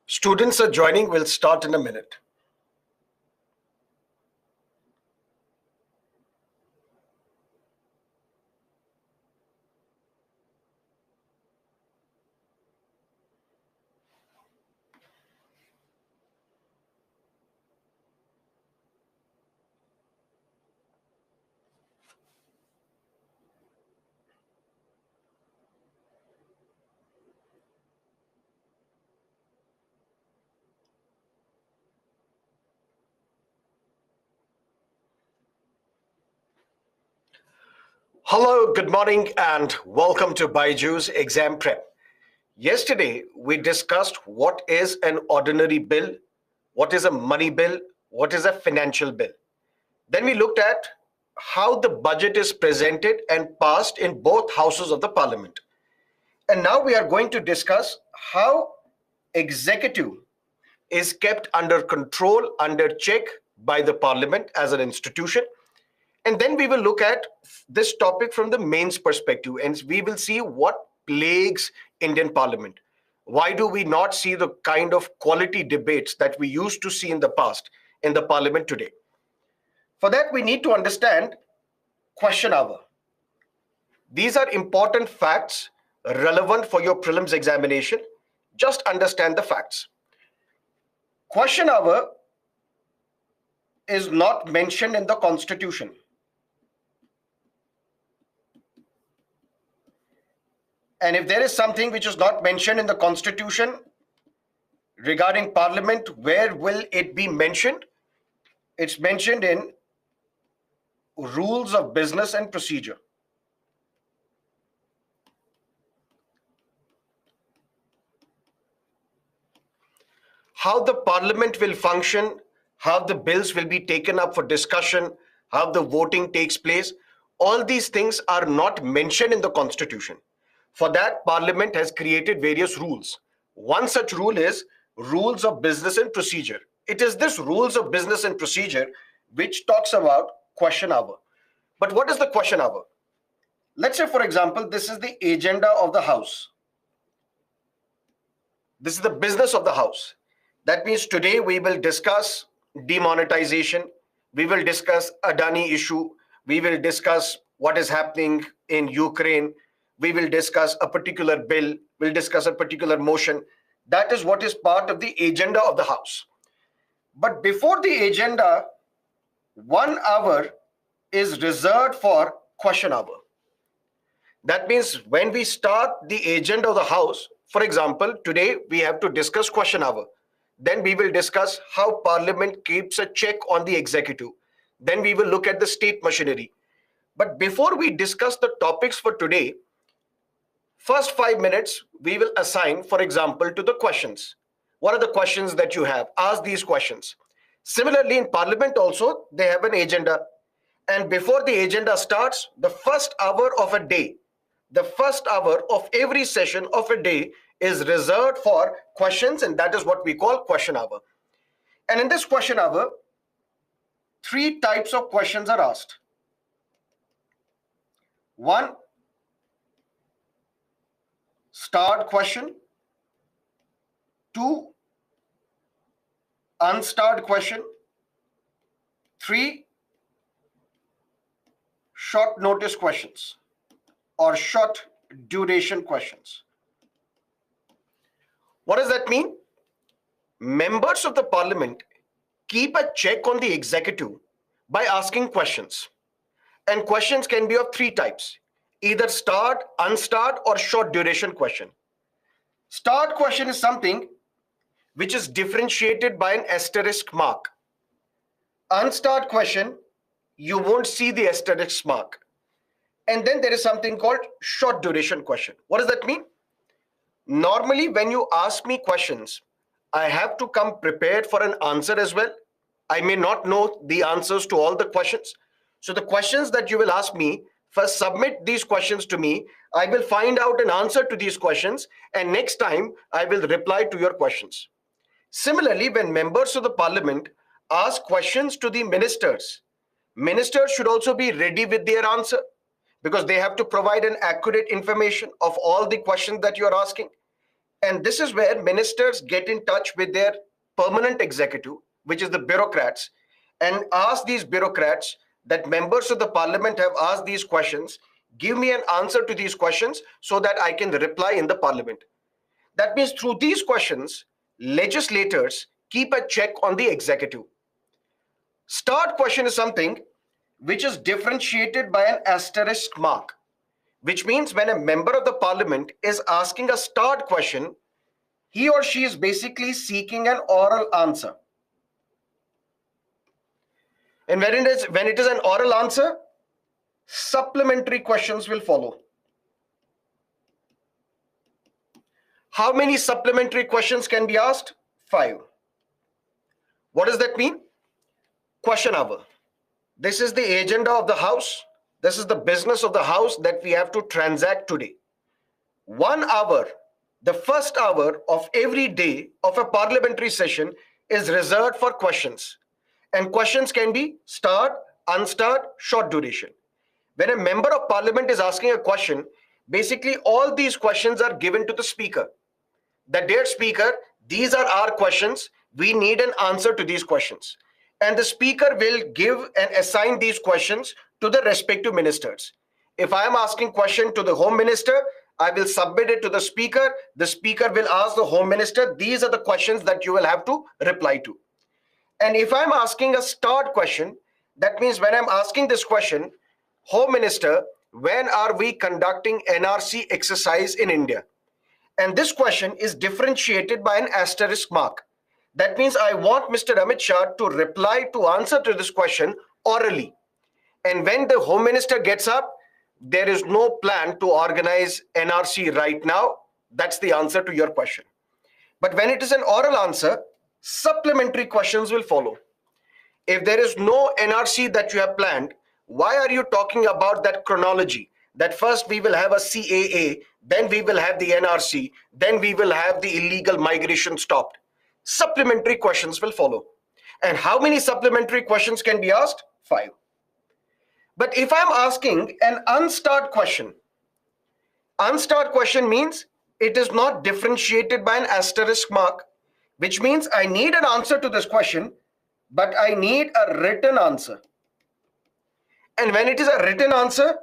Students are joining. We'll start in a minute. Hello, good morning, and welcome to Byju's Exam Prep. Yesterday, we discussed what is an ordinary bill, what is a money bill, what is a financial bill. Then we looked at how the budget is presented and passed in both houses of the parliament. And now we are going to discuss how executive is kept under control, under check by the parliament as an institution. And then we will look at this topic from the mains perspective, and we will see what plagues Indian parliament. Why do we not see the kind of quality debates that we used to see in the past in the parliament today? For that, we need to understand question hour. These are important facts relevant for your prelims examination. Just understand the facts. Question hour is not mentioned in the constitution. And if there is something which is not mentioned in the constitution regarding parliament, where will it be mentioned? It's mentioned in rules of business and procedure. How the parliament will function, how the bills will be taken up for discussion, how the voting takes place, all these things are not mentioned in the constitution. For that, parliament has created various rules. One such rule is rules of business and procedure. It is this rules of business and procedure which talks about question hour. But what is the question hour? Let's say, for example, this is the agenda of the house. This is the business of the house. That means today we will discuss demonetization. We will discuss Adani issue. We will discuss what is happening in Ukraine. We will discuss a particular bill. We'll discuss a particular motion. That is what is part of the agenda of the house. But before the agenda, 1 hour is reserved for question hour. That means when we start the agenda of the house, for example, today we have to discuss question hour. Then we will discuss how parliament keeps a check on the executive. Then we will look at the state machinery. But before we discuss the topics for today, first 5 minutes we will assign, for example, to the questions. What are the questions that you have? Ask these questions. Similarly, in parliament also, they have an agenda. And before the agenda starts, the first hour of a day, the first hour of every session of a day is reserved for questions, and that is what we call question hour. And in this question hour, 3 types of questions are asked. 1, start question. 2, unstart question. 3, short notice questions or short duration questions. What does that mean? Members of the parliament keep a check on the executive by asking questions. And questions can be of 3 types, either start, unstart, or short duration question. Start question is something which is differentiated by an asterisk mark. Unstart question, you won't see the asterisk mark. And then there is something called short duration question. What does that mean? Normally, when you ask me questions, I have to come prepared for an answer as well. I may not know the answers to all the questions. So the questions that you will ask me, first submit these questions to me. I will find out an answer to these questions, and next time I will reply to your questions. Similarly, when members of the parliament ask questions to the ministers, ministers should also be ready with their answer, because they have to provide an accurate information of all the questions that you are asking. And this is where ministers get in touch with their permanent executive, which is the bureaucrats, and ask these bureaucrats that members of the parliament have asked these questions. Give me an answer to these questions so that I can reply in the parliament. That means through these questions, legislators keep a check on the executive. Start question is something which is differentiated by an asterisk mark, which means when a member of the parliament is asking a start question, he or she is basically seeking an oral answer. And when it is an oral answer, supplementary questions will follow. How many supplementary questions can be asked? 5. What does that mean? Question hour. This is the agenda of the house. This is the business of the house that we have to transact today. 1 hour, the first hour of every day of a parliamentary session is reserved for questions. And questions can be starred, unstarred, short duration. When a member of parliament is asking a question, basically all these questions are given to the speaker. That dear speaker, these are our questions. We need an answer to these questions. And the speaker will give and assign these questions to the respective ministers. If I am asking question to the home minister, I will submit it to the speaker. The speaker will ask the home minister, these are the questions that you will have to reply to. And if I'm asking a start question, that means when I'm asking this question, home minister, when are we conducting NRC exercise in India? And this question is differentiated by an asterisk mark. That means I want Mr. Amit Shah to reply to answer to this question orally. And when the home minister gets up, there is no plan to organize NRC right now. That's the answer to your question. But when it is an oral answer, supplementary questions will follow. If there is no NRC that you have planned, why are you talking about that chronology? That first we will have a CAA, then we will have the NRC, then we will have the illegal migration stopped. Supplementary questions will follow. And how many supplementary questions can be asked? 5. But if I'm asking an unstarred question means it is not differentiated by an asterisk mark, which means I need an answer to this question, but I need a written answer. And when it is a written answer,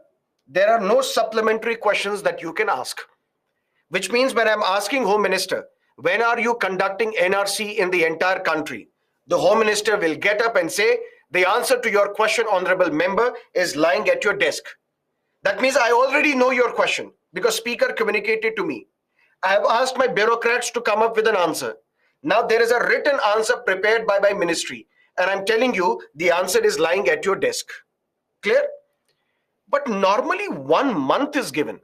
there are no supplementary questions that you can ask. Which means when I'm asking Home Minister, when are you conducting NRC in the entire country? The Home Minister will get up and say, the answer to your question, honorable member, is lying at your desk. That means I already know your question because speaker communicated to me. I have asked my bureaucrats to come up with an answer. Now there is a written answer prepared by my ministry. And I'm telling you, the answer is lying at your desk. Clear? But normally 1 month is given.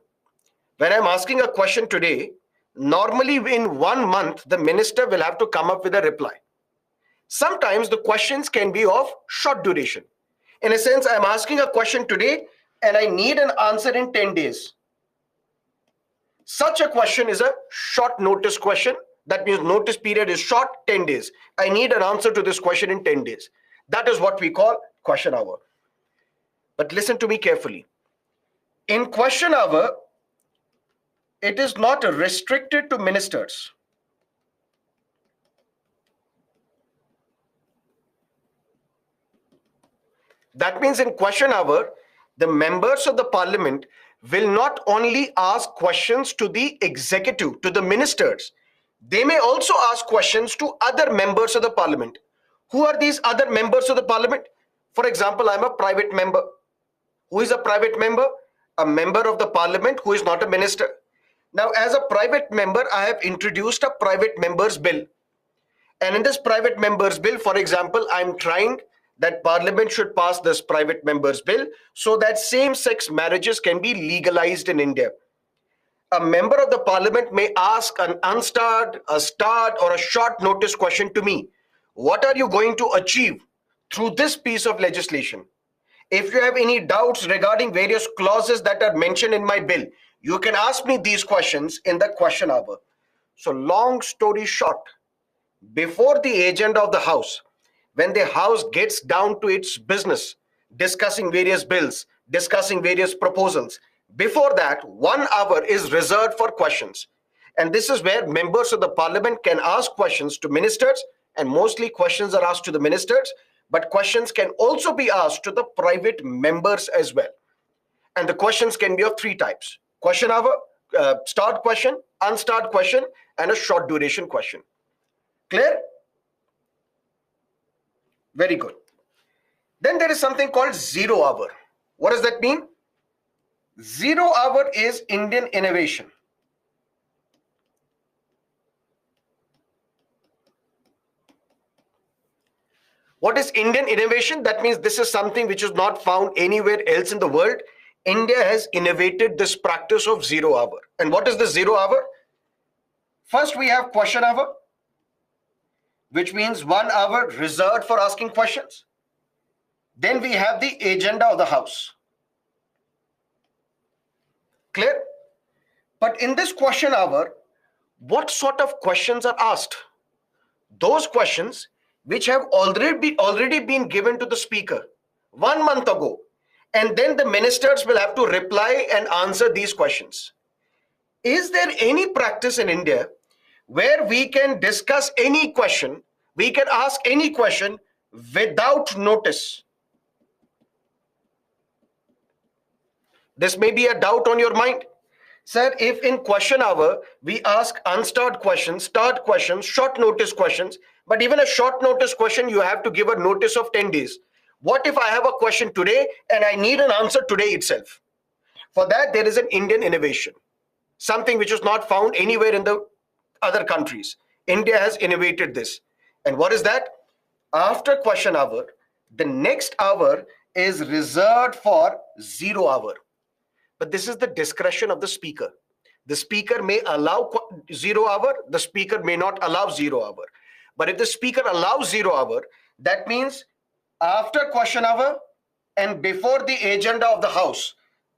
When I'm asking a question today, normally in 1 month, the minister will have to come up with a reply. Sometimes the questions can be of short duration. In a sense, I'm asking a question today and I need an answer in 10 days. Such a question is a short notice question. That means notice period is short, 10 days. I need an answer to this question in 10 days. That is what we call question hour. But listen to me carefully. In question hour, it is not restricted to ministers. That means in question hour, the members of the parliament will not only ask questions to the executive, to the ministers. They may also ask questions to other members of the parliament. Who are these other members of the parliament? For example, I'm a private member. Who is a private member? A member of the parliament who is not a minister. Now, as a private member, I have introduced a private members bill. And in this private members bill, for example, I'm trying that parliament should pass this private members bill so that same-sex marriages can be legalized in India. A member of the parliament may ask an unstarred, a starred, or a short notice question to me. What are you going to achieve through this piece of legislation? If you have any doubts regarding various clauses that are mentioned in my bill, you can ask me these questions in the question hour. So long story short, before the agenda of the House, when the House gets down to its business, discussing various bills, discussing various proposals, before that, 1 hour is reserved for questions. And this is where members of the parliament can ask questions to ministers, and mostly questions are asked to the ministers, but questions can also be asked to the private members as well. And the questions can be of three types: question hour, start question, unstart question, and a short duration question. Clear? Very good. Then there is something called 0 hour. What does that mean? 0 hour is Indian innovation. What is Indian innovation? That means this is something which is not found anywhere else in the world. India has innovated this practice of 0 hour. And what is the 0 hour? First, we have question hour, which means 1 hour reserved for asking questions. Then we have the agenda of the house. Clear? But in this question hour, what sort of questions are asked? Those questions which have already been given to the speaker 1 month ago, and then the ministers will have to reply and answer these questions. Is there any practice in India where we can discuss any question, we can ask any question without notice? This may be a doubt on your mind. Sir, if in question hour we ask unstart questions, start questions, short notice questions, but even a short notice question, you have to give a notice of 10 days. What if I have a question today and I need an answer today itself? For that, there is an Indian innovation, something which is not found anywhere in the other countries. India has innovated this. And what is that? After question hour, the next hour is reserved for 0 hour. But this is the discretion of the speaker. The speaker may allow 0 hour, the speaker may not allow 0 hour. But if the speaker allows 0 hour, that means after question hour and before the agenda of the house,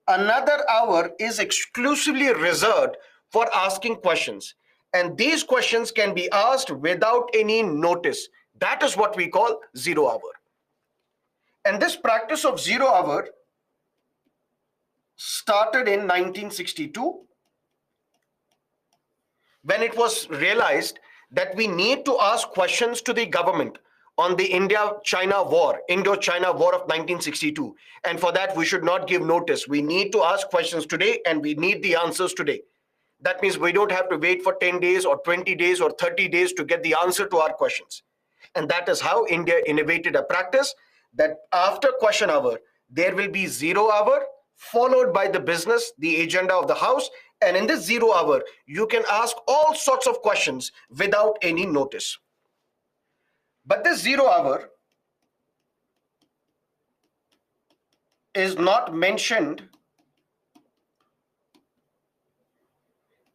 another hour is exclusively reserved for asking questions. And these questions can be asked without any notice. That is what we call 0 hour. And this practice of 0 hour started in 1962, when it was realized that we need to ask questions to the government on the India-China war, Indo-China war of 1962. And for that, we should not give notice. We need to ask questions today and we need the answers today. That means we don't have to wait for 10 days or 20 days or 30 days to get the answer to our questions. And that is how India innovated a practice that after question hour, there will be 0 hour, followed by the business, the agenda of the house. And in this 0 hour, you can ask all sorts of questions without any notice. But this 0 hour is not mentioned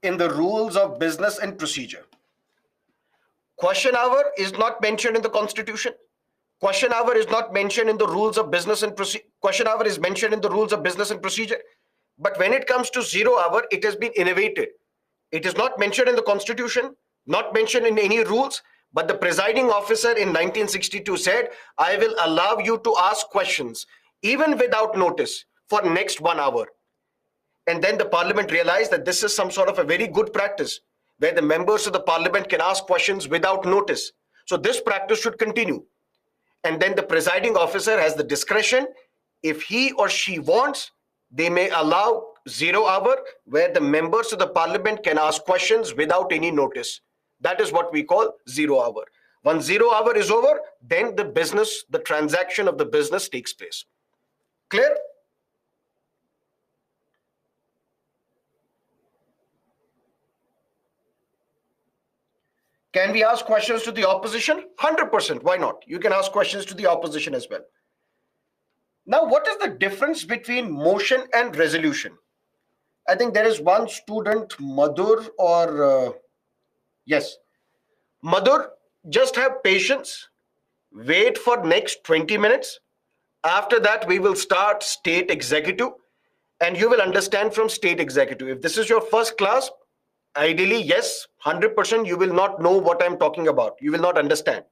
in the rules of business and procedure. Question hour is not mentioned in the constitution. Question hour is not mentioned in the rules of business and procedure. Question hour is mentioned in the rules of business and procedure. But when it comes to 0 hour, it has been innovated. It is not mentioned in the constitution, not mentioned in any rules, but the presiding officer in 1962 said, I will allow you to ask questions even without notice for next 1 hour. And then the parliament realized that this is some sort of a very good practice where the members of the parliament can ask questions without notice. So this practice should continue. And then the presiding officer has the discretion. If he or she wants, they may allow 0 hour where the members of the parliament can ask questions without any notice. That is what we call 0 hour. Once 0 hour is over, then the business, the transaction of the business takes place. Clear? Can we ask questions to the opposition? 100%. Why not? You can ask questions to the opposition as well. Now, what is the difference between motion and resolution? I think there is one student, Madhur, or yes. Madhur, just have patience. Wait for next 20 minutes. After that, we will start state executive and you will understand from state executive. If this is your first class, ideally, yes, 100% you will not know what I'm talking about. You will not understand.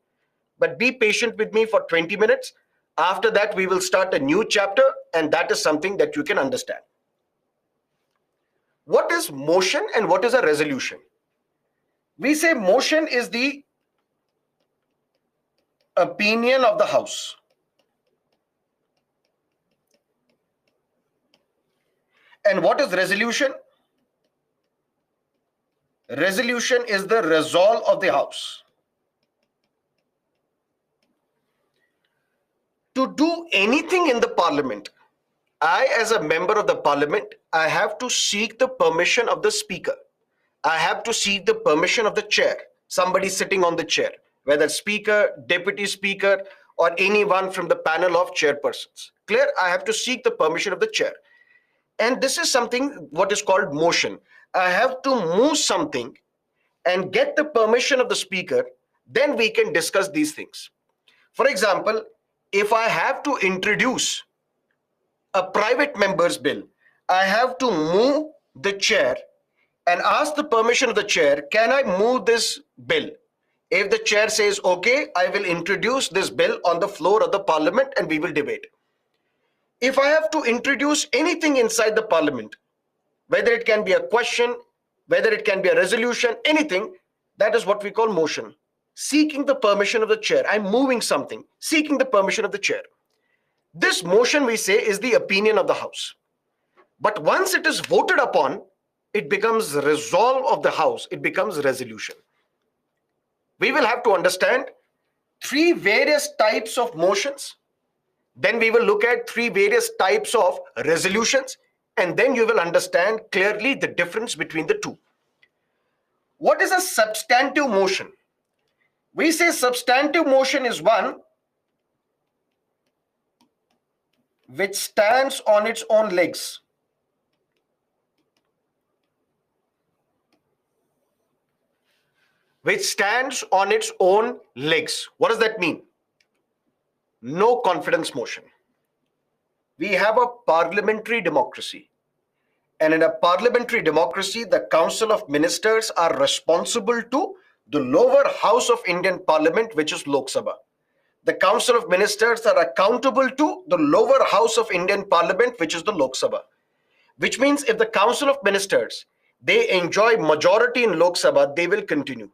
But be patient with me for 20 minutes. After that, we will start a new chapter and that is something that you can understand. What is motion and what is a resolution? We say motion is the opinion of the House. And what is resolution? Resolution is the resolve of the House. To do anything in the Parliament, I, as a member of the Parliament, I have to seek the permission of the Speaker. I have to seek the permission of the chair, somebody sitting on the chair, whether Speaker, Deputy Speaker, or anyone from the panel of chairpersons. Clear? I have to seek the permission of the chair. And this is something what is called motion. I have to move something and get the permission of the Speaker, then we can discuss these things. For example, if I have to introduce a private member's bill, I have to move the chair and ask the permission of the chair, can I move this bill? If the chair says, okay, I will introduce this bill on the floor of the Parliament and we will debate. If I have to introduce anything inside the Parliament, whether it can be a question, whether it can be a resolution, anything, that is what we call motion. Seeking the permission of the chair. I'm moving something, seeking the permission of the chair. This motion, we say, is the opinion of the House. But once it is voted upon, it becomes resolve of the House. It becomes resolution. We will have to understand three various types of motions. Then we will look at three various types of resolutions. And then you will understand clearly the difference between the two. What is a substantive motion? We say substantive motion is one which stands on its own legs. Which stands on its own legs. What does that mean? No confidence motion. We have a parliamentary democracy. And in a parliamentary democracy, the Council of Ministers are responsible to the lower house of Indian Parliament, which is Lok Sabha. The Council of Ministers are accountable to the lower house of Indian Parliament, which is the Lok Sabha. Which means if the Council of Ministers, they enjoy majority in Lok Sabha, they will continue.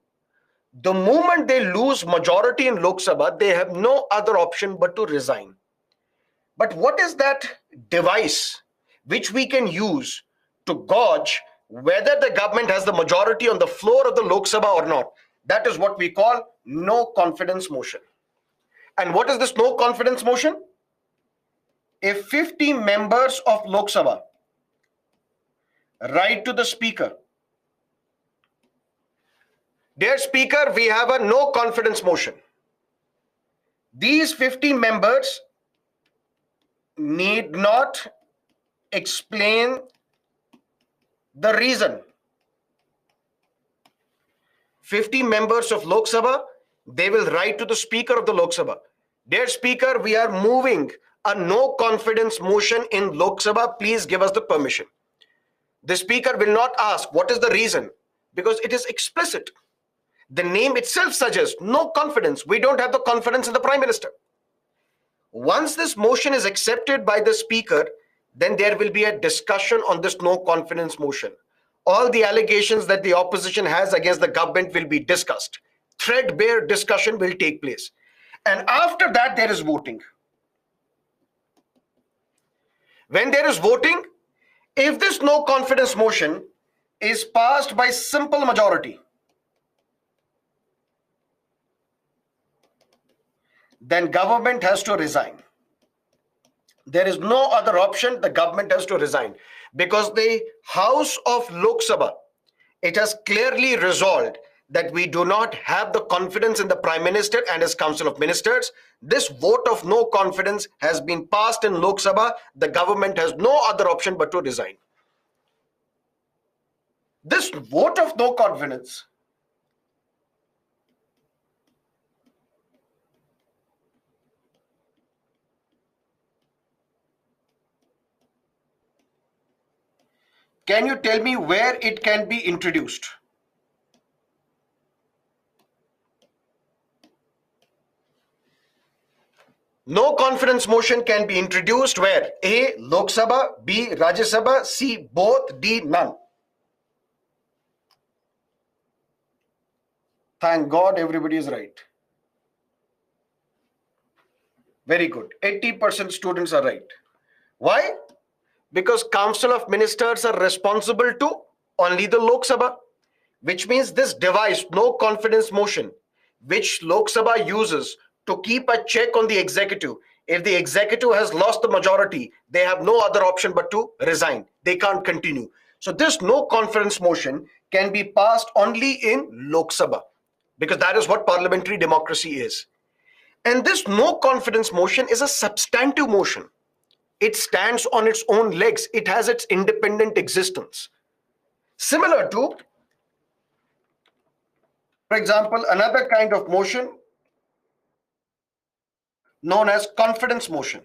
The moment they lose majority in Lok Sabha, they have no other option but to resign. But what is that device which we can use to gauge whether the government has the majority on the floor of the Lok Sabha or not? That is what we call no confidence motion. And what is this no confidence motion? If 50 members of Lok Sabha write to the Speaker, dear Speaker, we have a no confidence motion. These 50 members need not explain the reason. 50 members of Lok Sabha, they will write to the Speaker of the Lok Sabha. Dear Speaker, we are moving a no confidence motion in Lok Sabha. Please give us the permission. The Speaker will not ask what is the reason, because it is explicit. The name itself suggests no confidence. We don't have the confidence in the Prime Minister. Once this motion is accepted by the Speaker, then there will be a discussion on this no confidence motion. All the allegations that the opposition has against the government will be discussed. Threadbare discussion will take place. And after that, there is voting. When there is voting, if this no confidence motion is passed by simple majority, then government has to resign. There is no other option. The government has to resign because the House of Lok Sabha, it has clearly resolved that we do not have the confidence in the Prime Minister and his Council of Ministers. This vote of no confidence has been passed in Lok Sabha. The government has no other option but to resign. This vote of no confidence can you tell me where it can be introduced? No confidence motion can be introduced where? A, Lok Sabha, B, Rajya Sabha, C, both, D, none. Thank God everybody is right. Very good. 80% students are right. Why? Because Council of Ministers are responsible to only the Lok Sabha, which means this device, no confidence motion, which Lok Sabha uses to keep a check on the executive. If the executive has lost the majority, they have no other option but to resign. They can't continue. So this no confidence motion can be passed only in Lok Sabha, because that is what parliamentary democracy is. And this no confidence motion is a substantive motion. It stands on its own legs. It has its independent existence. Similar to, for example, another kind of motion known as confidence motion.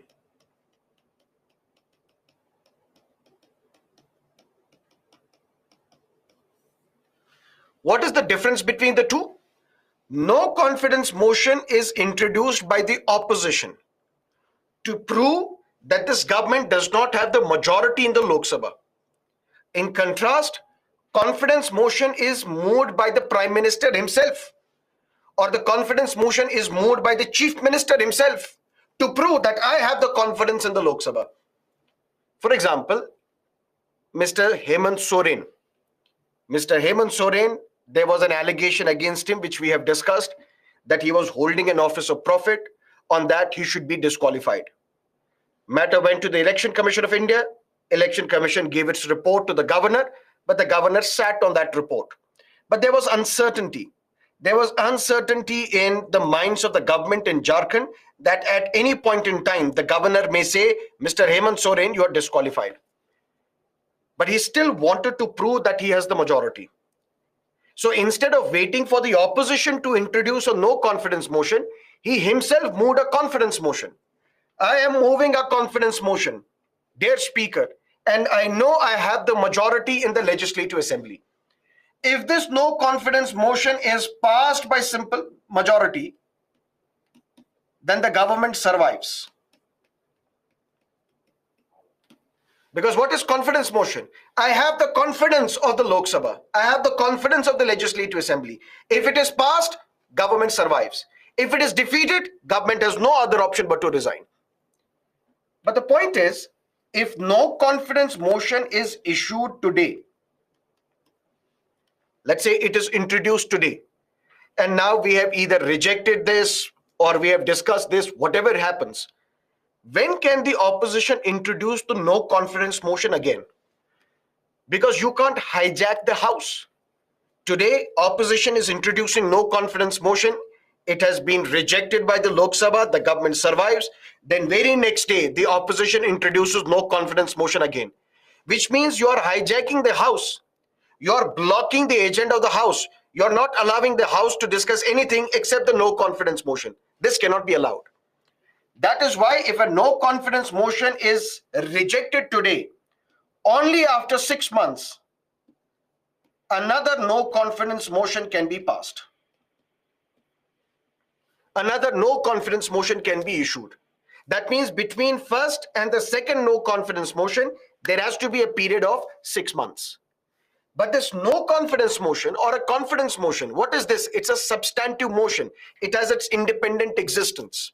What is the difference between the two? No confidence motion is introduced by the opposition to prove that this government does not have the majority in the Lok Sabha. In contrast, confidence motion is moved by the Prime Minister himself, or the confidence motion is moved by the Chief Minister himself to prove that I have the confidence in the Lok Sabha. For example, Mr. Hemant Soren. Mr. Hemant Soren, there was an allegation against him, which we have discussed, that he was holding an office of profit. On that, he should be disqualified. Matter went to the Election Commission of India. Election Commission gave its report to the governor, but the governor sat on that report. But there was uncertainty. There was uncertainty in the minds of the government in Jharkhand that at any point in time, the governor may say, Mr. Hemant Soren, you are disqualified. But he still wanted to prove that he has the majority. So instead of waiting for the opposition to introduce a no confidence motion, he himself moved a confidence motion. I am moving a confidence motion, dear Speaker, and I know I have the majority in the Legislative Assembly. If this no confidence motion is passed by simple majority, then the government survives. Because what is confidence motion? I have the confidence of the Lok Sabha. I have the confidence of the Legislative Assembly. If it is passed, government survives. If it is defeated, government has no other option but to resign. But the point is, if no confidence motion is issued today, let's say it is introduced today, and now we have either rejected this or we have discussed this, whatever happens, when can the opposition introduce the no confidence motion again? Because you can't hijack the House. Today, opposition is introducing no confidence motion. It has been rejected by the Lok Sabha. The government survives. Then very next day, the opposition introduces no confidence motion again, which means you are hijacking the House. You are blocking the agenda of the House. You are not allowing the House to discuss anything except the no confidence motion. This cannot be allowed. That is why if a no confidence motion is rejected today, only after 6 months, another no confidence motion can be passed. Another no confidence motion can be issued. That means between first and the second no confidence motion, there has to be a period of 6 months. But this no confidence motion or a confidence motion, what is this? It's a substantive motion. It has its independent existence.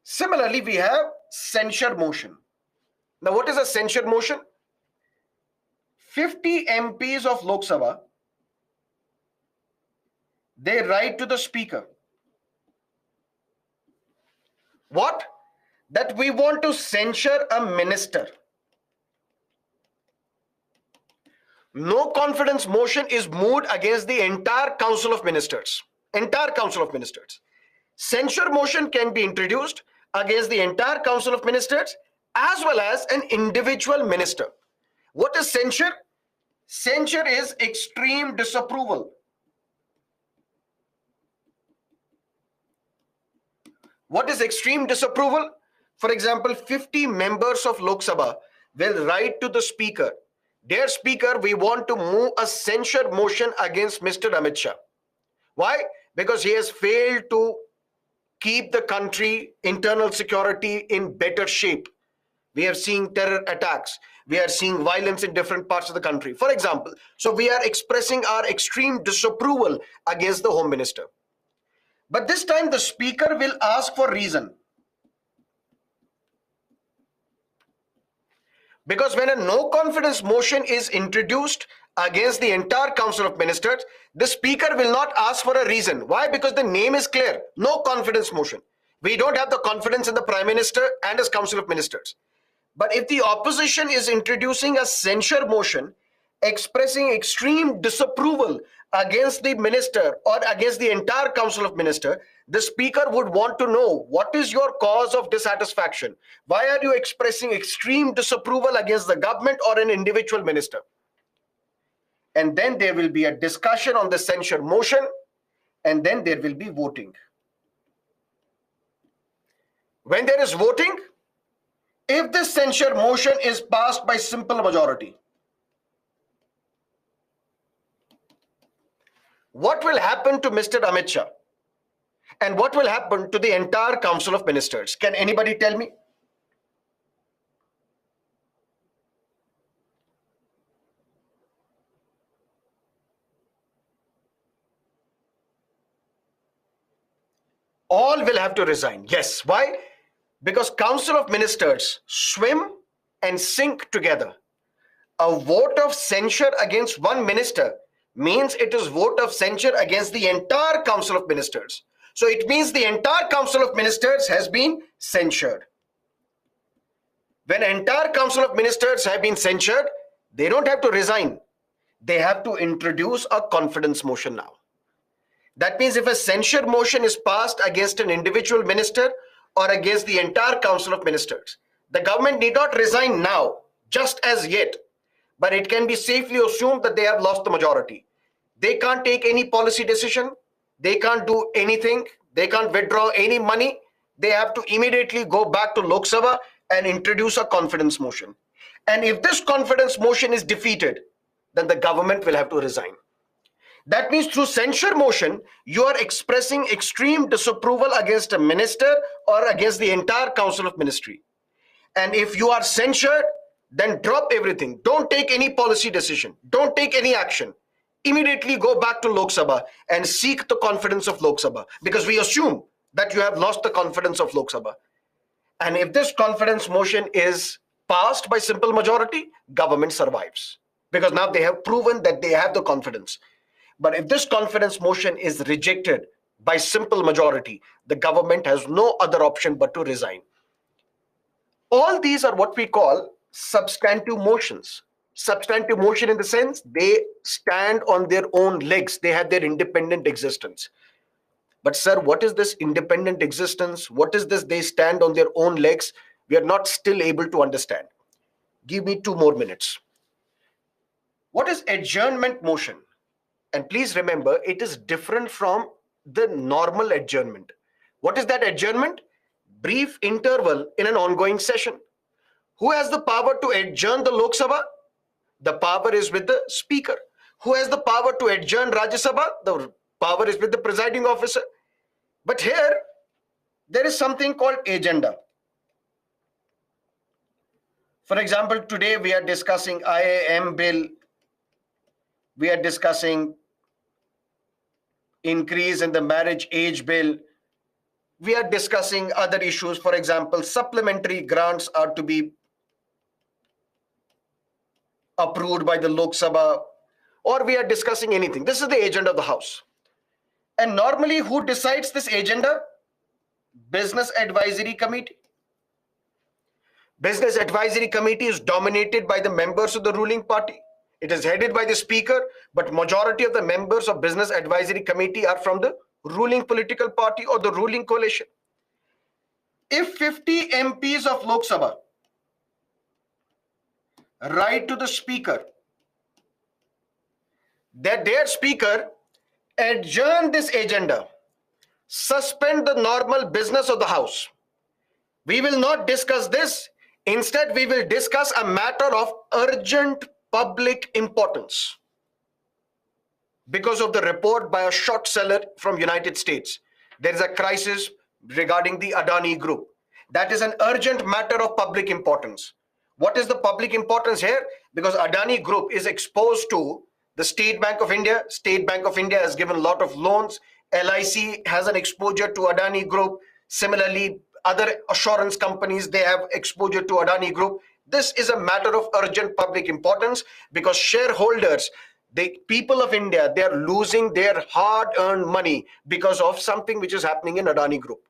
Similarly, we have censure motion. Now, what is a censure motion? 50 MPs of Lok Sabha, they write to the Speaker. What? That we want to censure a minister. No confidence motion is moved against the entire Council of Ministers. Entire Council of Ministers. Censure motion can be introduced against the entire Council of Ministers as well as an individual minister. What is censure? Censure is extreme disapproval. What is extreme disapproval? For example, 50 members of Lok Sabha will write to the Speaker, Dear Speaker, we want to move a censure motion against Mr. Amit Shah. Why? Because he has failed to keep the country internal security in better shape. We have seen terror attacks. We are seeing violence in different parts of the country, for example. So we are expressing our extreme disapproval against the Home Minister. But this time the Speaker will ask for reason. Because when a no confidence motion is introduced against the entire Council of Ministers, the Speaker will not ask for a reason. Why? Because the name is clear. No confidence motion. We don't have the confidence in the Prime Minister and his Council of Ministers. But if the opposition is introducing a censure motion expressing extreme disapproval against the minister or against the entire Council of Ministers, the Speaker would want to know, what is your cause of dissatisfaction? Why are you expressing extreme disapproval against the government or an individual minister? And then there will be a discussion on the censure motion, and then there will be voting. When there is voting, if this censure motion is passed by simple majority, what will happen to Mr. Amit Shah? And what will happen to the entire Council of Ministers? Can anybody tell me? All will have to resign. Yes. Why? Because Council of Ministers swim and sink together. A vote of censure against one minister means it is vote of censure against the entire Council of Ministers. So it means the entire Council of Ministers has been censured. When entire Council of Ministers have been censured, they don't have to resign. They have to introduce a confidence motion now. That means if a censure motion is passed against an individual minister or against the entire Council of Ministers, the government need not resign now, just as yet, but it can be safely assumed that they have lost the majority. They can't take any policy decision. They can't do anything. They can't withdraw any money. They have to immediately go back to Lok Sabha and introduce a confidence motion. And if this confidence motion is defeated, then the government will have to resign. That means through censure motion, you are expressing extreme disapproval against a minister or against the entire Council of Ministry. And if you are censured, then drop everything. Don't take any policy decision. Don't take any action. Immediately go back to Lok Sabha and seek the confidence of Lok Sabha, because we assume that you have lost the confidence of Lok Sabha. And if this confidence motion is passed by simple majority, government survives, because now they have proven that they have the confidence. But if this confidence motion is rejected by simple majority, the government has no other option but to resign. All these are what we call substantive motions. Substantive motion in the sense they stand on their own legs. They have their independent existence. But sir, what is this independent existence? What is this they stand on their own legs? We are not still able to understand. Give me 2 more minutes. What is adjournment motion? And please remember, it is different from the normal adjournment. What is that adjournment? Brief interval in an ongoing session. Who has the power to adjourn the Lok Sabha? The power is with the Speaker. Who has the power to adjourn Rajya Sabha? The power is with the presiding officer. But here, there is something called agenda. For example, today we are discussing IAM bill. We are discussing increase in the marriage age bill. We are discussing other issues. For example, supplementary grants are to be approved by the Lok Sabha, or we are discussing anything. This is the agenda of the House. And normally, who decides this agenda? Business Advisory Committee. Business Advisory Committee is dominated by the members of the ruling party. It is headed by the Speaker, but majority of the members of Business Advisory Committee are from the ruling political party or the ruling coalition. If 50 MPs of Lok Sabha write to the Speaker that their Speaker adjourn this agenda, suspend the normal business of the House, we will not discuss this. Instead, we will discuss a matter of urgent public importance because of the report by a short seller from United States. There is a crisis regarding the Adani Group. That is an urgent matter of public importance. What is the public importance here? Because Adani Group is exposed to the State Bank of India. State Bank of India has given a lot of loans. LIC has an exposure to Adani Group. Similarly, other assurance companies, they have exposure to Adani Group. This is a matter of urgent public importance because shareholders, the people of India, they are losing their hard-earned money because of something which is happening in Adani Group.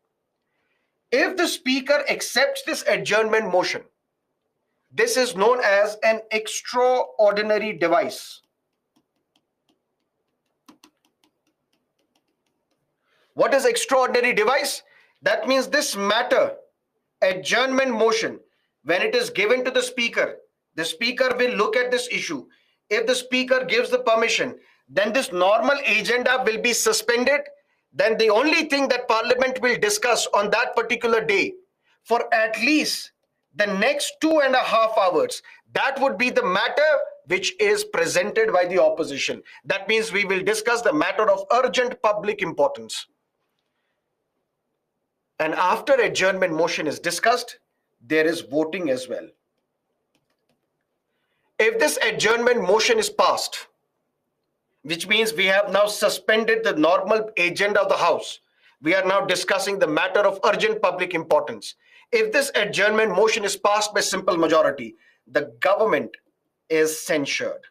If the speaker accepts this adjournment motion, this is known as an extraordinary device. What is extraordinary device? That means this matter, adjournment motion, when it is given to the speaker will look at this issue. If the speaker gives the permission, then this normal agenda will be suspended. Then the only thing that Parliament will discuss on that particular day for at least the next 2.5 hours, that would be the matter which is presented by the opposition. That means we will discuss the matter of urgent public importance. And after adjournment motion is discussed, there is voting as well. If this adjournment motion is passed, which means we have now suspended the normal agenda of the House, we are now discussing the matter of urgent public importance. If this adjournment motion is passed by simple majority, the government is censured.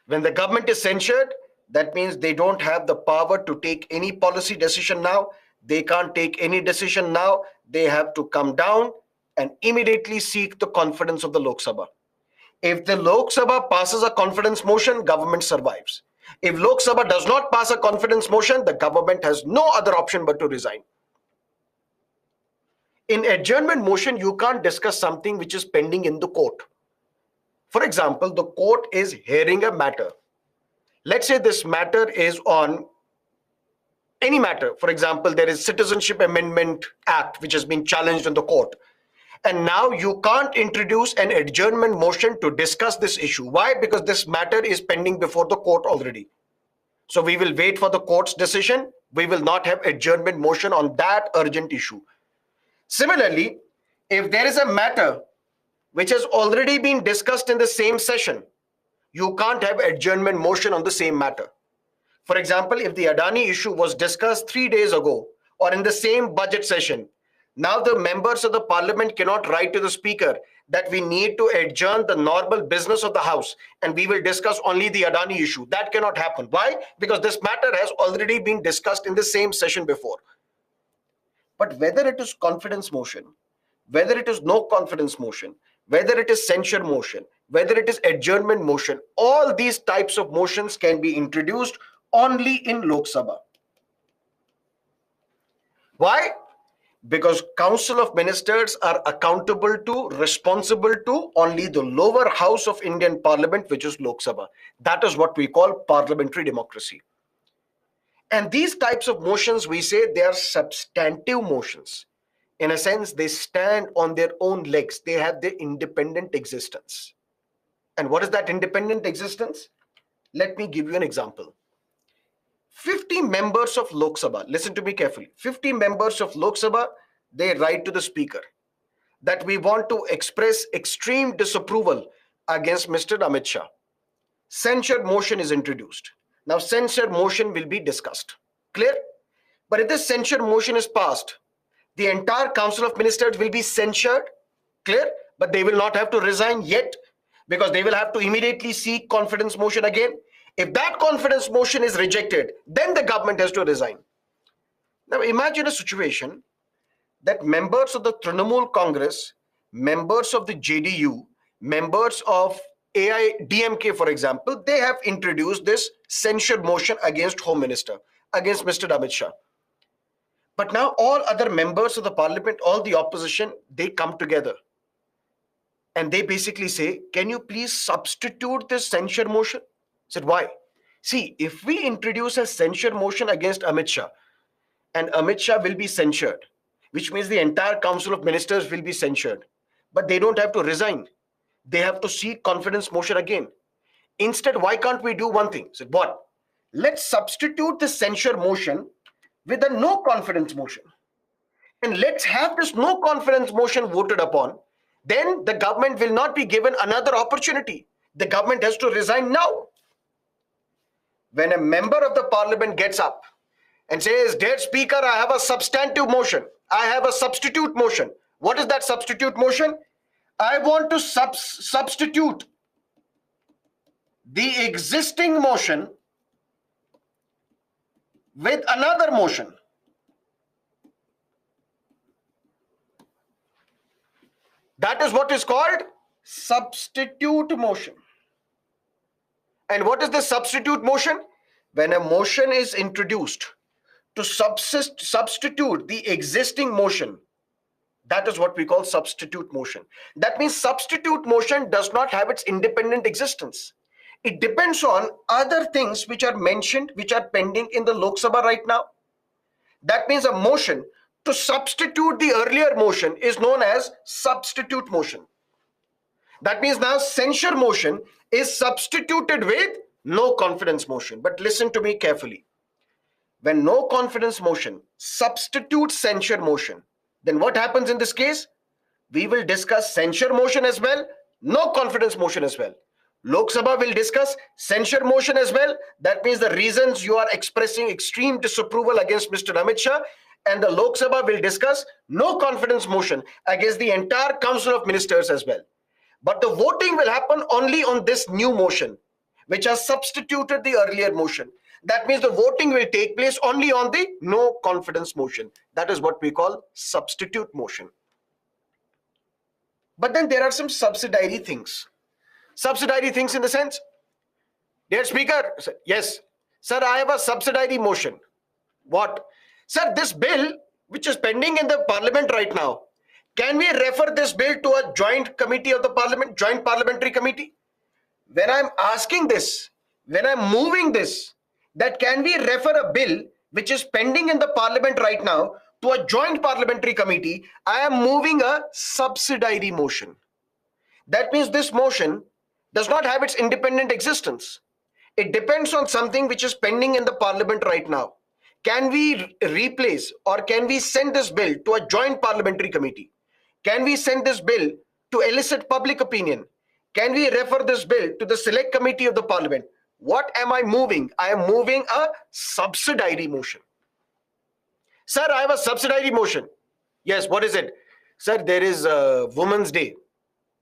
When the government is censured, that means they don't have the power to take any policy decision now. They can't take any decision now. They have to come down and immediately seek the confidence of the Lok Sabha. If the Lok Sabha passes a confidence motion, government survives. If Lok Sabha does not pass a confidence motion, the government has no other option but to resign. In adjournment motion, you can't discuss something which is pending in the court. For example, the court is hearing a matter. Let's say this matter is on any matter. For example, there is Citizenship Amendment Act which has been challenged in the court. And now you can't introduce an adjournment motion to discuss this issue. Why? Because this matter is pending before the court already. So we will wait for the court's decision. We will not have adjournment motion on that urgent issue. Similarly, if there is a matter which has already been discussed in the same session, you can't have adjournment motion on the same matter. For example, if the Adani issue was discussed 3 days ago or in the same budget session, now the members of the parliament cannot write to the speaker that we need to adjourn the normal business of the house and we will discuss only the Adani issue. That cannot happen. Why? Because this matter has already been discussed in the same session before. But whether it is confidence motion, whether it is no confidence motion, whether it is censure motion, whether it is adjournment motion, all these types of motions can be introduced only in Lok Sabha. Why? Because Council of Ministers are accountable to, responsible to only the lower house of Indian Parliament, which is Lok Sabha. That is what we call parliamentary democracy. And these types of motions, we say they are substantive motions. In a sense, they stand on their own legs. They have their independent existence. And what is that independent existence? Let me give you an example. 50 members of Lok Sabha, listen to me carefully, 50 members of Lok Sabha, they write to the speaker that we want to express extreme disapproval against Mr. Amit Shah. Censure motion is introduced. Now censure motion will be discussed. Clear? But if this censure motion is passed, the entire Council of Ministers will be censured. Clear? But they will not have to resign yet because they will have to immediately seek confidence motion again. If that confidence motion is rejected, then the government has to resign. Now imagine a situation that members of the Trinamool Congress, members of the JDU, members of AIDMK, for example, they have introduced this censure motion against Home Minister, against Mr. Amit Shah. But now all other members of the parliament, all the opposition, they come together. And they basically say, can you please substitute this censure motion? I said, why? See, if we introduce a censure motion against Amit Shah, and Amit Shah will be censured, which means the entire Council of Ministers will be censured, but they don't have to resign. They have to seek confidence motion again. Instead, why can't we do one thing? I said, what? Let's substitute the censure motion with a no confidence motion. and let's have this no confidence motion voted upon, then the government will not be given another opportunity. The government has to resign now. When a member of the parliament gets up and says, "Dear Speaker, I have a substantive motion. I have a substitute motion." What is that substitute motion? I want to substitute the existing motion with another motion. That is what is called substitute motion. And what is the substitute motion? When a motion is introduced to substitute the existing motion, that is what we call substitute motion. That means substitute motion does not have its independent existence. It depends on other things which are mentioned, which are pending in the Lok Sabha right now. That means a motion to substitute the earlier motion is known as substitute motion. That means now censure motion is substituted with no confidence motion. But listen to me carefully. When no confidence motion substitutes censure motion, then what happens in this case? We will discuss censure motion as well, no confidence motion as well. Lok Sabha will discuss censure motion as well. That means the reasons you are expressing extreme disapproval against Mr. Amit Shah, and the Lok Sabha will discuss no confidence motion against the entire Council of Ministers as well. But the voting will happen only on this new motion, which has substituted the earlier motion. That means the voting will take place only on the no confidence motion. That is what we call substitute motion. But then there are some subsidiary things. Subsidiary things in the sense, dear Speaker, yes, sir, I have a subsidiary motion. What? Sir, this bill, which is pending in the parliament right now, can we refer this bill to a joint committee of the parliament, joint parliamentary committee? When I'm asking this, when I'm moving this, that can we refer a bill which is pending in the parliament right now to a joint parliamentary committee, I am moving a subsidiary motion. That means this motion does not have its independent existence. It depends on something which is pending in the parliament right now. Can we replace or can we send this bill to a joint parliamentary committee? Can we send this bill to elicit public opinion? Can we refer this bill to the select committee of the parliament? What am I moving? I am moving a subsidiary motion. Sir, I have a subsidiary motion. Yes, what is it? Sir, there is Women's Day,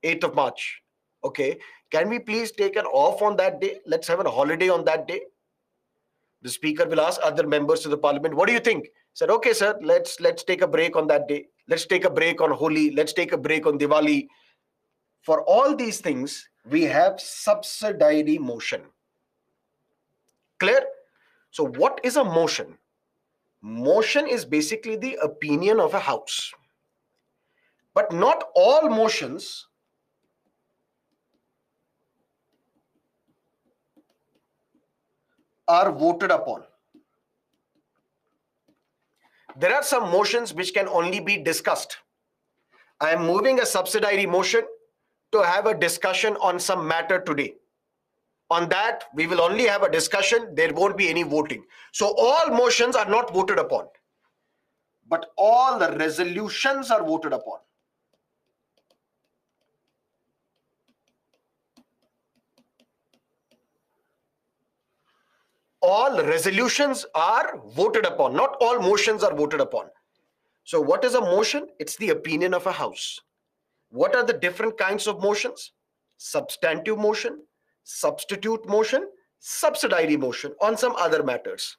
8th of March. Okay, can we please take an off on that day? Let's have a holiday on that day. The speaker will ask other members of the parliament, what do you think? Said, okay, sir, let's take a break on that day. Let's take a break on Holi. Let's take a break on Diwali. For all these things, we have subsidiary motion. Clear? So what is a motion? Motion is basically the opinion of a house. But not all motions are voted upon. There are some motions which can only be discussed. I am moving a subsidiary motion to have a discussion on some matter today. On that, we will only have a discussion. There won't be any voting. So all motions are not voted upon, but all the resolutions are voted upon. All resolutions are voted upon. Not all motions are voted upon. So what is a motion? It's the opinion of a house. What are the different kinds of motions? Substantive motion, substitute motion, subsidiary motion on some other matters.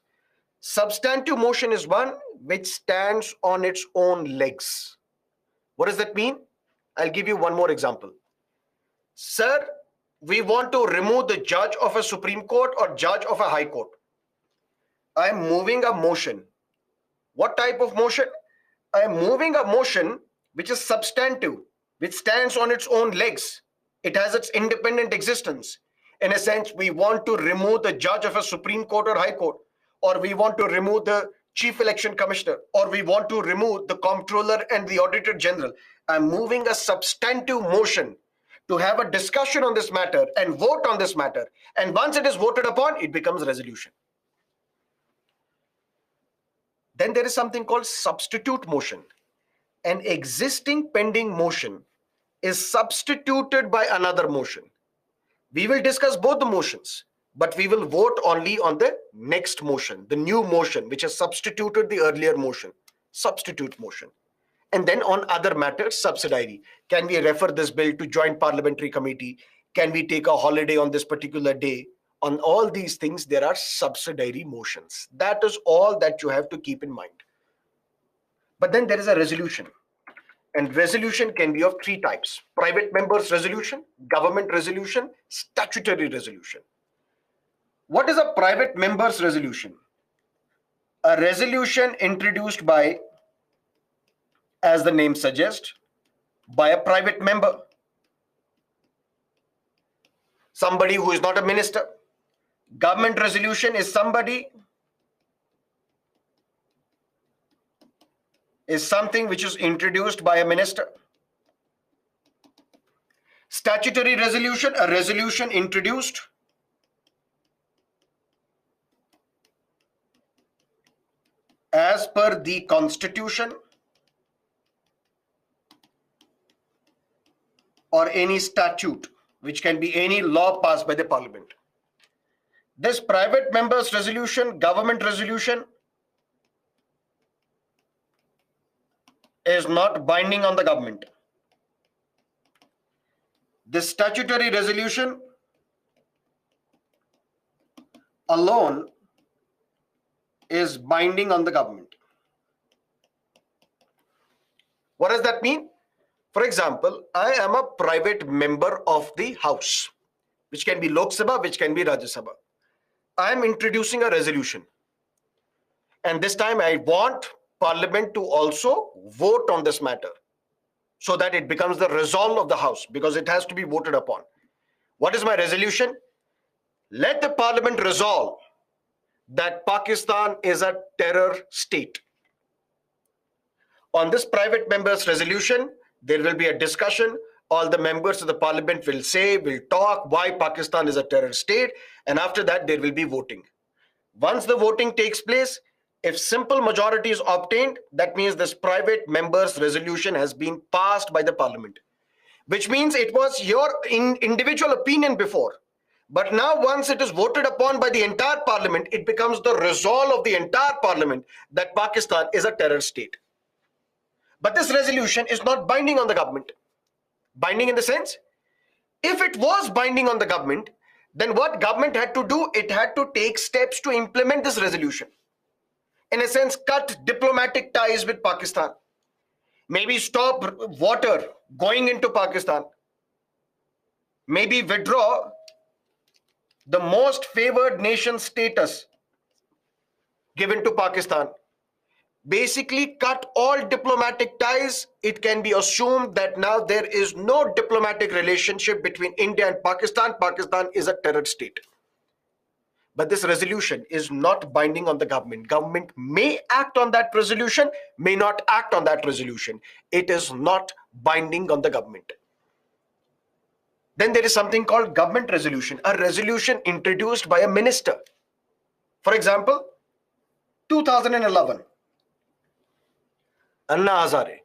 Substantive motion is one which stands on its own legs. What does that mean? I'll give you one more example. Sir, we want to remove the judge of a Supreme Court or judge of a High Court. I am moving a motion. What type of motion? I am moving a motion which is substantive, which stands on its own legs. It has its independent existence. In a sense, we want to remove the judge of a Supreme Court or High Court, or we want to remove the Chief Election Commissioner, or we want to remove the Comptroller and the Auditor General. I'm moving a substantive motion to have a discussion on this matter and vote on this matter. And once it is voted upon, it becomes a resolution. Then there is something called substitute motion. an existing pending motion is substituted by another motion. We will discuss both the motions, but we will vote only on the next motion, the new motion, which has substituted the earlier motion, substitute motion. And then on other matters, subsidiary. Can we refer this bill to joint parliamentary committee? Can we take a holiday on this particular day? On all these things, there are subsidiary motions. That is all that you have to keep in mind. But then there is a resolution. And resolution can be of three types: private members resolution, government resolution, statutory resolution. What is a private members resolution? A resolution introduced by, as the name suggests, by a private member, somebody who is not a minister. Government resolution is something which is introduced by a minister. Statutory resolution, a resolution introduced as per the constitution or any statute, which can be any law passed by the parliament. This private members resolution, government resolution, is not binding on the government. This statutory resolution alone is binding on the government. What does that mean? For example, I am a private member of the House, which can be Lok Sabha, which can be Rajya Sabha. I am introducing a resolution. And this time I want Parliament to also vote on this matter so that it becomes the resolve of the House, because it has to be voted upon. What is my resolution? Let the Parliament resolve that Pakistan is a terror state. On this private members resolution, there will be a discussion. All the members of the parliament will talk why Pakistan is a terror state, and after that there will be voting. Once the voting takes place, if simple majority is obtained, that means this private members resolution has been passed by the parliament, which means it was your individual opinion before. But now once it is voted upon by the entire parliament, it becomes the resolve of the entire parliament that Pakistan is a terror state. But this resolution is not binding on the government. Binding in the sense, if it was binding on the government, then what government had to do? It had to take steps to implement this resolution. In a sense, cut diplomatic ties with Pakistan. Maybe stop water going into Pakistan. Maybe withdraw the most favored nation status given to Pakistan. Basically cut all diplomatic ties. It can be assumed that now there is no diplomatic relationship between India and Pakistan. Pakistan is a terror state. But this resolution is not binding on the government. Government may act on that resolution, may not act on that resolution. It is not binding on the government. Then there is something called government resolution, a resolution introduced by a minister. For example, 2011. Anna Hazare,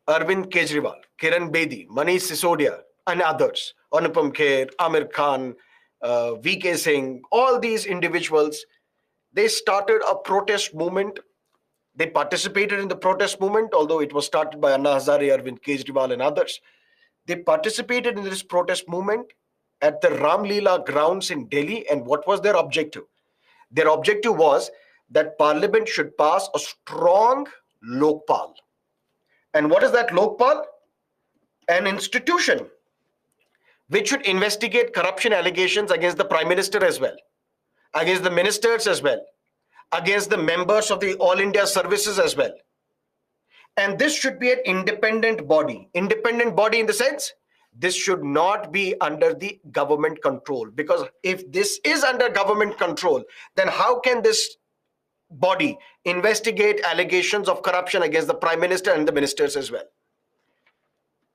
Arvind Kejriwal, Kiran Bedi, Manish Sisodia, and others, Anupam Kher, Amir Khan, VK Singh, all these individuals, they started a protest movement. They participated in the protest movement, although it was started by Anna Hazare, Arvind Kejriwal, and others. They participated in this protest movement at the Ram Leela grounds in Delhi. And what was their objective? Their objective was that Parliament should pass a strong Lokpal. And what is that Lokpal? An institution which should investigate corruption allegations against the Prime Minister as well, against the ministers as well, against the members of the All India services as well. And this should be an independent body. Independent body in the sense, this should not be under the government control. Because if this is under government control, then how can this body investigate allegations of corruption against the Prime Minister and the ministers as well?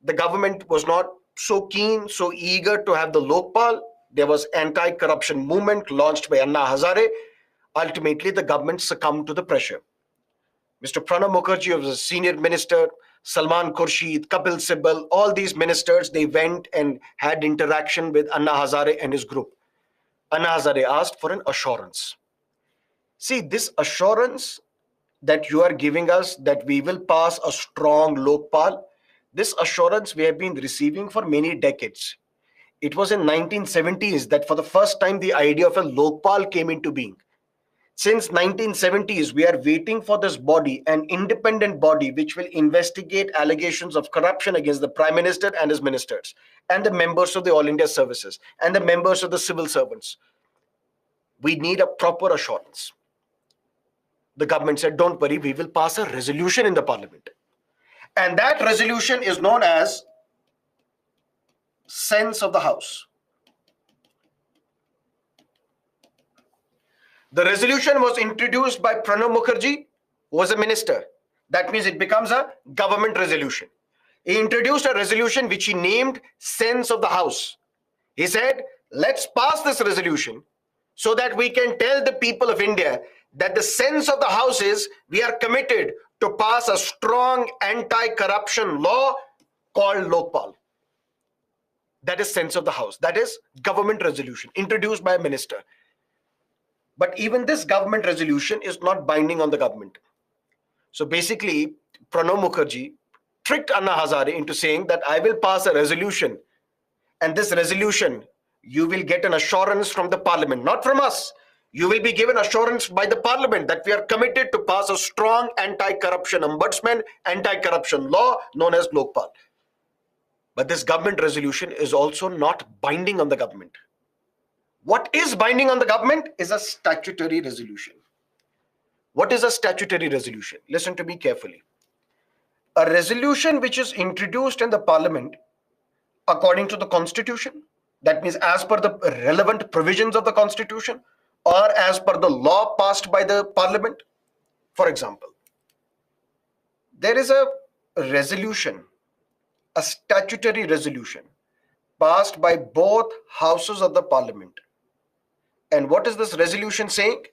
The government was not so keen, so eager to have the Lokpal. There was anti-corruption movement launched by Anna Hazare. Ultimately, the government succumbed to the pressure. Mr. Pranab Mukherjee was a senior minister. Salman Khurshid, Kapil Sibal, all these ministers, they went and had interaction with Anna Hazare and his group. Anna Hazare asked for an assurance. See, this assurance that you are giving us that we will pass a strong Lokpal, this assurance we have been receiving for many decades. It was in 1970s that for the first time the idea of a Lokpal came into being. Since 1970s, we are waiting for this body, an independent body, which will investigate allegations of corruption against the Prime Minister and his ministers, and the members of the All India Services, and the members of the civil servants. We need a proper assurance. The government said, don't worry, we will pass a resolution in the parliament. And that resolution is known as Sense of the House. The resolution was introduced by Pranab Mukherjee, who was a minister. That means it becomes a government resolution. He introduced a resolution which he named Sense of the House. He said, let's pass this resolution so that we can tell the people of India that the sense of the House is we are committed to pass a strong anti-corruption law called Lokpal. That is sense of the House. That is government resolution introduced by a minister. But even this government resolution is not binding on the government. So basically, Pranab Mukherjee tricked Anna Hazare into saying that I will pass a resolution, and this resolution, you will get an assurance from the parliament, not from us. You will be given assurance by the parliament that we are committed to pass a strong anti-corruption ombudsman, anti-corruption law known as Lokpal. But this government resolution is also not binding on the government. What is binding on the government is a statutory resolution. What is a statutory resolution? Listen to me carefully. A resolution which is introduced in the parliament according to the constitution, that means as per the relevant provisions of the constitution or as per the law passed by the parliament. For example, there is a resolution, a statutory resolution passed by both houses of the parliament. And what is this resolution saying?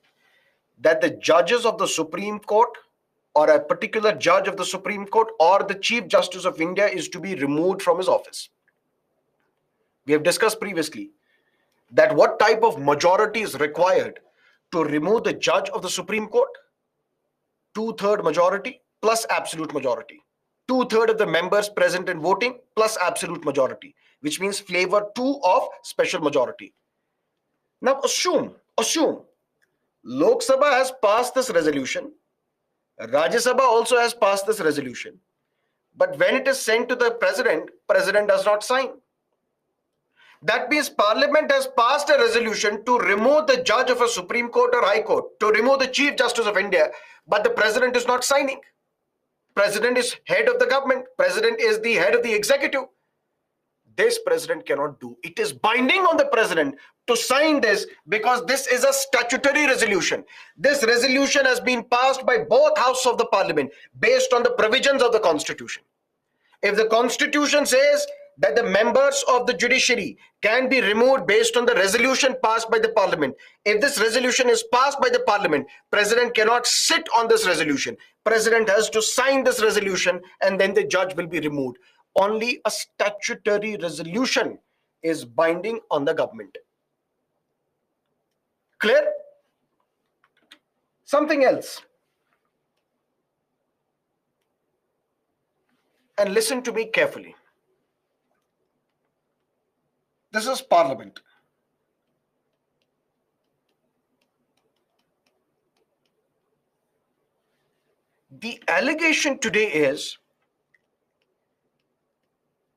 That the judges of the Supreme Court or a particular judge of the Supreme Court or the Chief Justice of India is to be removed from his office. We have discussed previously that what type of majority is required to remove the judge of the Supreme Court? 2/3 majority plus absolute majority. 2/3 of the members present and voting plus absolute majority, which means flavor 2 of special majority. Now assume Lok Sabha has passed this resolution. Rajya Sabha also has passed this resolution. But when it is sent to the president does not sign. That means Parliament has passed a resolution to remove the judge of a Supreme Court or High Court, to remove the Chief Justice of India, but the President is not signing. President is head of the government. President is the head of the executive. This President cannot do. It is binding on the President to sign this because this is a statutory resolution. This resolution has been passed by both houses of the Parliament based on the provisions of the Constitution. If the Constitution says that the members of the judiciary can be removed based on the resolution passed by the Parliament, if this resolution is passed by the Parliament, President cannot sit on this resolution. President has to sign this resolution and then the judge will be removed. Only a statutory resolution is binding on the government. Clear? Something else. And listen to me carefully. This is Parliament. The allegation today is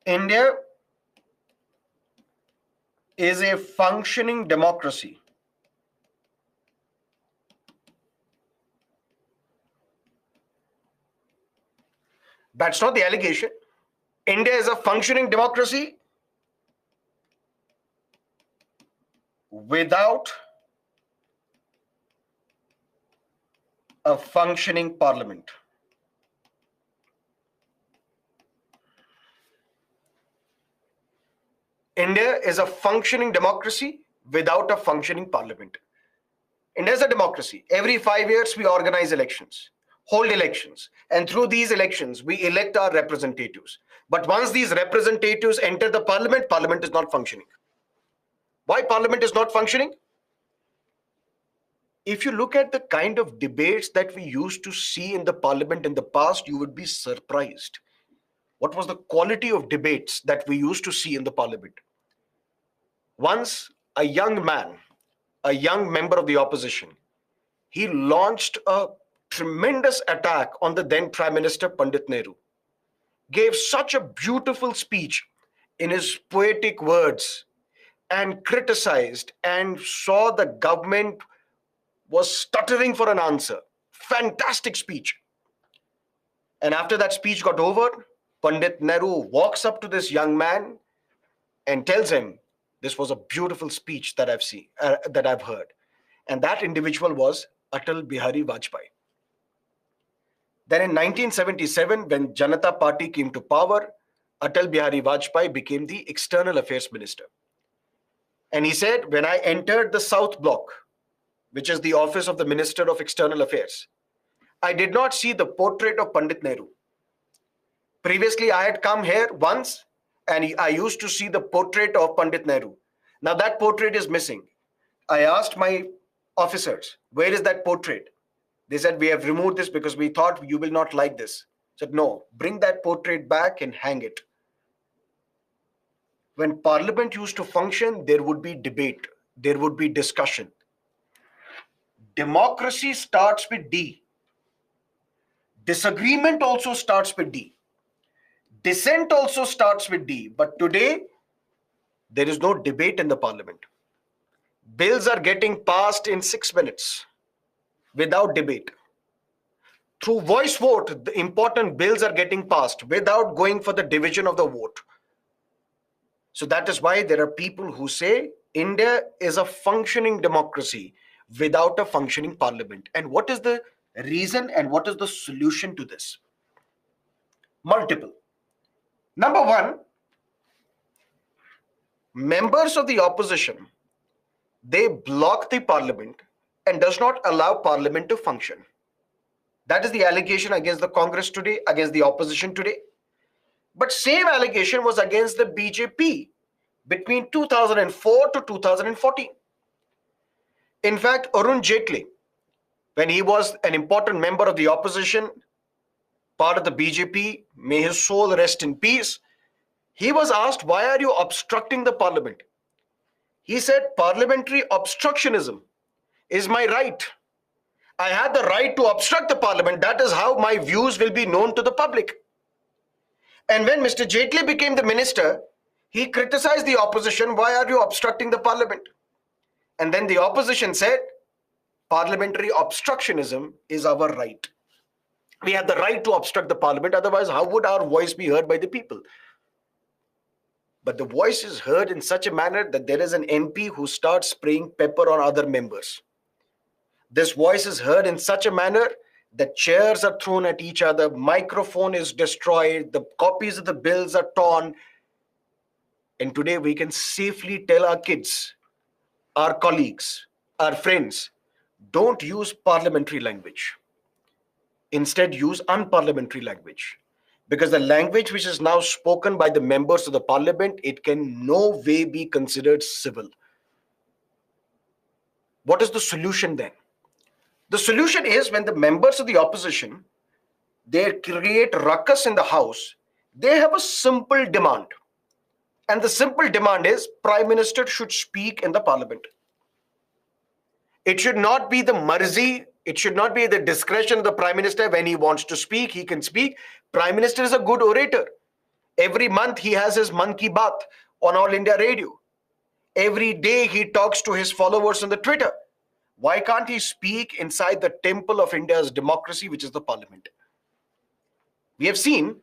India is a functioning democracy. That's not the allegation. India is a functioning democracy without a functioning parliament. India is a functioning democracy without a functioning parliament. India is a democracy. Every 5 years we organize elections. hold elections. And through these elections, we elect our representatives. But once these representatives enter the parliament, parliament is not functioning. Why parliament is not functioning? If you look at the kind of debates that we used to see in the parliament in the past, you would be surprised. What was the quality of debates that we used to see in the parliament? Once, a young man, a young member of the opposition, he launched a tremendous attack on the then Prime Minister Pandit Nehru, gave such a beautiful speech in his poetic words, and criticized and saw the government was stuttering for an answer. Fantastic speech. And after that speech got over, Pandit Nehru walks up to this young man and tells him, "This was a beautiful speech that I've heard." And that individual was Atal Bihari Vajpayee. Then in 1977, when Janata Party came to power, Atal Bihari Vajpayee became the External Affairs Minister. And he said, when I entered the South Block, which is the office of the Minister of External Affairs, I did not see the portrait of Pandit Nehru. Previously, I had come here once and I used to see the portrait of Pandit Nehru. Now that portrait is missing. I asked my officers, where is that portrait? They said, we have removed this because we thought you will not like this. I said, no, bring that portrait back and hang it. When parliament used to function, there would be debate, there would be discussion. Democracy starts with D. Disagreement also starts with D. Dissent also starts with D. But today, there is no debate in the parliament. Bills are getting passed in 6 minutes without debate. Through voice vote, the important bills are getting passed without going for the division of the vote. So that is why there are people who say India is a functioning democracy without a functioning parliament. And what is the reason and what is the solution to this? Multiple. Number one, members of the opposition, they block the parliament and does not allow parliament to function. That is the allegation against the Congress today, against the opposition today. But same allegation was against the BJP between 2004 to 2014. In fact, Arun Jaitley, when he was an important member of the opposition, part of the BJP, may his soul rest in peace, he was asked, why are you obstructing the parliament? He said, parliamentary obstructionism is my right. I had the right to obstruct the parliament. That is how my views will be known to the public. And when Mr. Jaitley became the minister, he criticized the opposition. Why are you obstructing the parliament? And then the opposition said, parliamentary obstructionism is our right. We have the right to obstruct the parliament. Otherwise, how would our voice be heard by the people? But the voice is heard in such a manner that there is an MP who starts spraying pepper on other members. This voice is heard in such a manner that chairs are thrown at each other, microphone is destroyed, the copies of the bills are torn. And today we can safely tell our kids, our colleagues, our friends, don't use parliamentary language. Instead, use unparliamentary language. Because the language which is now spoken by the members of the parliament, it can no way be considered civil. What is the solution then? The solution is when the members of the opposition, they create ruckus in the house, they have a simple demand. And the simple demand is Prime Minister should speak in the parliament. It should not be the marzi, it should not be the discretion of the Prime Minister. When he wants to speak, he can speak. Prime Minister is a good orator. Every month he has his Mann Ki Baat on All India Radio. Every day he talks to his followers on the Twitter. Why can't he speak inside the temple of India's democracy, which is the parliament? We have seen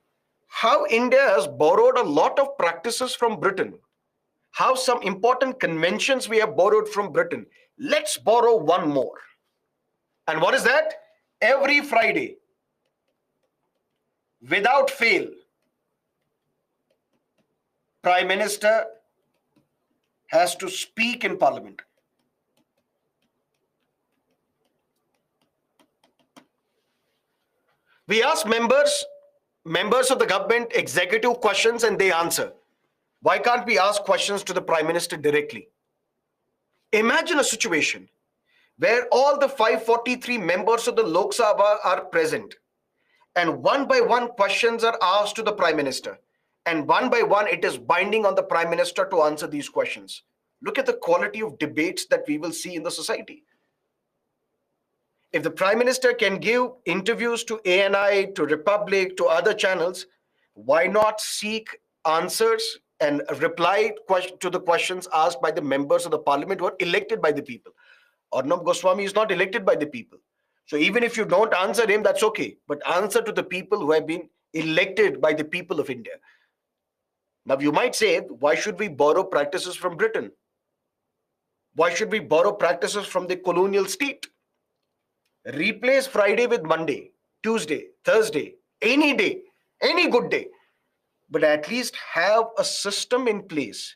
how India has borrowed a lot of practices from Britain, how some important conventions we have borrowed from Britain. Let's borrow one more. And what is that? Every Friday, without fail, Prime Minister has to speak in Parliament. We ask members of the government, executive questions, and they answer. Why can't we ask questions to the Prime Minister directly? Imagine a situation where all the 543 members of the Lok Sabha are present, and one by one questions are asked to the Prime Minister, and one by one it is binding on the Prime Minister to answer these questions. Look at the quality of debates that we will see in the society. If the Prime Minister can give interviews to ANI, to Republic, to other channels, why not seek answers and reply to the questions asked by the members of the parliament who are elected by the people? Arnab Goswami is not elected by the people. So even if you don't answer him, that's okay. But answer to the people who have been elected by the people of India. Now you might say, why should we borrow practices from Britain? Why should we borrow practices from the colonial state? Replace Friday with Monday, Tuesday, Thursday, any day, any good day. But at least have a system in place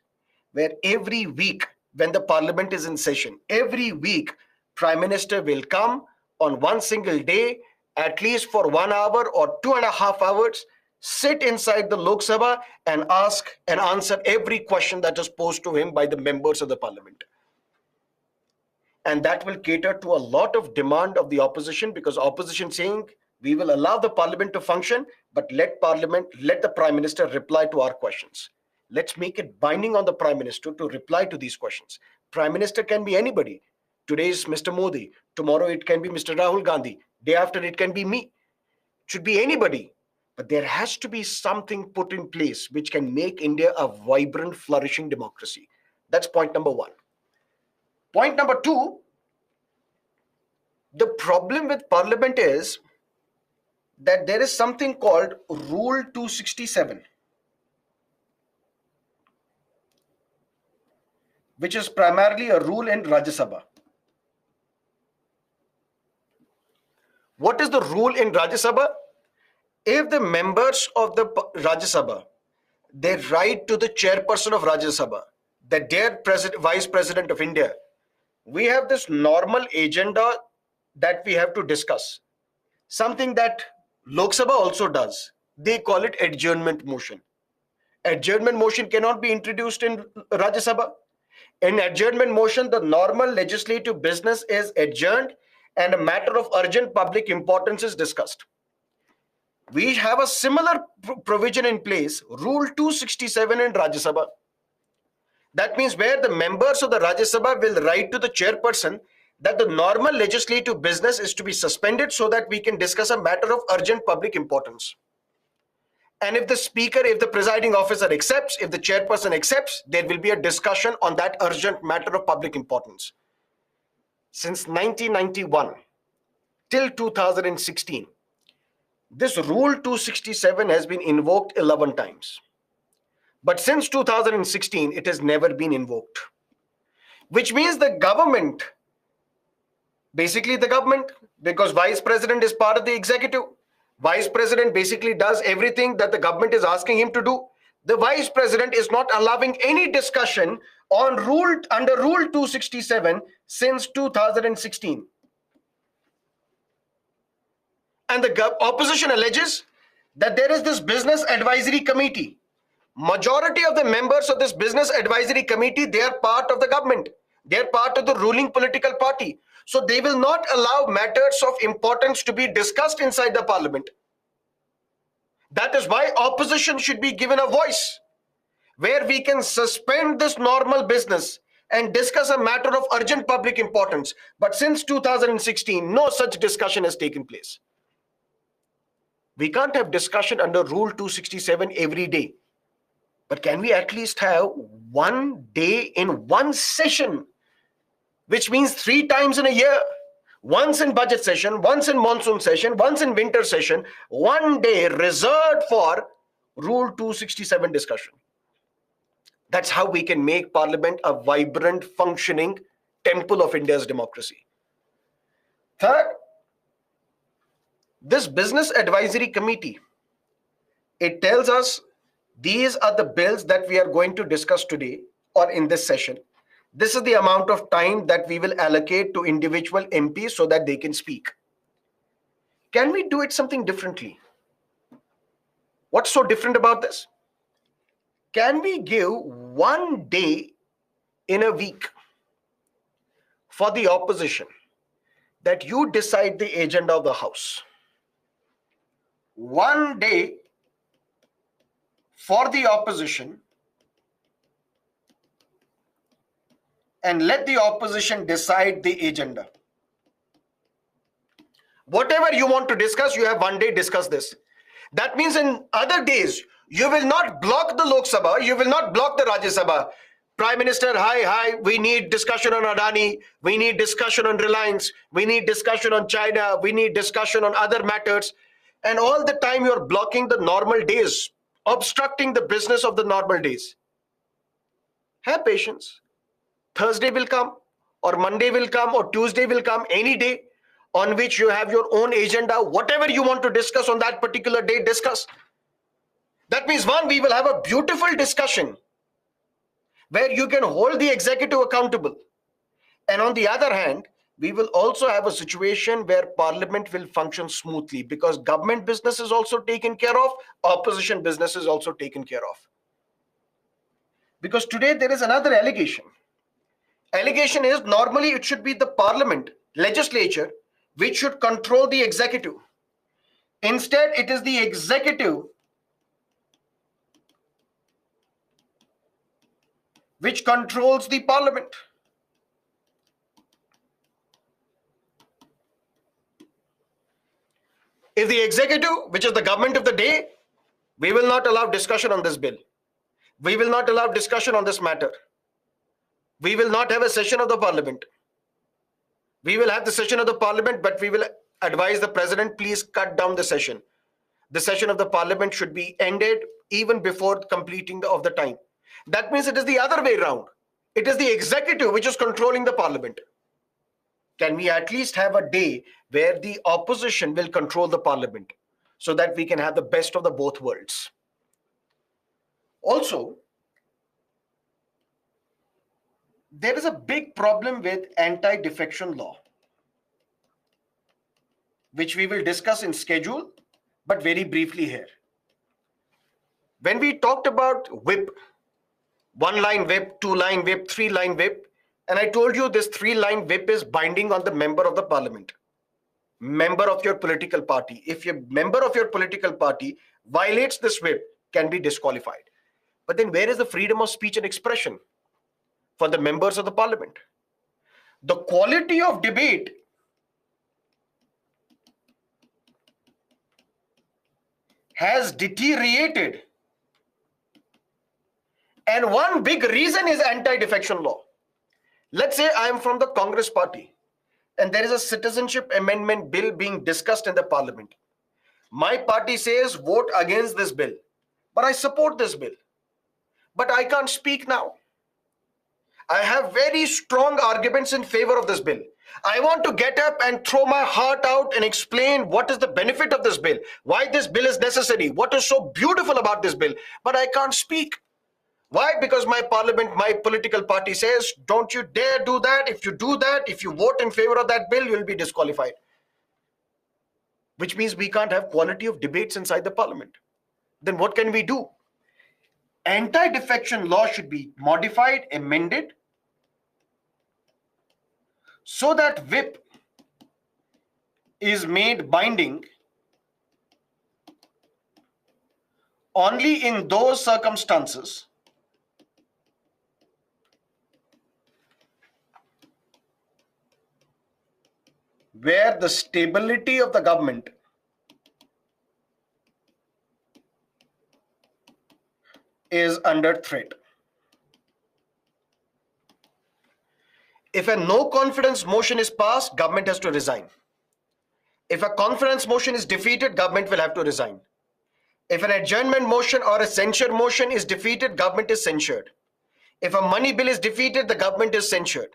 where every week, when the parliament is in session, every week, Prime Minister will come on one single day, at least for 1 hour or 2.5 hours, sit inside the Lok Sabha and ask and answer every question that is posed to him by the members of the parliament. And that will cater to a lot of demand of the opposition, because opposition saying, we will allow the parliament to function, but let the Prime Minister reply to our questions. Let's make it binding on the Prime Minister to reply to these questions. Prime Minister can be anybody. Today is Mr. Modi. Tomorrow it can be Mr. Rahul Gandhi. Day after it can be me. It should be anybody. But there has to be something put in place which can make India a vibrant, flourishing democracy. That's point number one. Point number two, the problem with parliament is that there is something called Rule 267, which is primarily a rule in Rajya Sabha. What is the rule in Rajya Sabha? If the members of the Rajya Sabha, they write to the chairperson of Rajya Sabha, the dear Vice President of India, we have this normal agenda that we have to discuss. Something that Lok Sabha also does. They call it adjournment motion. Adjournment motion cannot be introduced in Rajya Sabha. In adjournment motion, the normal legislative business is adjourned and a matter of urgent public importance is discussed. We have a similar provision in place, Rule 267 in Rajya Sabha. That means where the members of the Rajya Sabha will write to the chairperson that the normal legislative business is to be suspended so that we can discuss a matter of urgent public importance. And if the speaker, if the presiding officer accepts, if the chairperson accepts, there will be a discussion on that urgent matter of public importance. Since 1991 till 2016, this Rule 267 has been invoked 11 times. But since 2016, it has never been invoked. Which means the government, basically the government, because Vice President is part of the executive, Vice President basically does everything that the government is asking him to do. The Vice President is not allowing any discussion on under Rule 267 since 2016. And the opposition alleges that there is this business advisory committee. Majority of the members of this business advisory committee, they are part of the government. They are part of the ruling political party. So they will not allow matters of importance to be discussed inside the parliament. That is why opposition should be given a voice, where we can suspend this normal business and discuss a matter of urgent public importance. But since 2016, no such discussion has taken place. We can't have discussion under Rule 267 every day. But can we at least have one day in one session, which means 3 times in a year? Once in budget session, once in monsoon session, once in winter session, one day reserved for Rule 267 discussion. That's how we can make Parliament a vibrant, functioning temple of India's democracy. Third, this Business Advisory Committee, it tells us these are the bills that we are going to discuss today or in this session. This is the amount of time that we will allocate to individual MPs so that they can speak. Can we do it something differently? What's so different about this? Can we give one day in a week for the opposition that you decide the agenda of the House? One day for the opposition, and let the opposition decide the agenda. Whatever you want to discuss, you have one day, discuss this. That means in other days, you will not block the Lok Sabha, you will not block the Rajya Sabha. Prime Minister, hi, we need discussion on Adani, we need discussion on Reliance, we need discussion on China, we need discussion on other matters. And all the time you're blocking the normal days, obstructing the business of the normal days. Have patience. Thursday will come, or Monday will come, or Tuesday will come, any day on which you have your own agenda. Whatever you want to discuss on that particular day, discuss. That means, one, we will have a beautiful discussion where you can hold the executive accountable. And on the other hand, we will also have a situation where parliament will function smoothly, because government business is also taken care of, opposition business is also taken care of. Because today there is another allegation. Allegation is normally it should be the parliament, legislature, which should control the executive. Instead, it is the executive which controls the parliament. If the executive, which is the government of the day, we will not allow discussion on this bill. We will not allow discussion on this matter. We will not have a session of the parliament. We will have the session of the parliament, but we will advise the president, please cut down the session. The session of the parliament should be ended even before completing of the time. That means it is the other way around. It is the executive which is controlling the parliament. Can we at least have a day where the opposition will control the parliament so that we can have the best of the both worlds? Also, there is a big problem with anti-defection law, which we will discuss in schedule, but very briefly here. When we talked about whip, 1-line whip, 2-line whip, 3-line whip, and I told you this 3-line whip is binding on the member of the parliament, member of your political party. If a member of your political party violates this whip, can be disqualified. But then where is the freedom of speech and expression for the members of the parliament? The quality of debate has deteriorated. And one big reason is anti-defection law. Let's say I am from the Congress party and there is a citizenship amendment bill being discussed in the parliament. My party says vote against this bill, but I support this bill. But I can't speak now. I have very strong arguments in favor of this bill. I want to get up and throw my heart out and explain what is the benefit of this bill, why this bill is necessary, what is so beautiful about this bill, but I can't speak. Why? Because my parliament, my political party says, don't you dare do that. If you do that, if you vote in favor of that bill, you'll be disqualified. Which means we can't have quality of debates inside the parliament. Then what can we do? Anti-defection law should be modified, amended, so that whip is made binding only in those circumstances where the stability of the government is under threat. If a no confidence motion is passed, government has to resign. If a confidence motion is defeated, government will have to resign. If an adjournment motion or a censure motion is defeated, government is censured. If a money bill is defeated, the government is censured.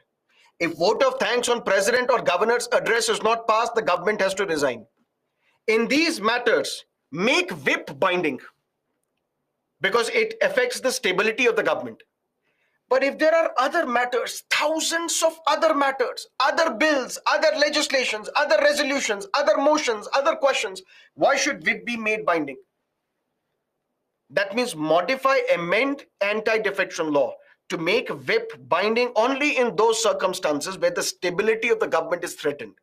If vote of thanks on president or governor's address is not passed, the government has to resign. In these matters, make whip binding because it affects the stability of the government. But if there are other matters, thousands of other matters, other bills, other legislations, other resolutions, other motions, other questions, why should whip be made binding? That means modify, amend anti-defection law to make whip binding only in those circumstances where the stability of the government is threatened.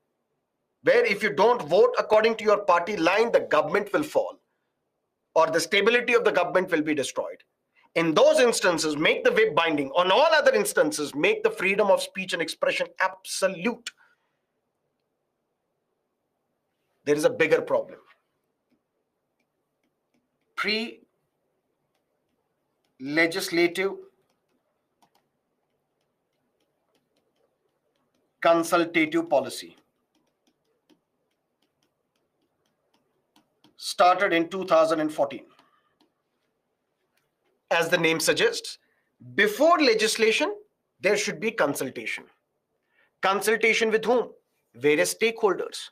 Where if you don't vote according to your party line, the government will fall or the stability of the government will be destroyed. In those instances, make the whip binding. On all other instances, make the freedom of speech and expression absolute. There is a bigger problem. Pre-legislative consultative policy started in 2014. As the name suggests, before legislation, there should be consultation. Consultation with whom? Various stakeholders.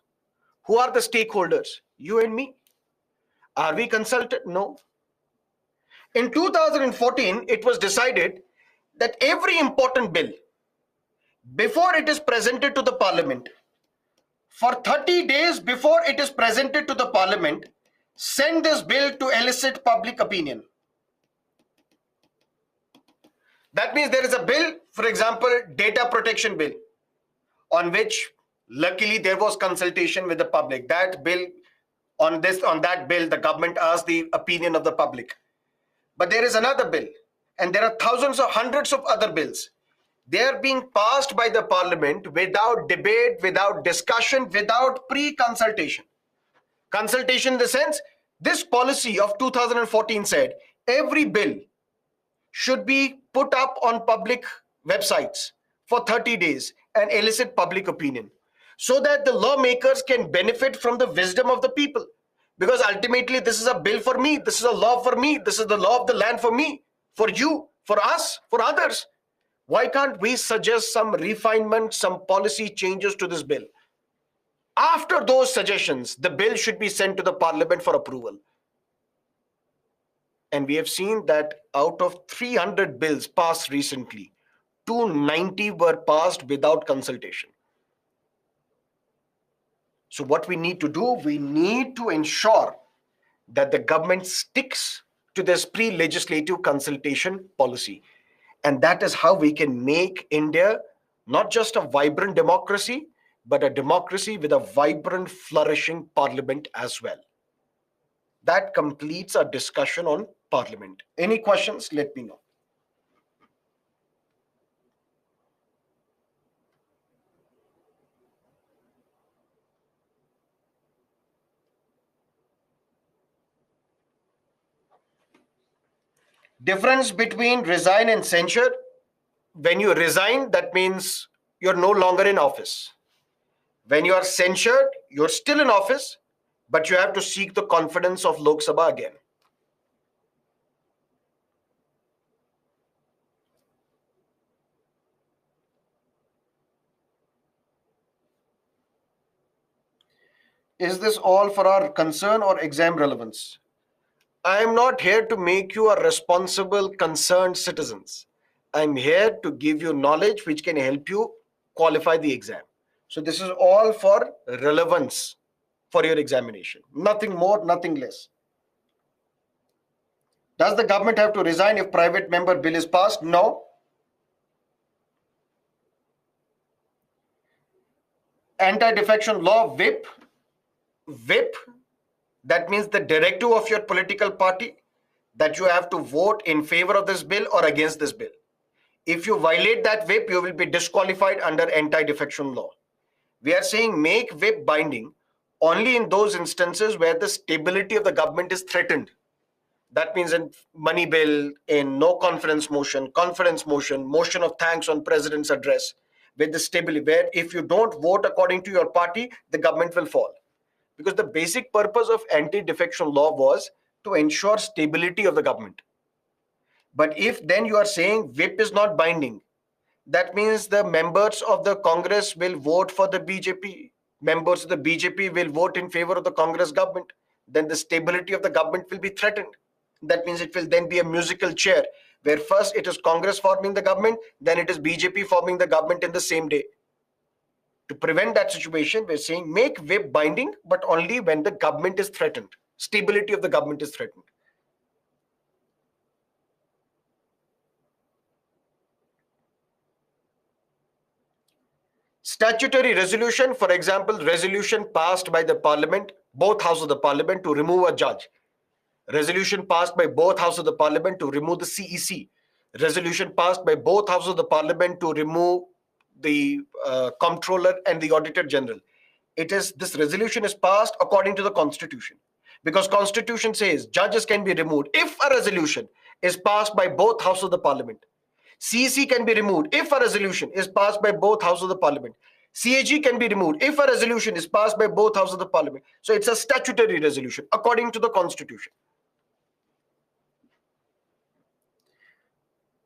Who are the stakeholders? You and me. Are we consulted? No. In 2014, it was decided that every important bill, before it is presented to the parliament, for 30 days before it is presented to the parliament, send this bill to elicit public opinion. That means there is a bill, for example, data protection bill, on which luckily there was consultation with the public. That bill, on that bill, the government asked the opinion of the public. But there is another bill, and there are thousands or hundreds of other bills. They are being passed by the parliament without debate, without discussion, without pre-consultation. Consultation in the sense, this policy of 2014 said every bill should be put up on public websites for 30 days and elicit public opinion so that the lawmakers can benefit from the wisdom of the people. Because ultimately, this is a bill for me. This is a law for me. This is the law of the land for me, for you, for us, for others. Why can't we suggest some refinement, some policy changes to this bill? After those suggestions, the bill should be sent to the parliament for approval. And we have seen that out of 300 bills passed recently, 290 were passed without consultation. So what we need to do, we need to ensure that the government sticks to this pre-legislative consultation policy. And that is how we can make India not just a vibrant democracy, but a democracy with a vibrant, flourishing parliament as well. That completes our discussion on parliament. Any questions? Let me know. Difference between resign and censure. When you resign, that means you're no longer in office. When you are censured, you're still in office, but you have to seek the confidence of Lok Sabha again. Is this all for our concern or exam relevance? I am not here to make you a responsible, concerned citizens. I'm here to give you knowledge which can help you qualify the exam. So this is all for relevance for your examination. Nothing more, nothing less. Does the government have to resign if private member bill is passed? No. Anti-defection law, whip, that means the directive of your political party that you have to vote in favor of this bill or against this bill. If you violate that whip, you will be disqualified under anti-defection law. We are saying make whip binding only in those instances where the stability of the government is threatened. That means in money bill, in no confidence motion, motion of thanks on president's address, with the stability, where if you don't vote according to your party, the government will fall. Because the basic purpose of anti-defection law was to ensure stability of the government. But if then you are saying whip is not binding, that means the members of the Congress will vote for the BJP. Members of the BJP will vote in favor of the Congress government. Then the stability of the government will be threatened. That means it will then be a musical chair where first it is Congress forming the government, then it is BJP forming the government in the same day. To prevent that situation, we're saying make whip binding, but only when the government is threatened. Stability of the government is threatened. Statutory resolution, for example, resolution passed by the parliament, both houses of the parliament, to remove a judge. Resolution passed by both houses of the parliament to remove the CEC. Resolution passed by both houses of the parliament to remove the comptroller and the auditor general. This resolution is passed according to the constitution, because constitution says judges can be removed if a resolution is passed by both houses of the parliament. CEC can be removed if a resolution is passed by both houses of the parliament. CAG can be removed if a resolution is passed by both houses of the parliament. So it's a statutory resolution according to the constitution.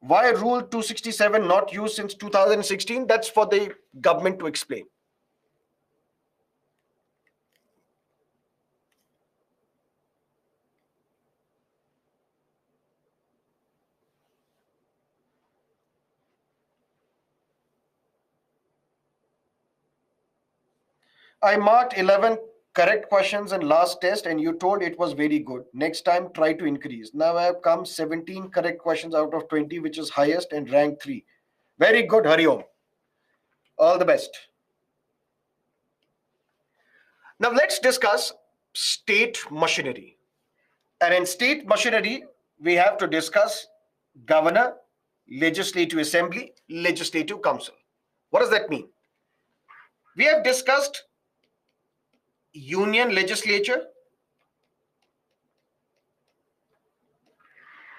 Why Rule 267 not used since 2016? That's for the government to explain. I marked 11 correct questions in last test and you told it was very good. Next time, try to increase. Now I have come 17 correct questions out of 20, which is highest and rank 3. Very good, Hari Om. All the best. Now let's discuss state machinery. And in state machinery, we have to discuss governor, legislative assembly, legislative council. What does that mean? We have discussed union legislature,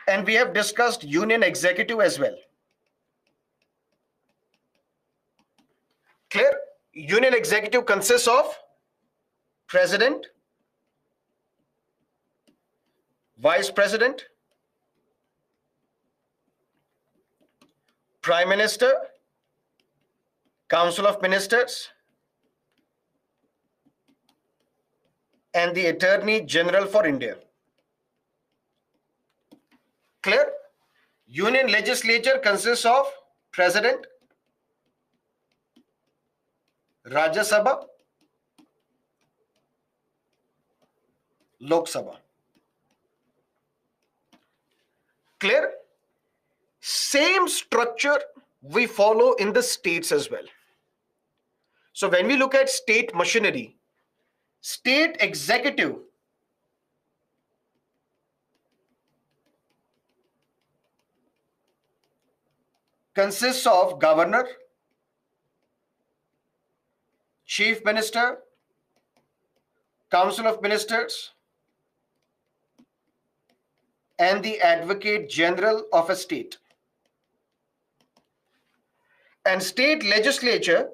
and we have discussed union executive as well. Clear? Union executive consists of president, vice president, prime minister, council of ministers, and the Attorney General for India. Clear? Union legislature consists of president, Rajya Sabha, Lok Sabha. Clear? Same structure we follow in the states as well. So when we look at state machinery, state executive consists of governor, chief minister, council of ministers, and the advocate general of a state. And state legislature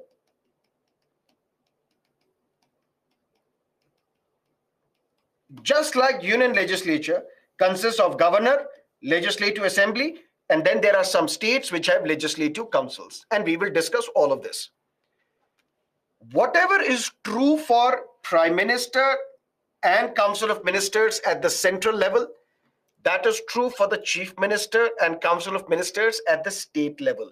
just like union legislature consists of governor, legislative assembly, and then there are some states which have legislative councils, and we will discuss all of this. Whatever is true for prime minister and council of ministers at the central level, that is true for the chief minister and council of ministers at the state level.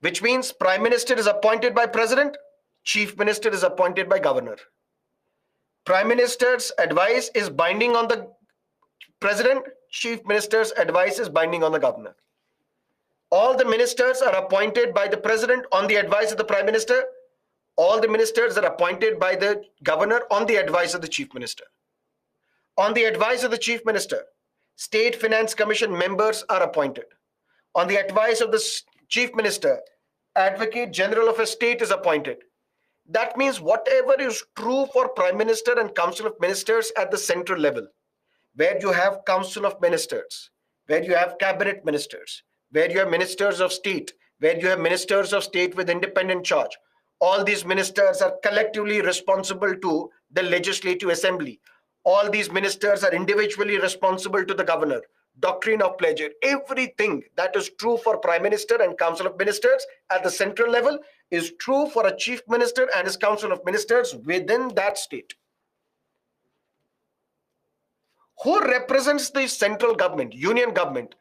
Which means prime minister is appointed by president, chief minister is appointed by governor. Prime minister's advice is binding on the president, chief minister's advice is binding on the governor. All the ministers are appointed by the president on the advice of the prime minister. All the ministers are appointed by the governor on the advice of the chief minister. On the advice of the chief minister, State Finance Commission members are appointed. On the advice of the chief minister, Advocate General of a state is appointed. That means whatever is true for Prime Minister and Council of Ministers at the central level, where you have Council of Ministers, where you have Cabinet Ministers, where you have Ministers of State, where you have Ministers of State with independent charge, all these ministers are collectively responsible to the Legislative Assembly. All these ministers are individually responsible to the governor. Doctrine of pleasure, everything that is true for Prime Minister and Council of Ministers at the central level is true for a Chief Minister and his Council of Ministers within that state. Who represents the central government, union government?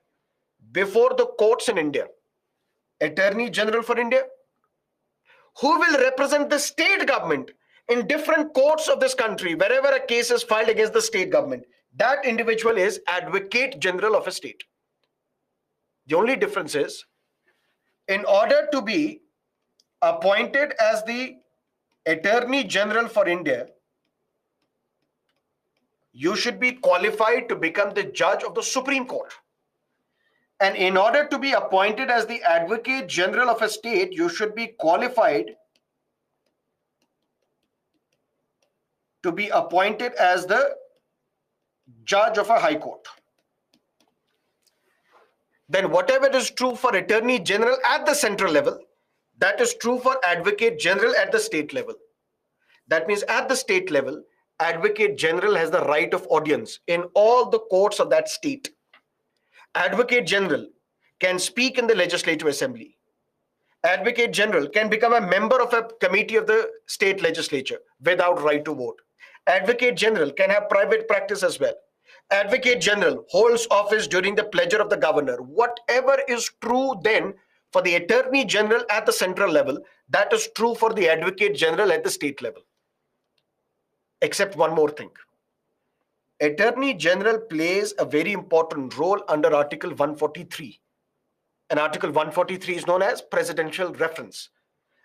before the courts in India? Attorney General for India. Who will represent the state government in different courts of this country wherever a case is filed against the state government? That individual is Advocate General of a state. The only difference is, in order to be appointed as the Attorney General for India, you should be qualified to become the judge of the Supreme Court. And in order to be appointed as the Advocate General of a state, you should be qualified to be appointed as the judge of a high court. Then whatever is true for Attorney General at the central level, that is true for Advocate General at the state level. That means at the state level, Advocate General has the right of audience in all the courts of that state. Advocate General can speak in the Legislative Assembly. Advocate General can become a member of a committee of the state legislature without right to vote. Advocate General can have private practice as well. Advocate General holds office during the pleasure of the governor. Whatever is true then for the Attorney General at the central level, that is true for the Advocate General at the state level. Except one more thing. Attorney General plays a very important role under Article 143. And Article 143 is known as presidential reference,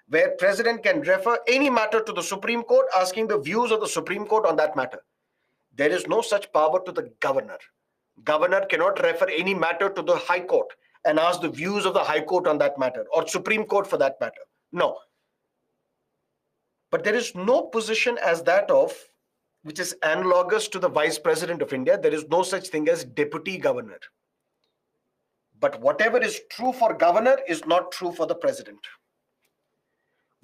where President can refer any matter to the Supreme Court, asking the views of the Supreme Court on that matter. There is no such power to the governor. Governor cannot refer any matter to the High Court and ask the views of the High Court on that matter, or Supreme Court for that matter. No. But there is no position as that of, which is analogous to the Vice President of India. There is no such thing as Deputy Governor. But whatever is true for governor is not true for the president.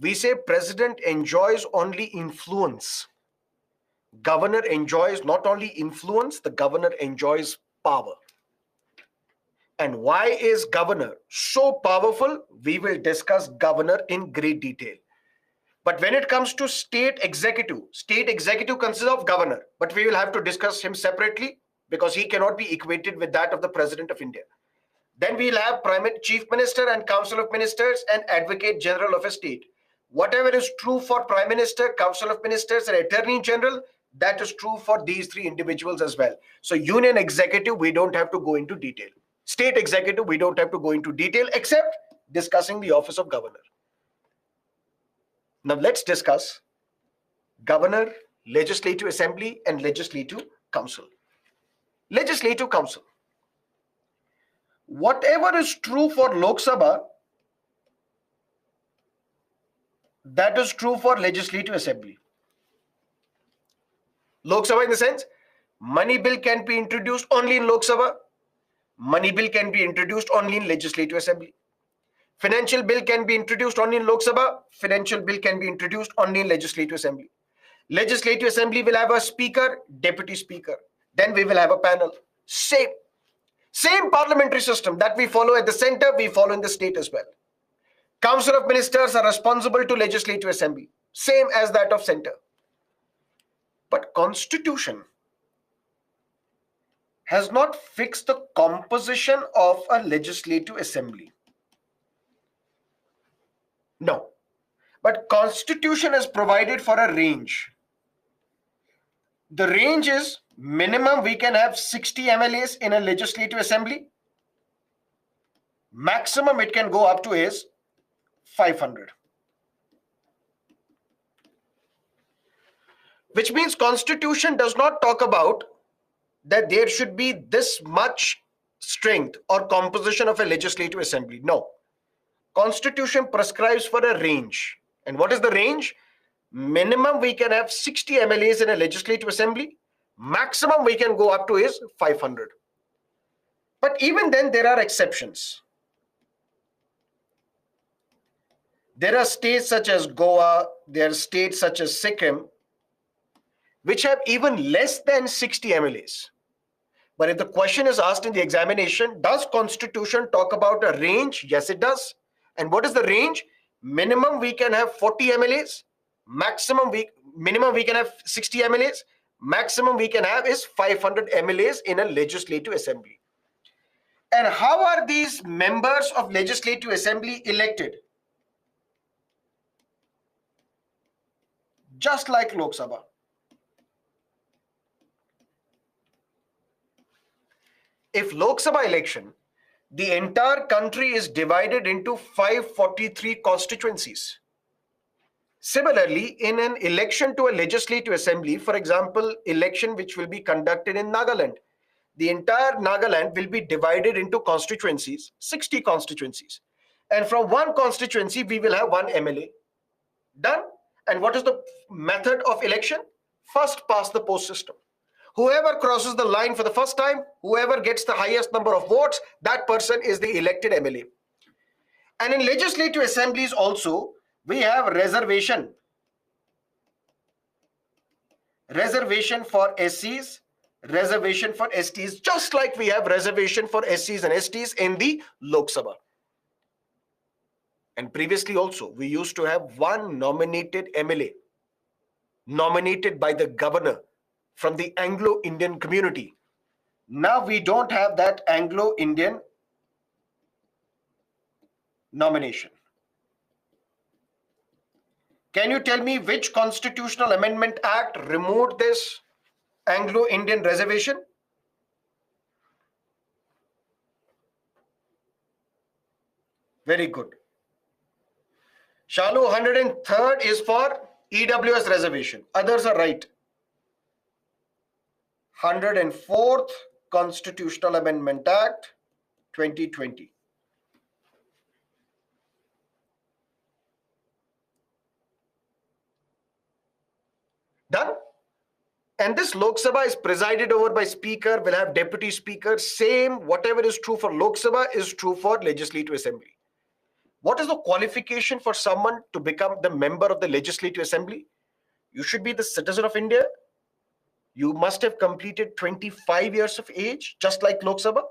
We say president enjoys only influence. Governor enjoys not only influence, the governor enjoys power. And why is governor so powerful? We will discuss governor in great detail. But when it comes to state executive consists of governor, but we will have to discuss him separately because he cannot be equated with that of the President of India. Then we'll have Chief Minister and Council of Ministers and Advocate General of a state. Whatever is true for Prime Minister, Council of Ministers and Attorney General, that is true for these three individuals as well. So Union Executive, we don't have to go into detail. State Executive, we don't have to go into detail except discussing the office of Governor. Now let's discuss Governor, Legislative Assembly and Legislative Council. Legislative Council. Whatever is true for Lok Sabha, that is true for Legislative Assembly. Lok Sabha in the sense, money bill can be introduced only in Lok Sabha. Money bill can be introduced only in Legislative Assembly. Financial bill can be introduced only in Lok Sabha. Financial bill can be introduced only in Legislative Assembly. Legislative Assembly will have a speaker, deputy speaker. Then we will have a panel. Same parliamentary system that we follow at the center, we follow in the state as well. Council of Ministers are responsible to Legislative Assembly, same as that of center. But Constitution has not fixed the composition of a Legislative Assembly. No. But Constitution has provided for a range. The range is minimum we can have 60 MLAs in a Legislative Assembly. Maximum it can go up to is 500. Which means Constitution does not talk about that there should be this much strength or composition of a Legislative Assembly. No. Constitution prescribes for a range. And what is the range? Minimum we can have 60 MLAs in a Legislative Assembly. Maximum we can go up to is 500. But even then there are exceptions. There are states such as Goa, there are states such as Sikkim, which have even less than 60 MLAs. But if the question is asked in the examination, does Constitution talk about a range? Yes, it does. And what is the range? Minimum we can have 40 MLAs. Minimum we can have 60 MLAs. Maximum we can have is 500 MLAs in a Legislative Assembly. And how are these members of Legislative Assembly elected? Just like Lok Sabha. If Lok Sabha election, the entire country is divided into 543 constituencies. Similarly, in an election to a legislative assembly, for example, election which will be conducted in Nagaland, the entire Nagaland will be divided into constituencies, 60 constituencies. And from one constituency, we will have one MLA. Done. And what is the method of election? First past the post system. Whoever crosses the line for the first time, whoever gets the highest number of votes, that person is the elected MLA. And in legislative assemblies also, we have reservation. Reservation for SCs, reservation for STs, just like we have reservation for SCs and STs in the Lok Sabha. And previously also, we used to have one nominated MLA, nominated by the governor from the Anglo-Indian community. Now we don't have that Anglo-Indian nomination. Can you tell me which Constitutional Amendment Act removed this Anglo-Indian reservation? Very good. Shalu, 103rd is for EWS reservation. Others are right. 104th Constitutional Amendment Act 2020. Done. And this Lok Sabha is presided over by Speaker, will have Deputy Speaker. Same, whatever is true for Lok Sabha is true for Legislative Assembly. What is the qualification for someone to become the member of the Legislative Assembly? You should be the citizen of India. You must have completed 25 years of age, just like Lok Sabha.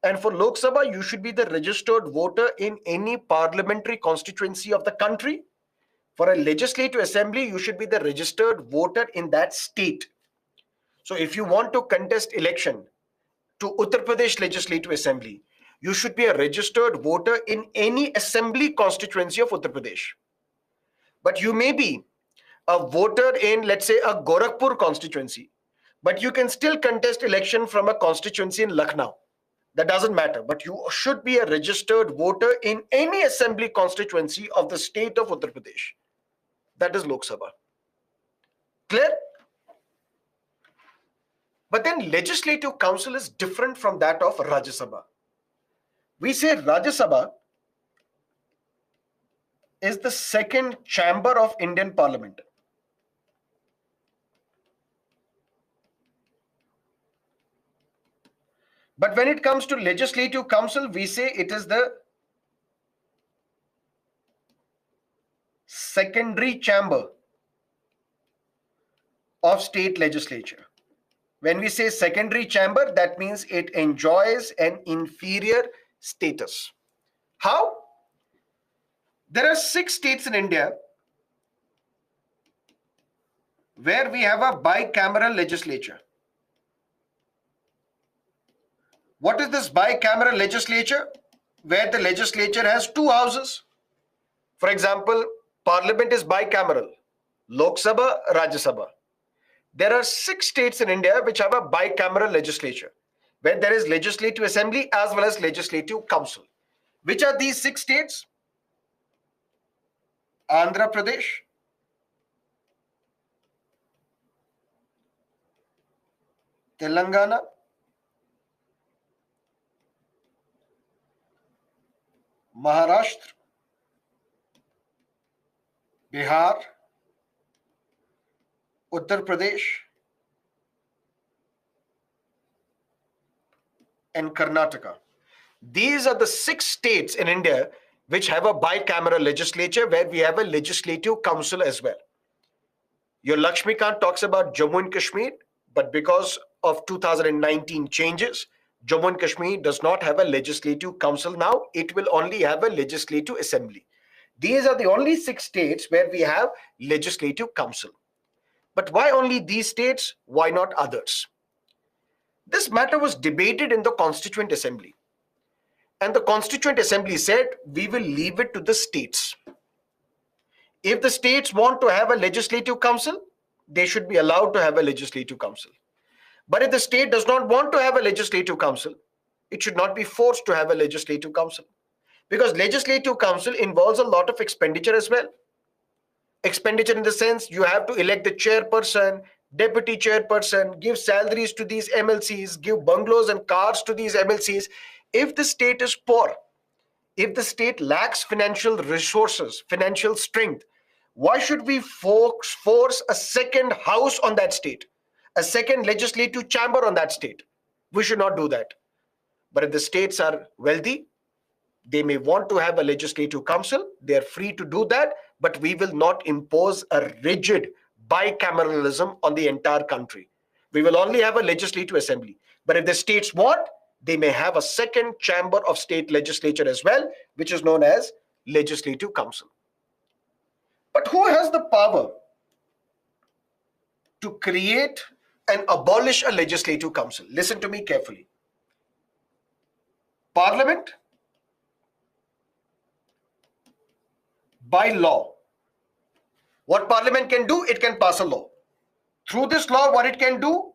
And for Lok Sabha, you should be the registered voter in any parliamentary constituency of the country. For a legislative assembly, you should be the registered voter in that state. So if you want to contest election to Uttar Pradesh Legislative Assembly, you should be a registered voter in any assembly constituency of Uttar Pradesh. But you may be a voter in, let's say, a Gorakhpur constituency, but you can still contest election from a constituency in Lucknow. That doesn't matter, but you should be a registered voter in any assembly constituency of the state of Uttar Pradesh. That is Lok Sabha. Clear? But then Legislative Council is different from that of Rajya Sabha. We say Rajya Sabha is the second chamber of Indian Parliament. But when it comes to Legislative Council, we say it is the secondary chamber of state legislature. When we say secondary chamber, that means it enjoys an inferior status. How? There are 6 states in India where we have a bicameral legislature. What is this bicameral legislature? Where the legislature has 2 houses. For example, Parliament is bicameral, Lok Sabha, Rajya Sabha. There are 6 states in India which have a bicameral legislature, where there is Legislative Assembly as well as Legislative Council. Which are these 6 states? Andhra Pradesh, Telangana, Maharashtra, Bihar, Uttar Pradesh, and Karnataka. These are the 6 states in India which have a bicameral legislature where we have a legislative council as well. Your Lakshmikant talks about Jammu and Kashmir, but because of 2019 changes, Jammu and Kashmir does not have a legislative council now. It will only have a legislative assembly. These are the only 6 states where we have legislative council. But why only these states? Why not others? This matter was debated in the Constituent Assembly. And the Constituent Assembly said, we will leave it to the states. If the states want to have a legislative council, they should be allowed to have a legislative council. But if the state does not want to have a legislative council, it should not be forced to have a legislative council. Because legislative council involves a lot of expenditure as well. Expenditure in the sense you have to elect the chairperson, deputy chairperson, give salaries to these MLCs, give bungalows and cars to these MLCs. If the state is poor, if the state lacks financial resources, financial strength, why should we force a second house on that state, a second legislative chamber on that state? We should not do that. But if the states are wealthy, they may want to have a legislative council. They are free to do that, but we will not impose a rigid bicameralism on the entire country. We will only have a legislative assembly. But if the states want, they may have a second chamber of state legislature as well, which is known as legislative council. But who has the power to create and abolish a legislative council? Listen to me carefully. Parliament, by law. What Parliament can do, it can pass a law. Through this law, what it can do,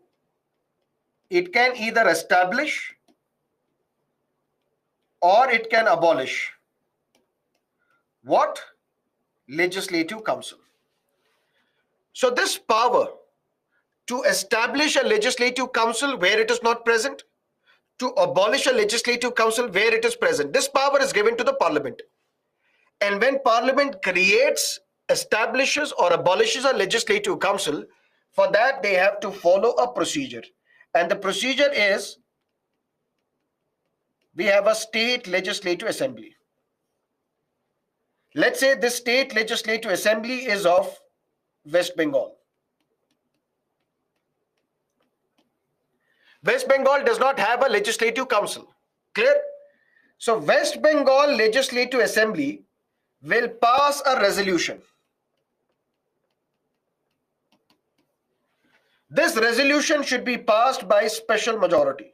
it can either establish or it can abolish what? Legislative council. So this power to establish a legislative council where it is not present, to abolish a legislative council where it is present, this power is given to the Parliament. And when Parliament creates, establishes or abolishes a legislative council, for that they have to follow a procedure. And the procedure is, we have a state legislative assembly. Let's say this state legislative assembly is of West Bengal. West Bengal does not have a legislative council. Clear? So West Bengal Legislative Assembly will pass a resolution. This resolution should be passed by special majority.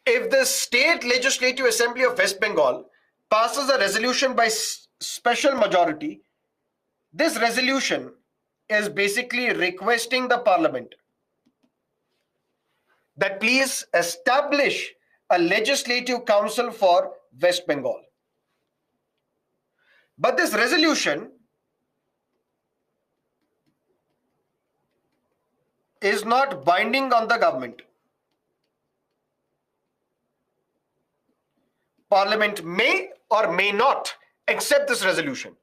If the State Legislative Assembly of West Bengal passes a resolution by special majority, this resolution is basically requesting the Parliament that please establish a legislative council for West Bengal. But this resolution is not binding on the government. Parliament may or may not accept this resolution.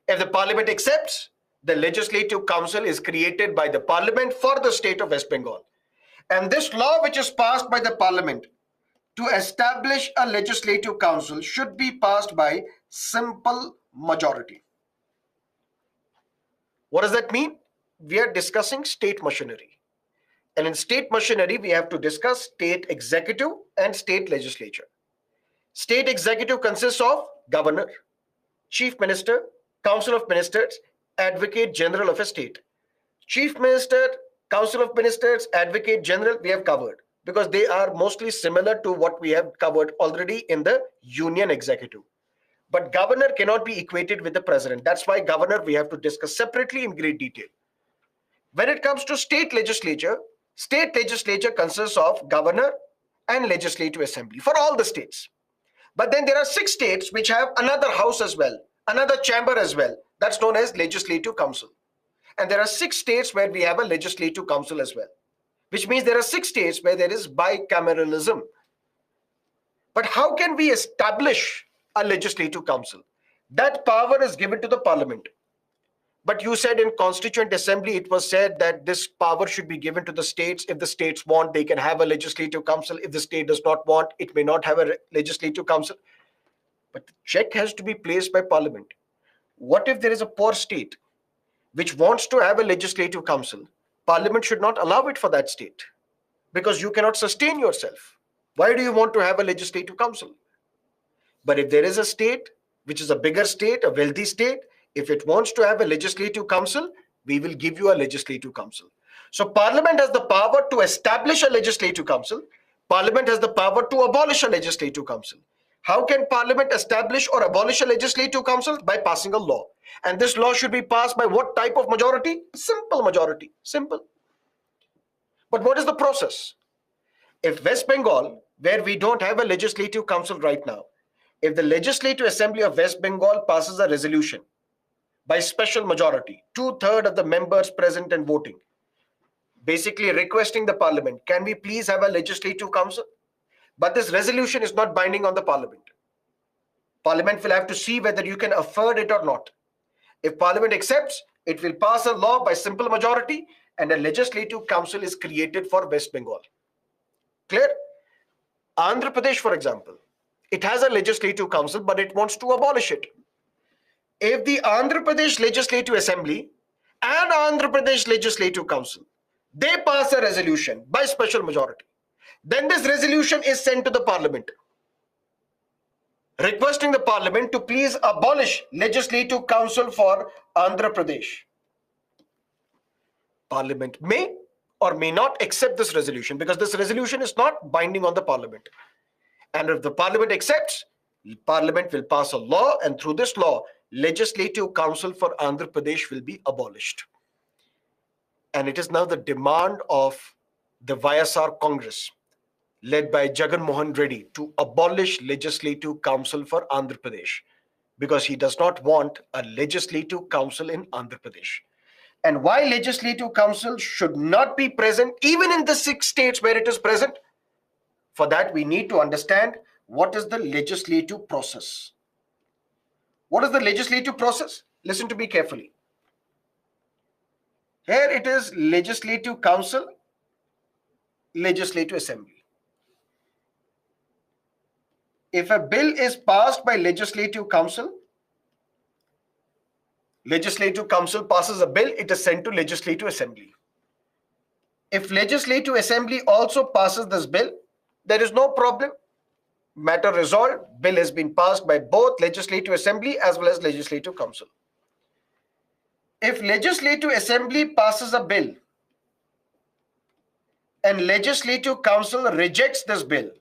If the Parliament accepts, the Legislative Council is created by the Parliament for the state of West Bengal. And this law which is passed by the Parliament to establish a Legislative Council should be passed by simple majority. What does that mean? We are discussing state machinery. And in state machinery, we have to discuss state executive and state legislature. State executive consists of governor, chief minister, council of ministers, advocate general of a state. Chief minister, council of ministers, advocate general, we have covered because they are mostly similar to what we have covered already in the union executive. But governor cannot be equated with the president. That's why governor we have to discuss separately in great detail. When it comes to state legislature consists of governor and legislative assembly for all the states. But then there are 6 states which have another house as well, another chamber as well. That's known as legislative council. And there are 6 states where we have a legislative council as well, which means there are 6 states where there is bicameralism. But how can we establish a legislative council? That power is given to the Parliament. But you said in Constituent Assembly, it was said that this power should be given to the states. If the states want, they can have a legislative council. If the state does not want, it may not have a legislative council. But the check has to be placed by Parliament. What if there is a poor state which wants to have a legislative council? Parliament should not allow it for that state because you cannot sustain yourself. Why do you want to have a legislative council? But if there is a state which is a bigger state, a wealthy state, if it wants to have a legislative council, we will give you a legislative council. So Parliament has the power to establish a legislative council. Parliament has the power to abolish a legislative council. How can Parliament establish or abolish a legislative council? By passing a law. And this law should be passed by what type of majority? Simple majority. Simple. But what is the process? If West Bengal, where we don't have a legislative council right now, if the Legislative Assembly of West Bengal passes a resolution by special majority, 2/3 of the members present and voting, basically requesting the Parliament, can we please have a legislative council? But this resolution is not binding on the Parliament. Parliament will have to see whether you can afford it or not. If Parliament accepts, it will pass a law by simple majority and a legislative council is created for West Bengal. Clear? Andhra Pradesh, for example, it has a legislative council, but it wants to abolish it. If the Andhra Pradesh Legislative Assembly and Andhra Pradesh Legislative Council, they pass a resolution by special majority, then this resolution is sent to the Parliament, requesting the Parliament to please abolish Legislative Council for Andhra Pradesh. Parliament may or may not accept this resolution because this resolution is not binding on the Parliament. And if the Parliament accepts, the Parliament will pass a law, and through this law, Legislative Council for Andhra Pradesh will be abolished. And it is now the demand of the YSR Congress, led by Jagan Mohan Reddy, to abolish Legislative Council for Andhra Pradesh because he does not want a Legislative Council in Andhra Pradesh. And why Legislative Council should not be present even in the 6 states where it is present? For that, we need to understand what is the legislative process. What is the legislative process? Listen to me carefully. Here it is Legislative Council, Legislative Assembly. If a bill is passed by Legislative Council passes a bill, it is sent to Legislative Assembly. If Legislative Assembly also passes this bill, there is no problem. Matter resolved. Bill has been passed by both Legislative Assembly as well as Legislative Council. If Legislative Assembly passes a bill and Legislative Council rejects this bill,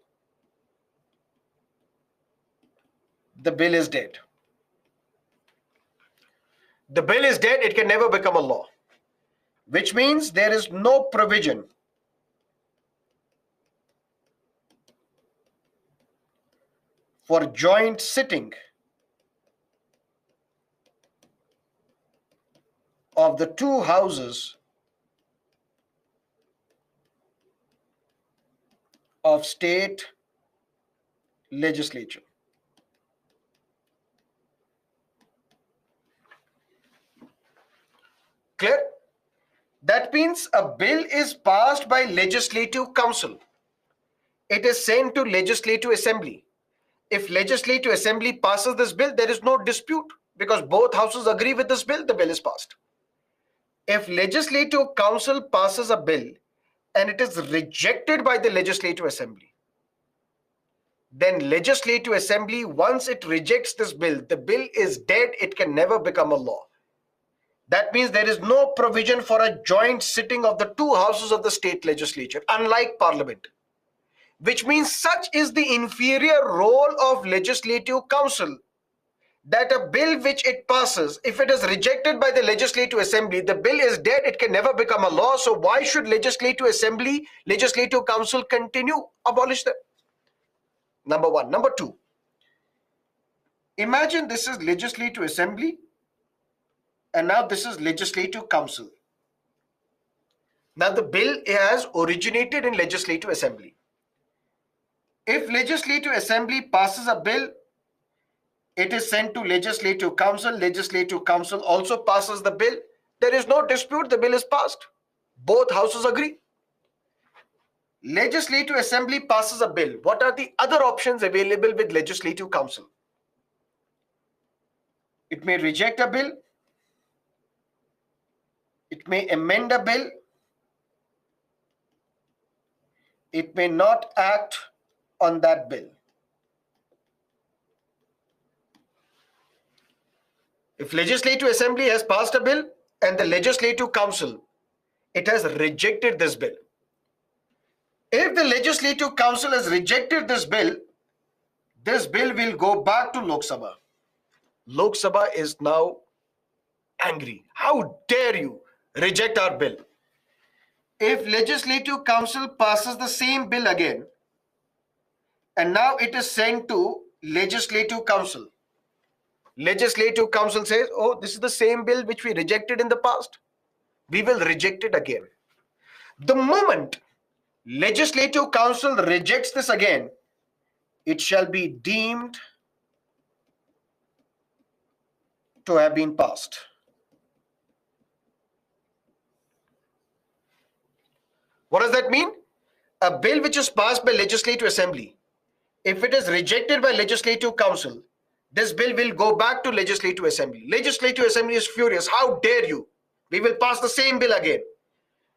the bill is dead. The bill is dead, it can never become a law, which means there is no provision for joint sitting of the 2 houses of state legislature. Clear? That means a bill is passed by Legislative Council. It is sent to Legislative Assembly. If Legislative Assembly passes this bill, there is no dispute because both houses agree with this bill, the bill is passed. If Legislative Council passes a bill and it is rejected by the Legislative Assembly, then Legislative Assembly, once it rejects this bill, the bill is dead, it can never become a law. That means there is no provision for a joint sitting of the 2 houses of the state legislature, unlike Parliament. Which means such is the inferior role of Legislative Council that a bill which it passes, if it is rejected by the Legislative Assembly, the bill is dead, it can never become a law. So why should Legislative Assembly, Legislative Council continue? Abolish them. Number 1. Number 2. Imagine this is Legislative Assembly and now this is Legislative Council. Now the bill has originated in Legislative Assembly. If Legislative Assembly passes a bill, it is sent to Legislative Council. Legislative Council also passes the bill. There is no dispute, the bill is passed. Both houses agree. Legislative Assembly passes a bill. What are the other options available with Legislative Council? It may reject a bill. It may amend a bill. It may not act on that bill. If Legislative Assembly has passed a bill and the Legislative Council it has rejected this bill. If the Legislative Council has rejected this bill will go back to Lok Sabha. Lok Sabha is now angry. How dare you reject our bill? If Legislative Council passes the same bill again, and now it is sent to Legislative Council. Legislative Council says, oh, this is the same bill which we rejected in the past. We will reject it again. The moment Legislative Council rejects this again, it shall be deemed to have been passed. What does that mean? A bill which is passed by Legislative Assembly, if it is rejected by Legislative Council, this bill will go back to Legislative Assembly. Legislative Assembly is furious. How dare you? We will pass the same bill again.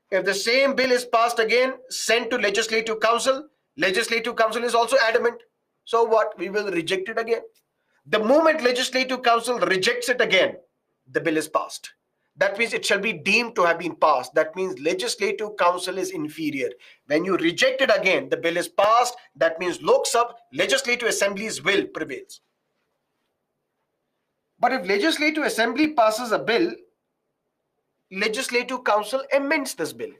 If the same bill is passed again, sent to Legislative Council is also adamant. So what? We will reject it again. The moment Legislative Council rejects it again, the bill is passed. That means it shall be deemed to have been passed. That means Legislative Council is inferior. When you reject it again, the bill is passed. That means Lok Sabha, Legislative Assembly's will prevails. But if Legislative Assembly passes a bill, Legislative Council amends this bill.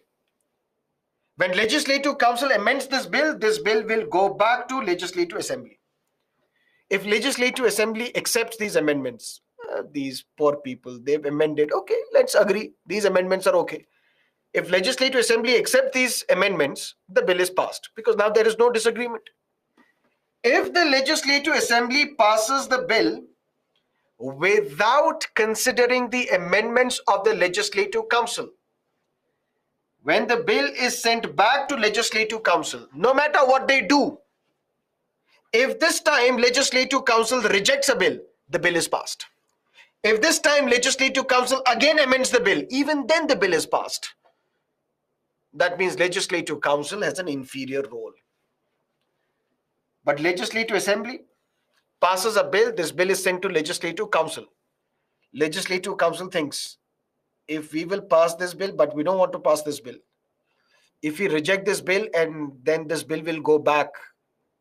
When Legislative Council amends this bill will go back to Legislative Assembly. If Legislative Assembly accepts these amendments, these poor people, they've amended, okay, let's agree, these amendments are okay. If Legislative Assembly accepts these amendments, the bill is passed because now there is no disagreement. If the Legislative Assembly passes the bill without considering the amendments of the Legislative Council, when the bill is sent back to Legislative Council, no matter what they do, if this time Legislative Council rejects a bill, the bill is passed. If this time Legislative Council again amends the bill, even then the bill is passed. That means Legislative Council has an inferior role. But Legislative Assembly passes a bill, this bill is sent to Legislative Council. Legislative Council thinks, if we will pass this bill, but we don't want to pass this bill. If we reject this bill and then this bill will go back,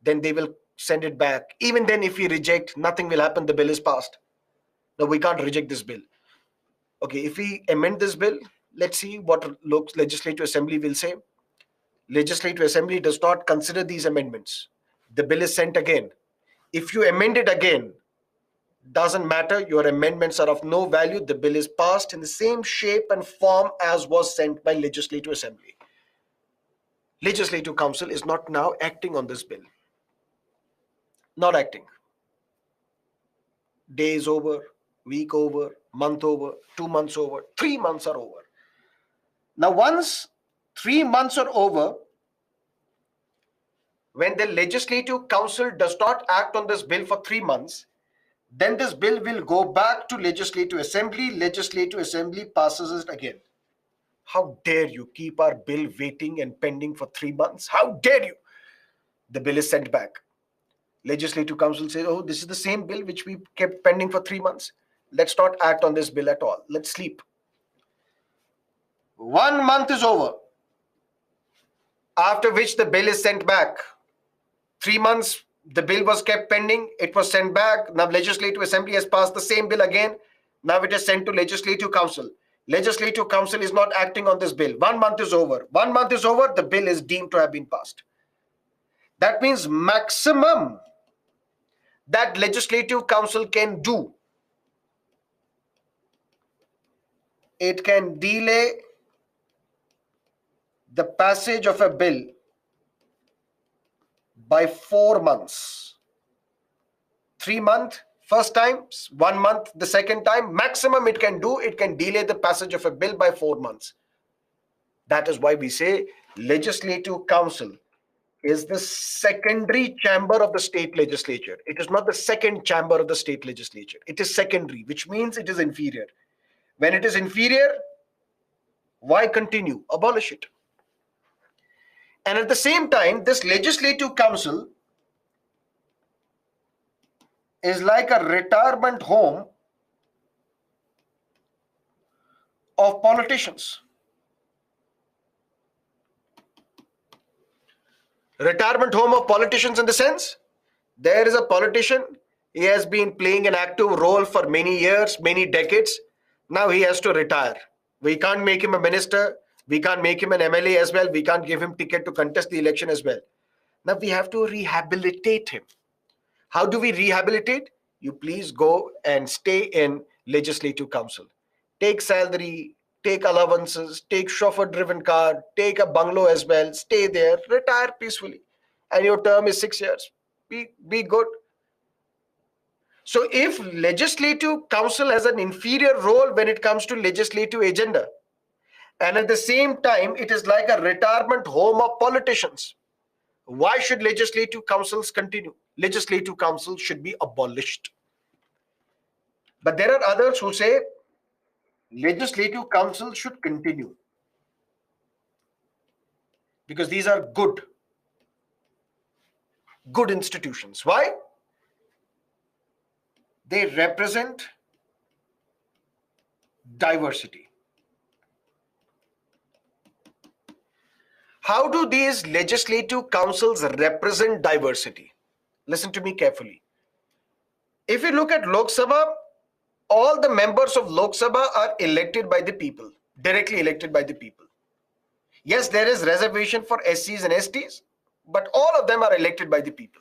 then they will send it back. Even then, if we reject, nothing will happen, the bill is passed. No, we can't reject this bill. Okay, if we amend this bill, let's see what Legislative Assembly will say. Legislative Assembly does not consider these amendments. The bill is sent again. If you amend it again, doesn't matter, your amendments are of no value, the bill is passed in the same shape and form as was sent by Legislative Assembly. Legislative Council is not now acting on this bill. Not acting. Day is over, week over, month over, 2 months over, 3 months are over. Now once 3 months are over, when the Legislative Council does not act on this bill for 3 months, then this bill will go back to Legislative Assembly. Legislative Assembly passes it again. How dare you keep our bill waiting and pending for 3 months? How dare you? The bill is sent back. Legislative Council says, oh, this is the same bill which we kept pending for 3 months. Let's not act on this bill at all. Let's sleep. 1 month is over, after which the bill is sent back. 3 months, the bill was kept pending. It was sent back. Now Legislative Assembly has passed the same bill again. Now it is sent to Legislative Council. Legislative Council is not acting on this bill. 1 month is over. 1 month is over. The bill is deemed to have been passed. That means maximum that Legislative Council can do, it can delay the passage of a bill by 4 months. 3 months, first time, 1 month, the second time, maximum it can do, it can delay the passage of a bill by 4 months. That is why we say Legislative Council is the secondary chamber of the state legislature. It is not the second chamber of the state legislature. It is secondary, which means it is inferior. When it is inferior, why continue? Abolish it. And at the same time, this Legislative Council is like a retirement home of politicians. Retirement home of politicians in the sense, there is a politician, he has been playing an active role for many years, many decades. Now he has to retire. We can't make him a minister. We can't make him an MLA as well. We can't give him ticket to contest the election as well. Now we have to rehabilitate him. How do we rehabilitate? You please go and stay in legislative council. Take salary, take allowances, take chauffeur-driven car, take a bungalow as well. Stay there, retire peacefully, and your term is 6 years. Be good. So if legislative council has an inferior role when it comes to legislative agenda, and at the same time it is like a retirement home of politicians, why should legislative councils continue? Legislative council should be abolished. But there are others who say legislative council should continue because these are good institutions. Why? They represent diversity. How do these legislative councils represent diversity? Listen to me carefully. If you look at Lok Sabha, all the members of Lok Sabha are elected by the people, directly elected by the people. Yes, there is reservation for SCs and STs, but all of them are elected by the people.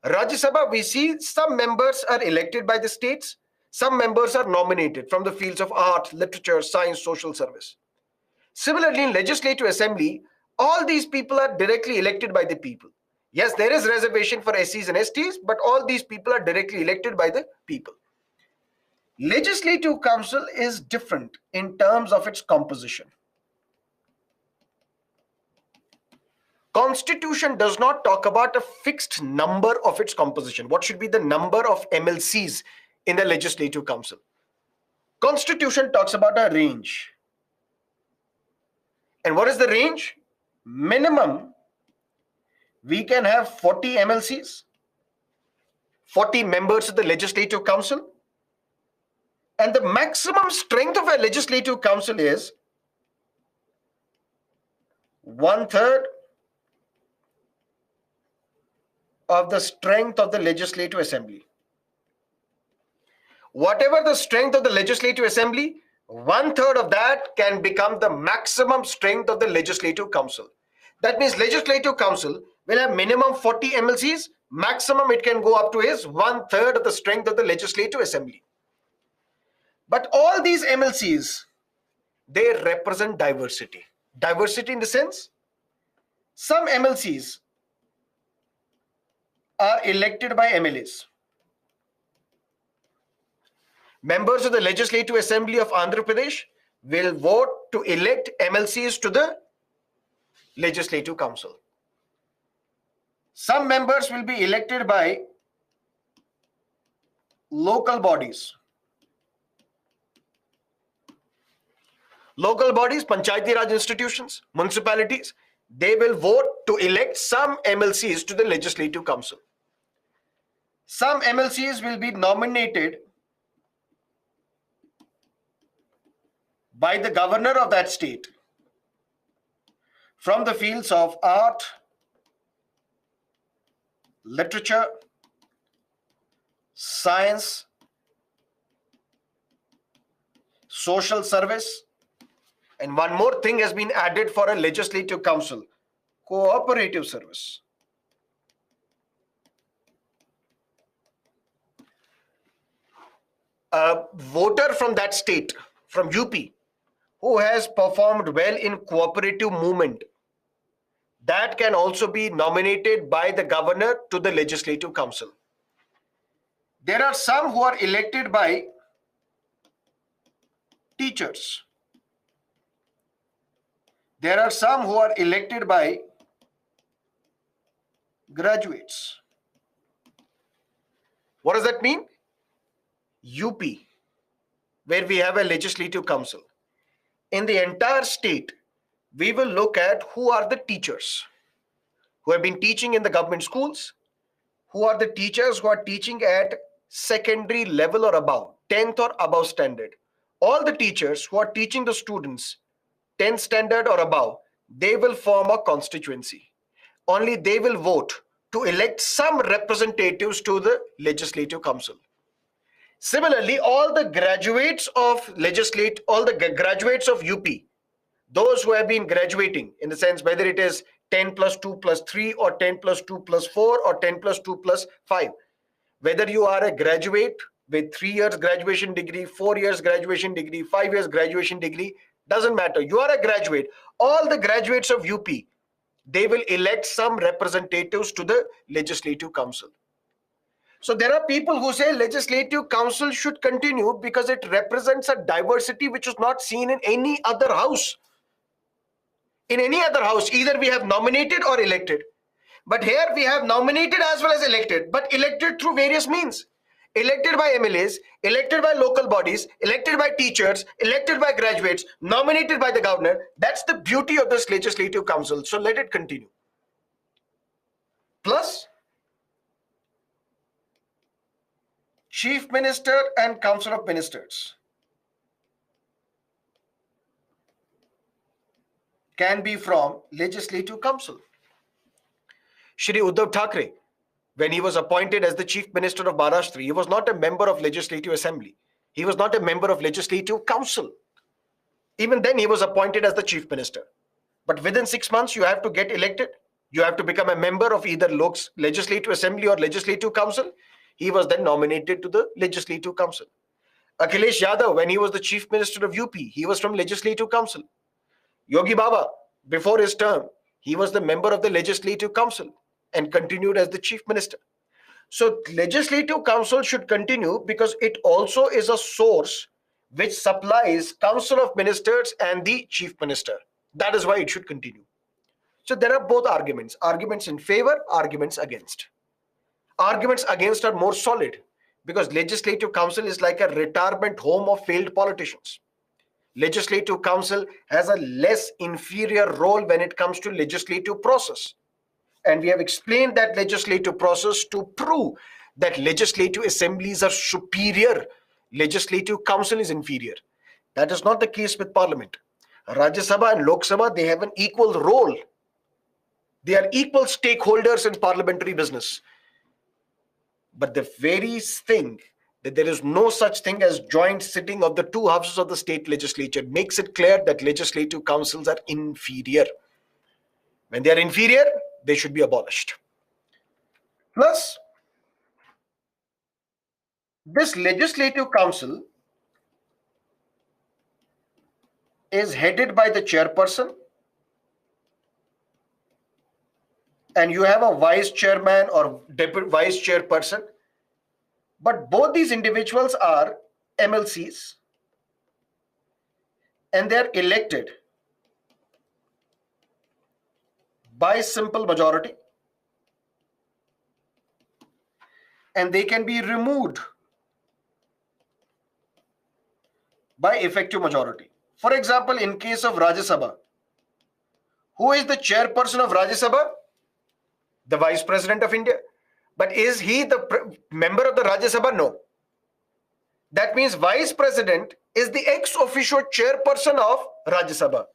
Rajya Sabha, we see some members are elected by the states, some members are nominated from the fields of art, literature, science, social service. Similarly, in Legislative Assembly, all these people are directly elected by the people. Yes, there is reservation for SCs and STs, but all these people are directly elected by the people. Legislative Council is different in terms of its composition. Constitution does not talk about a fixed number of its composition. What should be the number of MLCs in the Legislative Council? Constitution talks about a range. And what is the range? Minimum, we can have 40 MLCs, 40 members of the Legislative Council. And the maximum strength of a Legislative Council is 1/3 of the strength of the Legislative Assembly. Whatever the strength of the Legislative Assembly, 1/3 of that can become the maximum strength of the Legislative Council. That means Legislative Council will have minimum 40 MLCs, maximum it can go up to is 1/3 of the strength of the Legislative Assembly. But all these MLCs, they represent diversity. Diversity in the sense, some MLCs are elected by MLAs. Members of the Legislative Assembly of Andhra Pradesh will vote to elect MLCs to the Legislative Council. Some members will be elected by local bodies. Local bodies, Panchayati Raj institutions, municipalities, they will vote to elect some MLCs to the Legislative Council. Some MLCs will be nominated by the governor of that state from the fields of art, literature, science, social service, and one more thing has been added for a Legislative Council, cooperative service. A voter from that state, from UP, who has performed well in cooperative movement, that can also be nominated by the governor to the Legislative Council. There are some who are elected by teachers. There are some who are elected by graduates. What does that mean? UP, where we have a Legislative Council. In the entire state, we will look at who are the teachers who have been teaching in the government schools, who are the teachers who are teaching at secondary level or above, 10th or above standard. All the teachers who are teaching the students 10th standard or above, they will form a constituency. only they will vote to elect some representatives to the Legislative Council. Similarly, all the graduates of graduates of UP, those who have been graduating, in the sense whether it is 10 plus 2 plus 3 or 10 plus 2 plus 4 or 10 plus 2 plus 5, whether you are a graduate with 3 years graduation degree, 4 years graduation degree, 5 years graduation degree, doesn't matter. You are a graduate. All the graduates of UP, they will elect some representatives to the Legislative Council. So there are people who say Legislative Council should continue because it represents a diversity which is not seen in any other house. In any other house, either we have nominated or elected. But here we have nominated as well as elected, but elected through various means. Elected by MLAs, elected by local bodies, elected by teachers, elected by graduates, nominated by the governor. That's the beauty of this Legislative Council. So let it continue. Plus, Chief Minister and Council of Ministers can be from Legislative Council. Shri Uddhav Thackeray, when he was appointed as the Chief Minister of Maharashtra, he was not a member of Legislative Assembly. He was not a member of Legislative Council. Even then, he was appointed as the Chief Minister. But within 6 months, you have to get elected. You have to become a member of either Legislative Assembly or Legislative Council. He was then nominated to the Legislative Council. Akhilesh Yadav, when he was the Chief Minister of UP, he was from Legislative Council. Yogi Baba, before his term, he was the member of the Legislative Council and continued as the Chief Minister. So Legislative Council should continue because it also is a source which supplies Council of Ministers and the Chief Minister. That is why it should continue. So there are both arguments in favor, arguments against. Arguments against are more solid because Legislative Council is like a retirement home of failed politicians. Legislative Council has a less inferior role when it comes to legislative process. And we have explained that legislative process to prove that legislative assemblies are superior. Legislative Council is inferior. That is not the case with Parliament. Rajya Sabha and Lok Sabha, they have an equal role. They are equal stakeholders in parliamentary business. But the very thing that there is no such thing as joint sitting of the two houses of the state legislature makes it clear that legislative councils are inferior. When they are inferior, they should be abolished. Plus, this Legislative Council is headed by the chairperson, and you have a vice chairman or deputy vice chairperson. But both these individuals are MLCs and they're elected by simple majority, and they can be removed by effective majority. For example, in case of Rajya Sabha, who is the chairperson of Rajya Sabha? The Vice President of India. But is he the member of the Rajya Sabha? No. That means Vice President is the ex officio chairperson of Rajya Sabha.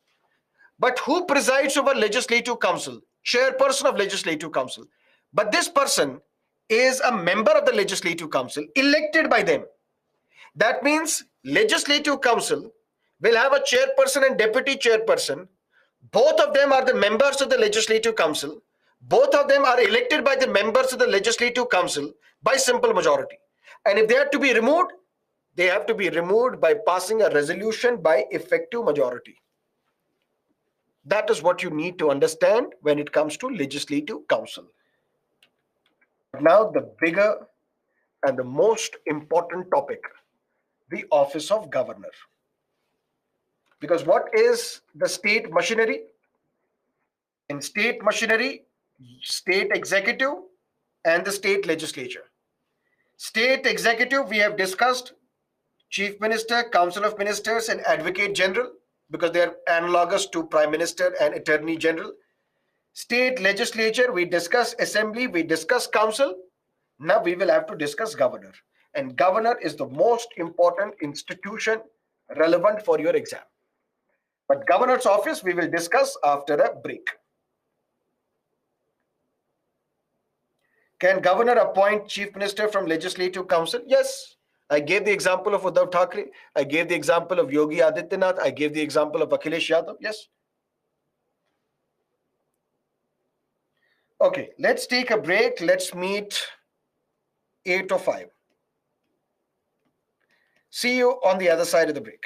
But who presides over Legislative Council? Chairperson of Legislative Council. But this person is a member of the Legislative Council elected by them. That means Legislative Council will have a chairperson and deputy chairperson. Both of them are the members of the Legislative Council. Both of them are elected by the members of the Legislative Council by simple majority. And if they are to be removed, they have to be removed by passing a resolution by effective majority. That is what you need to understand when it comes to Legislative Council. Now the bigger and the most important topic, the office of governor. Because what is the state machinery? In state machinery, state executive and the state legislature. State executive, we have discussed Chief Minister, Council of Ministers and Advocate General because they are analogous to Prime Minister and Attorney General. State legislature, we discuss assembly, we discuss council. Now we will have to discuss governor. And governor is the most important institution relevant for your exam. But governor's office we will discuss after a break. Can governor appoint chief minister from legislative council? Yes. I gave the example of Uddhav Thackeray. I gave the example of Yogi Adityanath. I gave the example of Akhilesh Yadav. Yes. Okay, let's take a break. Let's meet 8:05. See you on the other side of the break.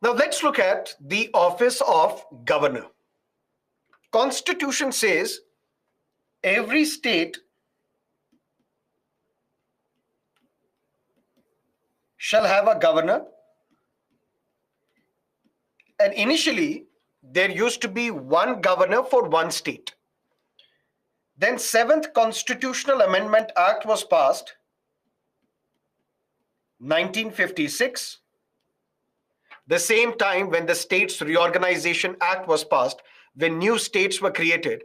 Now let's look at the office of governor. Constitution says every state shall have a governor, and initially there used to be one governor for one state. Then 7th Constitutional Amendment Act was passed 1956, the same time when the States Reorganization Act was passed, when new states were created.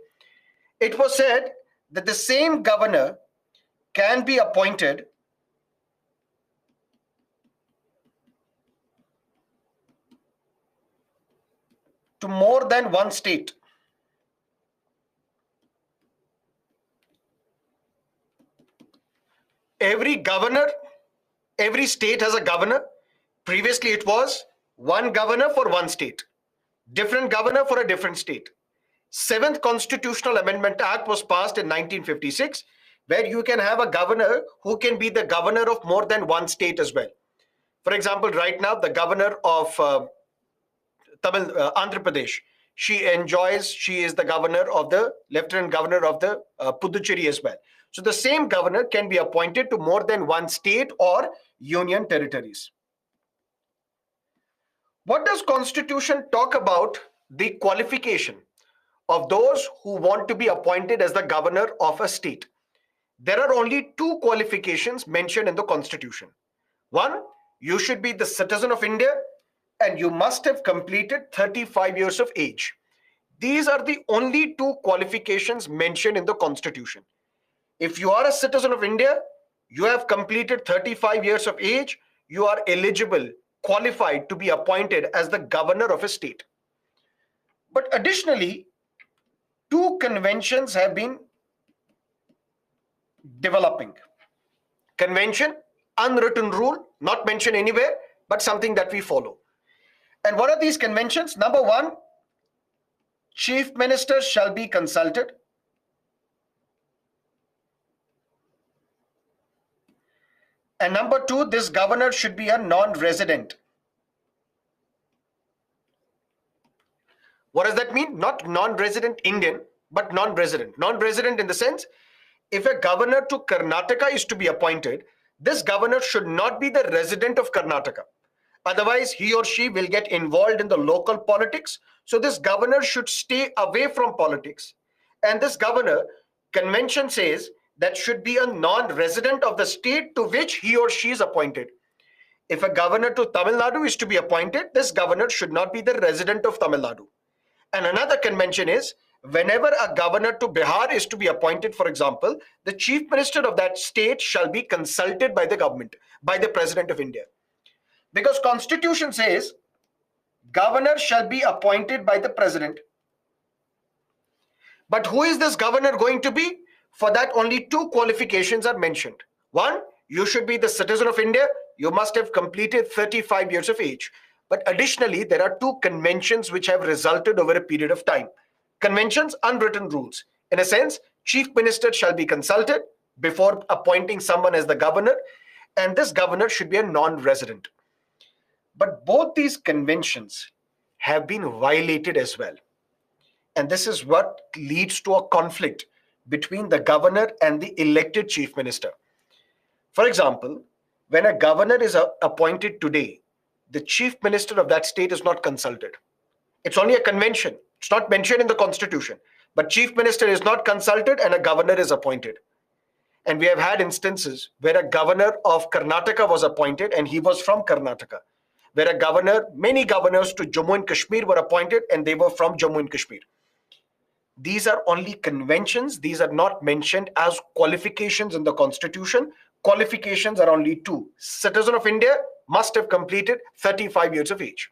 It was said that the same governor can be appointed to more than one state. Every state has a governor. Previously, it was one governor for one state, different governor for a different state. 7th Constitutional Amendment Act was passed in 1956, where you can have a governor who can be the governor of more than one state as well. For example, right now, the governor of Andhra Pradesh, she is the governor of the lieutenant governor of the Puducherry as well. So the same governor can be appointed to more than one state or union territories. What does Constitution talk about the qualification of those who want to be appointed as the governor of a state? There are only two qualifications mentioned in the Constitution. One, you should be the citizen of India and you must have completed 35 years of age. These are the only two qualifications mentioned in the Constitution. If you are a citizen of India, you have completed 35 years of age, you are eligible, qualified to be appointed as the governor of a state. But additionally, two conventions have been developing. Convention, unwritten rule, not mentioned anywhere, but something that we follow. And what are these conventions? Number one, chief minister shall be consulted. And number two, this governor should be a non-resident. What does that mean? Not non-resident Indian, but non-resident. Non-resident in the sense, if a governor to Karnataka is to be appointed, this governor should not be the resident of Karnataka. Otherwise, he or she will get involved in the local politics. So this governor should stay away from politics. And this governor, convention says, that should be a non-resident of the state to which he or she is appointed. If a governor to Tamil Nadu is to be appointed, this governor should not be the resident of Tamil Nadu. And another convention is, whenever a governor to Bihar is to be appointed, for example, the chief minister of that state shall be consulted by the government, by the president of India. Because Constitution says, governor shall be appointed by the president. But who is this governor going to be? For that, only two qualifications are mentioned. One, you should be the citizen of India. You must have completed 35 years of age. But additionally, there are two conventions which have resulted over a period of time. Conventions, unwritten rules. In a sense, chief minister shall be consulted before appointing someone as the governor, and this governor should be a non-resident. But both these conventions have been violated as well. And this is what leads to a conflict between the governor and the elected chief minister. For example, when a governor is appointed today, the chief minister of that state is not consulted. It's only a convention. It's not mentioned in the Constitution. But chief minister is not consulted and a governor is appointed. And we have had instances where a governor of Karnataka was appointed and he was from Karnataka. Where a governor, many governors to Jammu and Kashmir were appointed and they were from Jammu and Kashmir. These are only conventions. These are not mentioned as qualifications in the Constitution. Qualifications are only two. Citizen of India must have completed 35 years of age.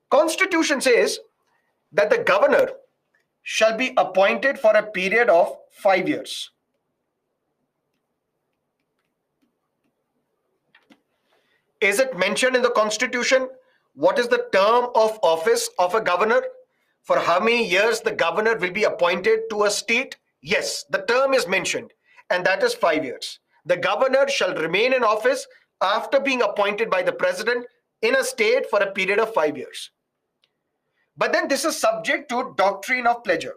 Constitution says that the governor shall be appointed for a period of 5 years. Is it mentioned in the Constitution what is the term of office of a governor? For how many years the governor will be appointed to a state? Yes, the term is mentioned, and that is 5 years. The governor shall remain in office after being appointed by the president in a state for a period of 5 years. But then this is subject to doctrine of pleasure.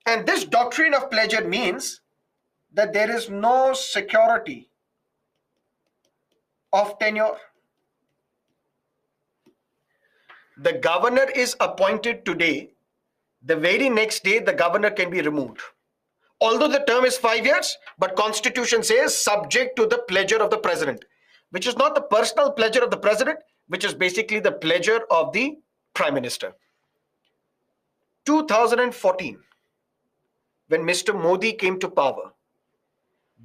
And this doctrine of pleasure means that there is no security of tenure. The governor is appointed today. The very next day, the governor can be removed. Although the term is 5 years, but Constitution says subject to the pleasure of the president, which is not the personal pleasure of the president, which is basically the pleasure of the prime minister. 2014, when Mr. Modi came to power,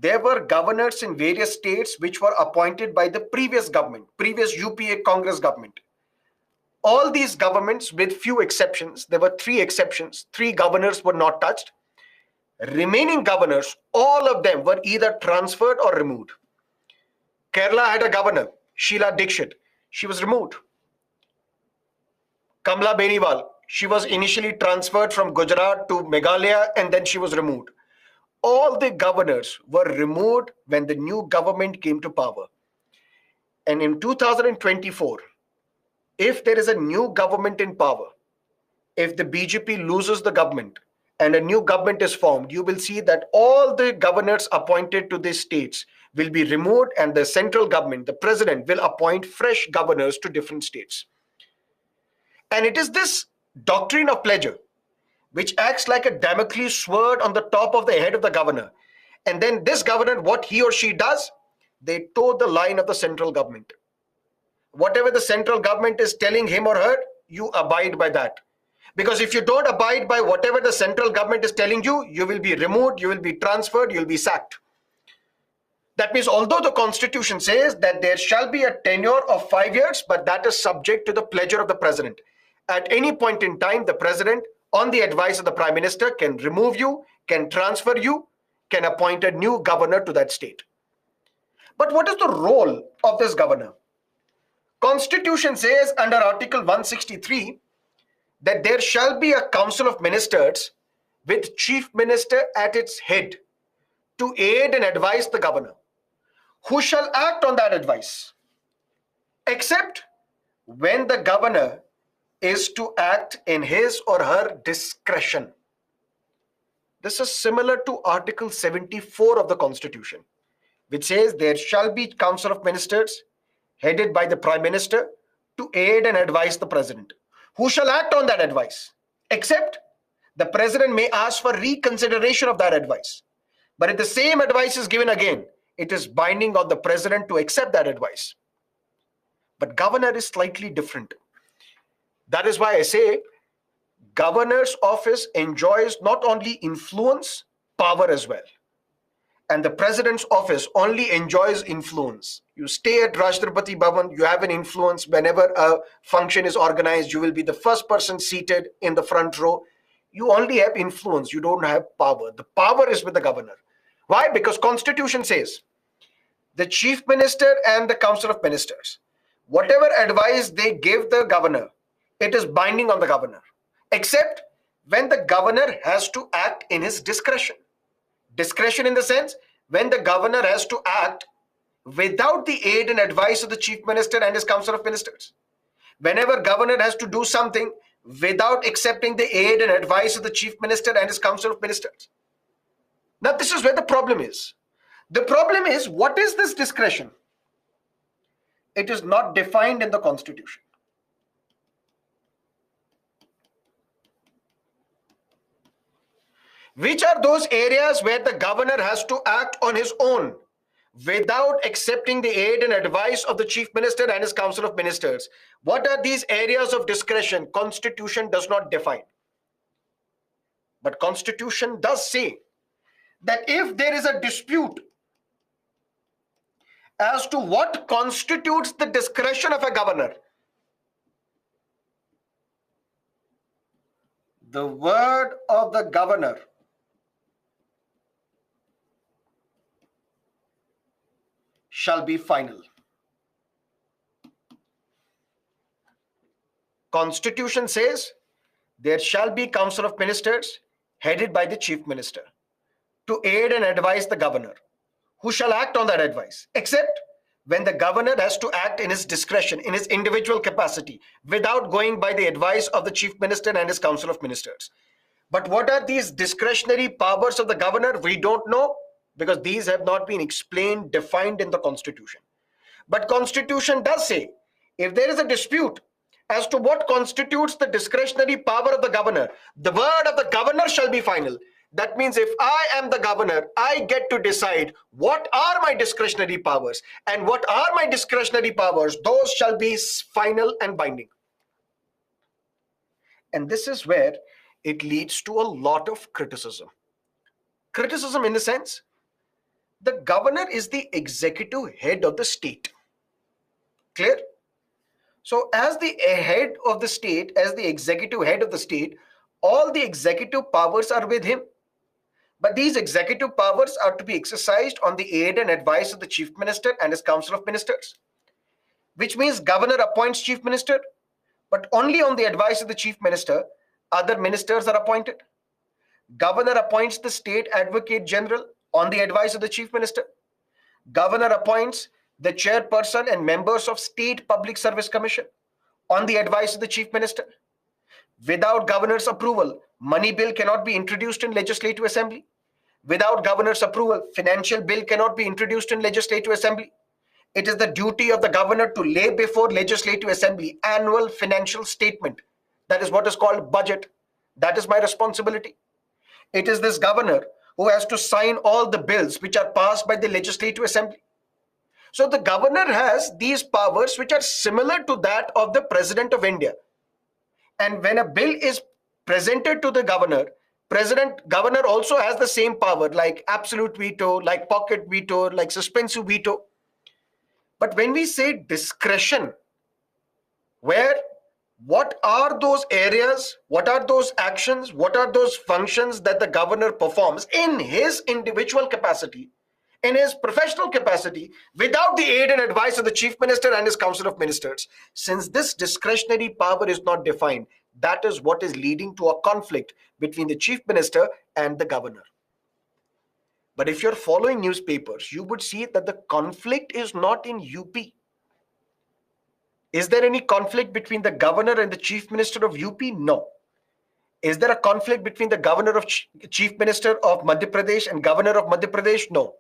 there were governors in various states which were appointed by the previous government, previous UPA Congress government. All these governments, with few exceptions, there were 3 exceptions, 3 governors were not touched. Remaining governors, all of them were either transferred or removed. Kerala had a governor, Sheila Dikshit. She was removed. Kamla Beniwal, she was initially transferred from Gujarat to Meghalaya and then she was removed. All the governors were removed when the new government came to power. And in 2024, if there is a new government in power, if the BJP loses the government and a new government is formed, you will see that all the governors appointed to these states will be removed and the central government, the president, will appoint fresh governors to different states. And it is this doctrine of pleasure which acts like a Damocles sword on the top of the head of the governor. And then this governor, what he or she does, they toe the line of the central government. Whatever the central government is telling him or her, you abide by that. Because if you don't abide by whatever the central government is telling you, you will be removed, you will be transferred, you will be sacked. That means although the Constitution says that there shall be a tenure of 5 years, but that is subject to the pleasure of the president. At any point in time, the president, on the advice of the prime minister, can remove you, can transfer you, can appoint a new governor to that state. But what is the role of this governor? Constitution says under Article 163 that there shall be a council of ministers with chief minister at its head to aid and advise the governor, who shall act on that advice, except when the governor is to act in his or her discretion. This is similar to Article 74 of the Constitution, which says there shall be council of ministers headed by the prime minister to aid and advise the president, who shall act on that advice, except the president may ask for reconsideration of that advice. But if the same advice is given again, it is binding on the president to accept that advice. But governor is slightly different. That is why I say governor's office enjoys not only influence, power as well. And the president's office only enjoys influence. You stay at Rashtrapati Bhavan, you have an influence. Whenever a function is organized, you will be the first person seated in the front row. You only have influence, you don't have power. The power is with the governor. Why? Because Constitution says the chief minister and the council of ministers, whatever advice they give the governor, it is binding on the governor, except when the governor has to act in his discretion. Discretion in the sense when the governor has to act without the aid and advice of the chief minister and his council of ministers. Whenever governor has to do something without accepting the aid and advice of the chief minister and his council of ministers. Now this is where the problem is. The problem is, what is this discretion? It is not defined in the Constitution. Which are those areas where the governor has to act on his own without accepting the aid and advice of the chief minister and his council of ministers? What are these areas of discretion? Constitution does not define. But Constitution does say that if there is a dispute as to what constitutes the discretion of a governor, the word of the governor shall be final. Constitution says there shall be council of ministers headed by the chief minister to aid and advise the governor, who shall act on that advice, except when the governor has to act in his discretion, in his individual capacity, without going by the advice of the chief minister and his council of ministers. But what are these discretionary powers of the governor? We don't know, because these have not been explained, defined in the constitution. But constitution does say, if there is a dispute as to what constitutes the discretionary power of the governor, the word of the governor shall be final. That means if I am the governor, I get to decide what are my discretionary powers, and what are my discretionary powers, those shall be final and binding. And this is where it leads to a lot of criticism. Criticism in the sense, the governor is the executive head of the state. Clear? So as the head of the state, as the executive head of the state, all the executive powers are with him. But these executive powers are to be exercised on the aid and advice of the chief minister and his council of ministers, which means governor appoints chief minister, but only on the advice of the chief minister. Other ministers are appointed. Governor appoints the state advocate general on the advice of the chief minister. Governor appoints the chairperson and members of State Public Service Commission on the advice of the chief minister. Without governor's approval, money bill cannot be introduced in legislative assembly. Without governor's approval, financial bill cannot be introduced in legislative assembly. It is the duty of the governor to lay before legislative assembly annual financial statement. That is what is called budget. That is my responsibility. It is this governor who has to sign all the bills which are passed by the legislative assembly. So the governor has these powers which are similar to that of the President of India. And when a bill is presented to the governor, governor also has the same power, like absolute veto, like pocket veto, like suspensive veto. But when we say discretion, where what are those areas, what are those actions, what are those functions that the governor performs in his individual capacity, in his professional capacity, without the aid and advice of the chief minister and his council of ministers? Since this discretionary power is not defined, that is what is leading to a conflict between the chief minister and the governor. But if you're following newspapers, you would see that the conflict is not in UP. Is there any conflict between the governor and the chief minister of UP? No. Is there a conflict between the governor of chief minister of Madhya Pradesh and governor of Madhya Pradesh? No.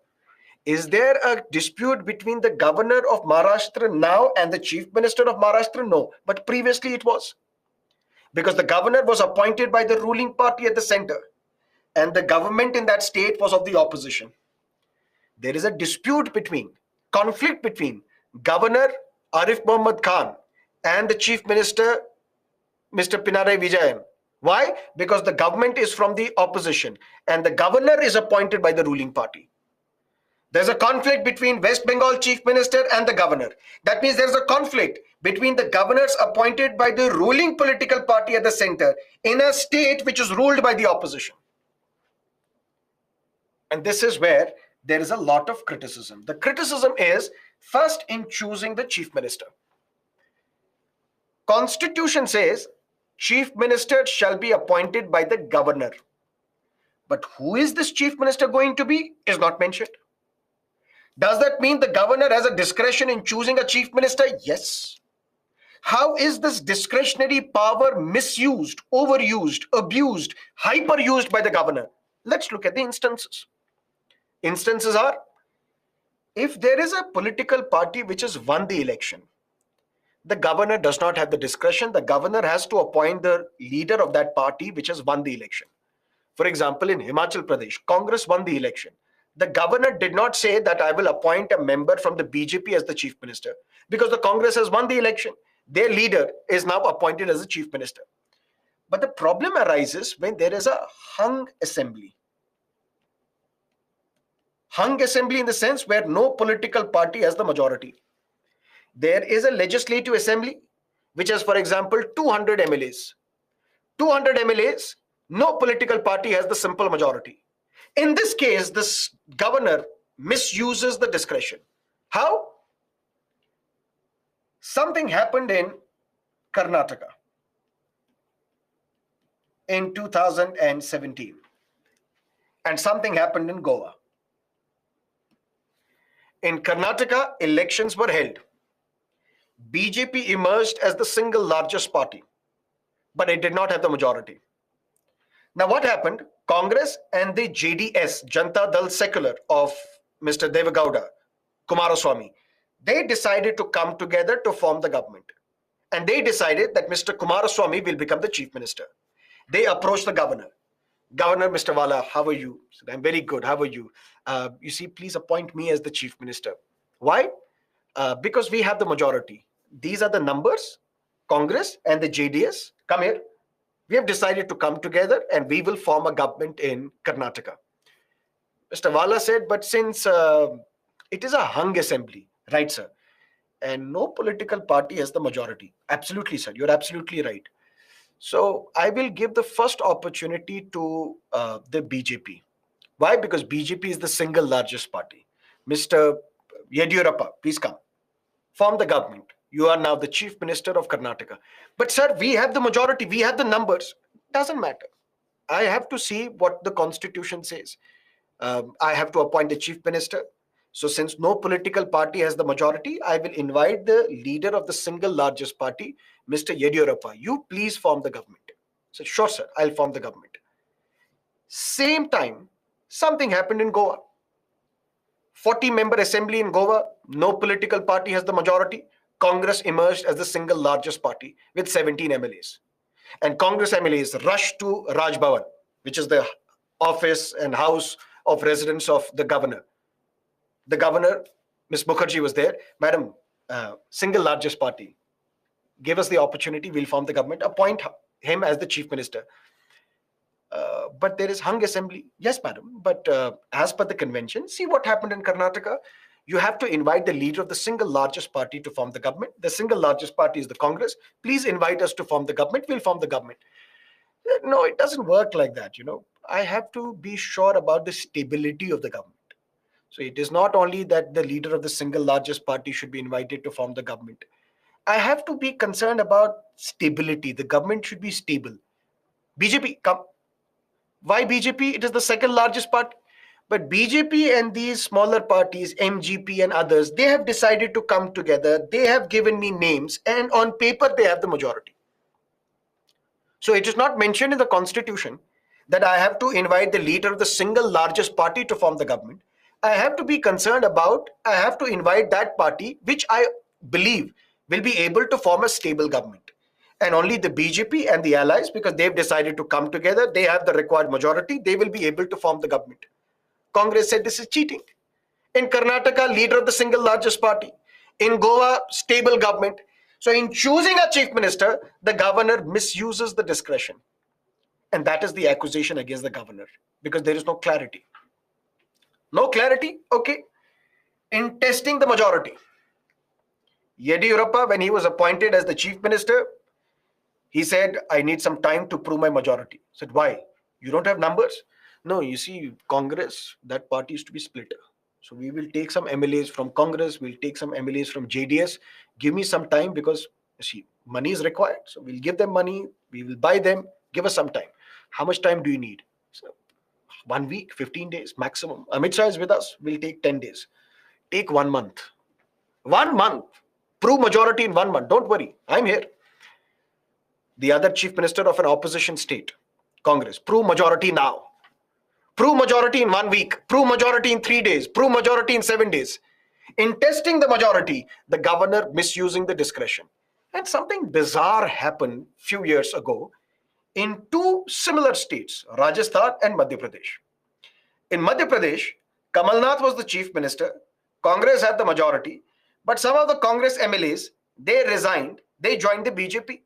Is there a dispute between the governor of Maharashtra now and the chief minister of Maharashtra? No. But previously it was. Because the governor was appointed by the ruling party at the center, and the government in that state was of the opposition. There is a conflict between Governor Arif Muhammad Khan and the chief minister, Mr. Pinarayi Vijayan. Why? Because the government is from the opposition and the governor is appointed by the ruling party. There's a conflict between West Bengal chief minister and the governor. That means there's a conflict between the governors appointed by the ruling political party at the center in a state which is ruled by the opposition. And this is where there is a lot of criticism. The criticism is first in choosing the chief minister. Constitution says chief minister shall be appointed by the governor. But who is this chief minister going to be is not mentioned. Does that mean the governor has a discretion in choosing a chief minister? Yes. How is this discretionary power misused, overused, abused, hyperused by the governor? Let's look at the instances. Instances are, if there is a political party which has won the election, the governor does not have the discretion. The governor has to appoint the leader of that party which has won the election. For example, in Himachal Pradesh, Congress won the election. The governor did not say that I will appoint a member from the BJP as the chief minister, because the Congress has won the election. Their leader is now appointed as the chief minister. But the problem arises when there is a hung assembly. Hung assembly in the sense where no political party has the majority. There is a legislative assembly which has, for example, 200 MLAs. 200 MLAs, no political party has the simple majority. In this case, this governor misuses the discretion. How? Something happened in Karnataka in 2017, and something happened in Goa. In Karnataka, elections were held. BJP emerged as the single largest party, but it did not have the majority. Now, what happened? Congress and the JDS, Janata Dal Secular of Mr. Devagowda, Kumaraswamy, they decided to come together to form the government. And they decided that Mr. Kumaraswamy will become the chief minister. They approached the governor. Governor, Mr. Vala, how are you? Said, I'm very good. How are you? You see, please appoint me as the chief minister. Why? Because we have the majority. These are the numbers. Congress and the JDS, come here. We have decided to come together and we will form a government in Karnataka. Mr. Vala said, but since it is a hung assembly, right, sir? And no political party has the majority. Absolutely, sir. You're absolutely right. So I will give the first opportunity to the BJP. Why? Because BJP is the single largest party. Mr. Yediyurappa, please come. Form the government. You are now the chief minister of Karnataka. But sir, we have the majority. We have the numbers. Doesn't matter. I have to see what the constitution says. I have to appoint the chief minister. So since no political party has the majority, I will invite the leader of the single largest party, Mr. Yediyurappa. You please form the government. So sure, sir, I'll form the government. Same time, something happened in Goa. 40-member assembly in Goa, no political party has the majority. Congress emerged as the single largest party with 17 MLAs. And Congress MLAs rushed to Raj Bhavan, which is the office and house of residence of the governor. The governor, Ms. Mukherjee, was there. Madam, single largest party, give us the opportunity, we'll form the government, appoint him as the chief minister. But there is hung assembly. Yes, madam, but as per the convention, see what happened in Karnataka. You have to invite the leader of the single largest party to form the government. The single largest party is the Congress. Please invite us to form the government. We'll form the government. No, it doesn't work like that. I have to be sure about the stability of the government. So it is not only that the leader of the single largest party should be invited to form the government. I have to be concerned about stability. The government should be stable. BJP, come. Why BJP? It is the second largest party. But BJP and these smaller parties, MGP and others, they have decided to come together. They have given me names and on paper they have the majority. So it is not mentioned in the constitution that I have to invite the leader of the single largest party to form the government. I have to be concerned about, I have to invite that party, which I believe will be able to form a stable government. And only the BJP and the allies, because they've decided to come together, they have the required majority, they will be able to form the government. Congress said this is cheating. In Karnataka, leader of the single largest party. In Goa, stable government. So in choosing a chief minister, the governor misuses the discretion. And that is the accusation against the governor, because there is no clarity. No clarity? Okay. In testing the majority, Yediyurappa, when he was appointed as the chief minister, he said, I need some time to prove my majority. I said, why? You don't have numbers? No, you see, Congress, that party is to be split. So we will take some MLAs from Congress, we'll take some MLAs from JDS. Give me some time because, you see, money is required. So we'll give them money, we will buy them, give us some time. How much time do you need? So 1 week, 15 days maximum. Amit Shah is with us, we'll take 10 days. Take 1 month. 1 month. Prove majority in 1 month. Don't worry, I'm here. The other chief minister of an opposition state, Congress, prove majority now. Prove majority in 1 week. Prove majority in 3 days. Prove majority in 7 days. In testing the majority, the governor misusing the discretion. And something bizarre happened few years ago in 2 similar states, Rajasthan and Madhya Pradesh. In Madhya Pradesh, Kamal Nath was the chief minister. Congress had the majority. But some of the Congress MLAs, they resigned. They joined the BJP.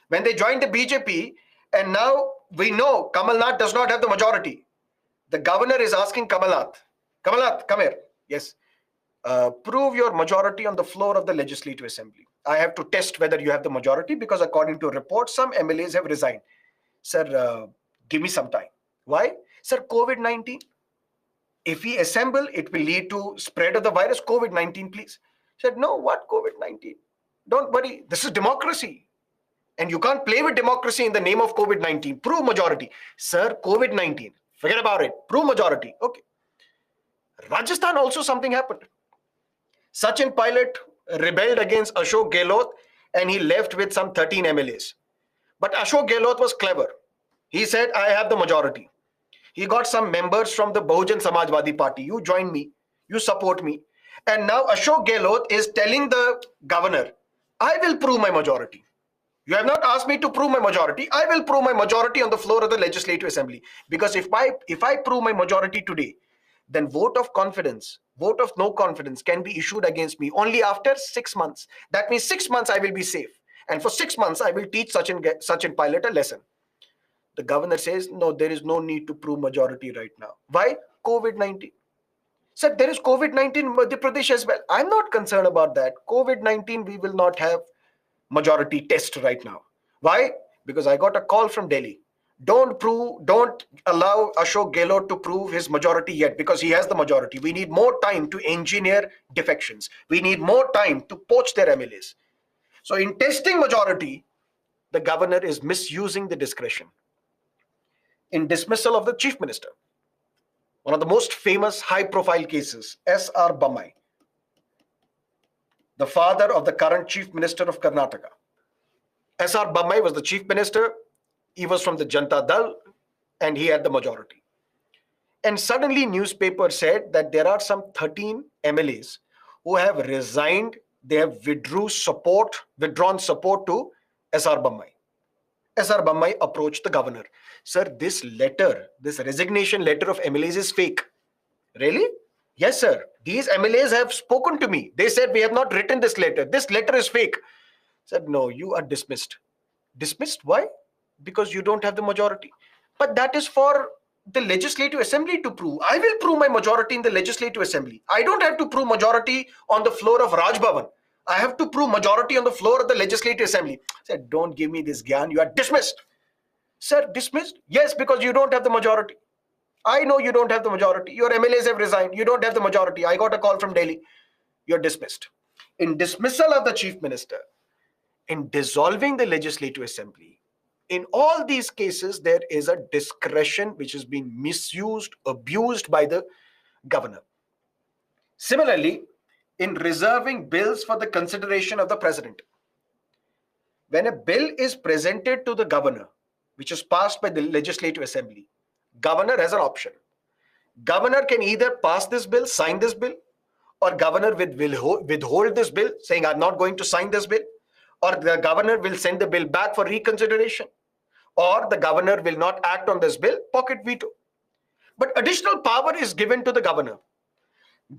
When they joined the BJP, and now we know Kamal Nath does not have the majority. The governor is asking Kamal Nath, come here. Yes. Prove your majority on the floor of the Legislative Assembly. I have to test whether you have the majority because according to reports, some MLAs have resigned. Sir, give me some time. Why? Sir, COVID-19. If we assemble, it will lead to spread of the virus. COVID-19, please. Said, no, what COVID-19? Don't worry. This is democracy. And you can't play with democracy in the name of COVID-19. Prove majority. Sir, COVID-19. Forget about it. Prove majority. Okay. Rajasthan also something happened. Sachin Pilot rebelled against Ashok Gehlot and he left with some 13 MLAs. But Ashok Gehlot was clever. He said, I have the majority. He got some members from the Bahujan Samajwadi Party. You join me, you support me. And now Ashok Gehlot is telling the governor, I will prove my majority. You have not asked me to prove my majority. I will prove my majority on the floor of the Legislative Assembly. Because if I prove my majority today, then vote of confidence, vote of no confidence can be issued against me only after 6 months. That means 6 months I will be safe. And for 6 months, I will teach Sachin Pilot a lesson. The governor says, no, there is no need to prove majority right now. Why? COVID-19. Sir, there is COVID-19 in Madhya Pradesh as well. I'm not concerned about that. COVID-19, we will not have majority test right now. Why? Because I got a call from Delhi. Don't allow Ashok Gehlot to prove his majority yet because he has the majority. We need more time to engineer defections. We need more time to poach their MLAs. So in testing majority, the governor is misusing the discretion. In dismissal of the chief minister, one of the most famous high-profile cases, S.R. Bommai, the father of the current chief minister of Karnataka. S.R. Bommai was the chief minister. He was from the Janata Dal and he had the majority. And suddenly newspaper said that there are some 13 MLAs who have resigned. They have withdrawn support to S.R. Bommai. S.R. Bommai approached the governor. Sir, this resignation letter of MLAs is fake. Really? Yes, sir. These MLAs have spoken to me. They said, we have not written this letter. This letter is fake. Said, no, you are dismissed. Dismissed? Why? Because you don't have the majority. But that is for the Legislative Assembly to prove. I will prove my majority in the Legislative Assembly. I don't have to prove majority on the floor of Raj Bhavan. I have to prove majority on the floor of the Legislative Assembly. Said, don't give me this gyan. You are dismissed. Sir, dismissed? Yes, because you don't have the majority. I know you don't have the majority. Your MLAs have resigned. You don't have the majority. I got a call from Delhi. You're dismissed. In dismissal of the chief minister, in dissolving the Legislative Assembly, in all these cases, there is a discretion which has been misused, abused by the governor. Similarly, in reserving bills for the consideration of the president, when a bill is presented to the governor, which is passed by the Legislative Assembly, governor has an option. Governor can either pass this bill, sign this bill, or governor will withhold this bill, saying, I'm not going to sign this bill, or the governor will send the bill back for reconsideration, or the governor will not act on this bill, pocket veto. But additional power is given to the governor.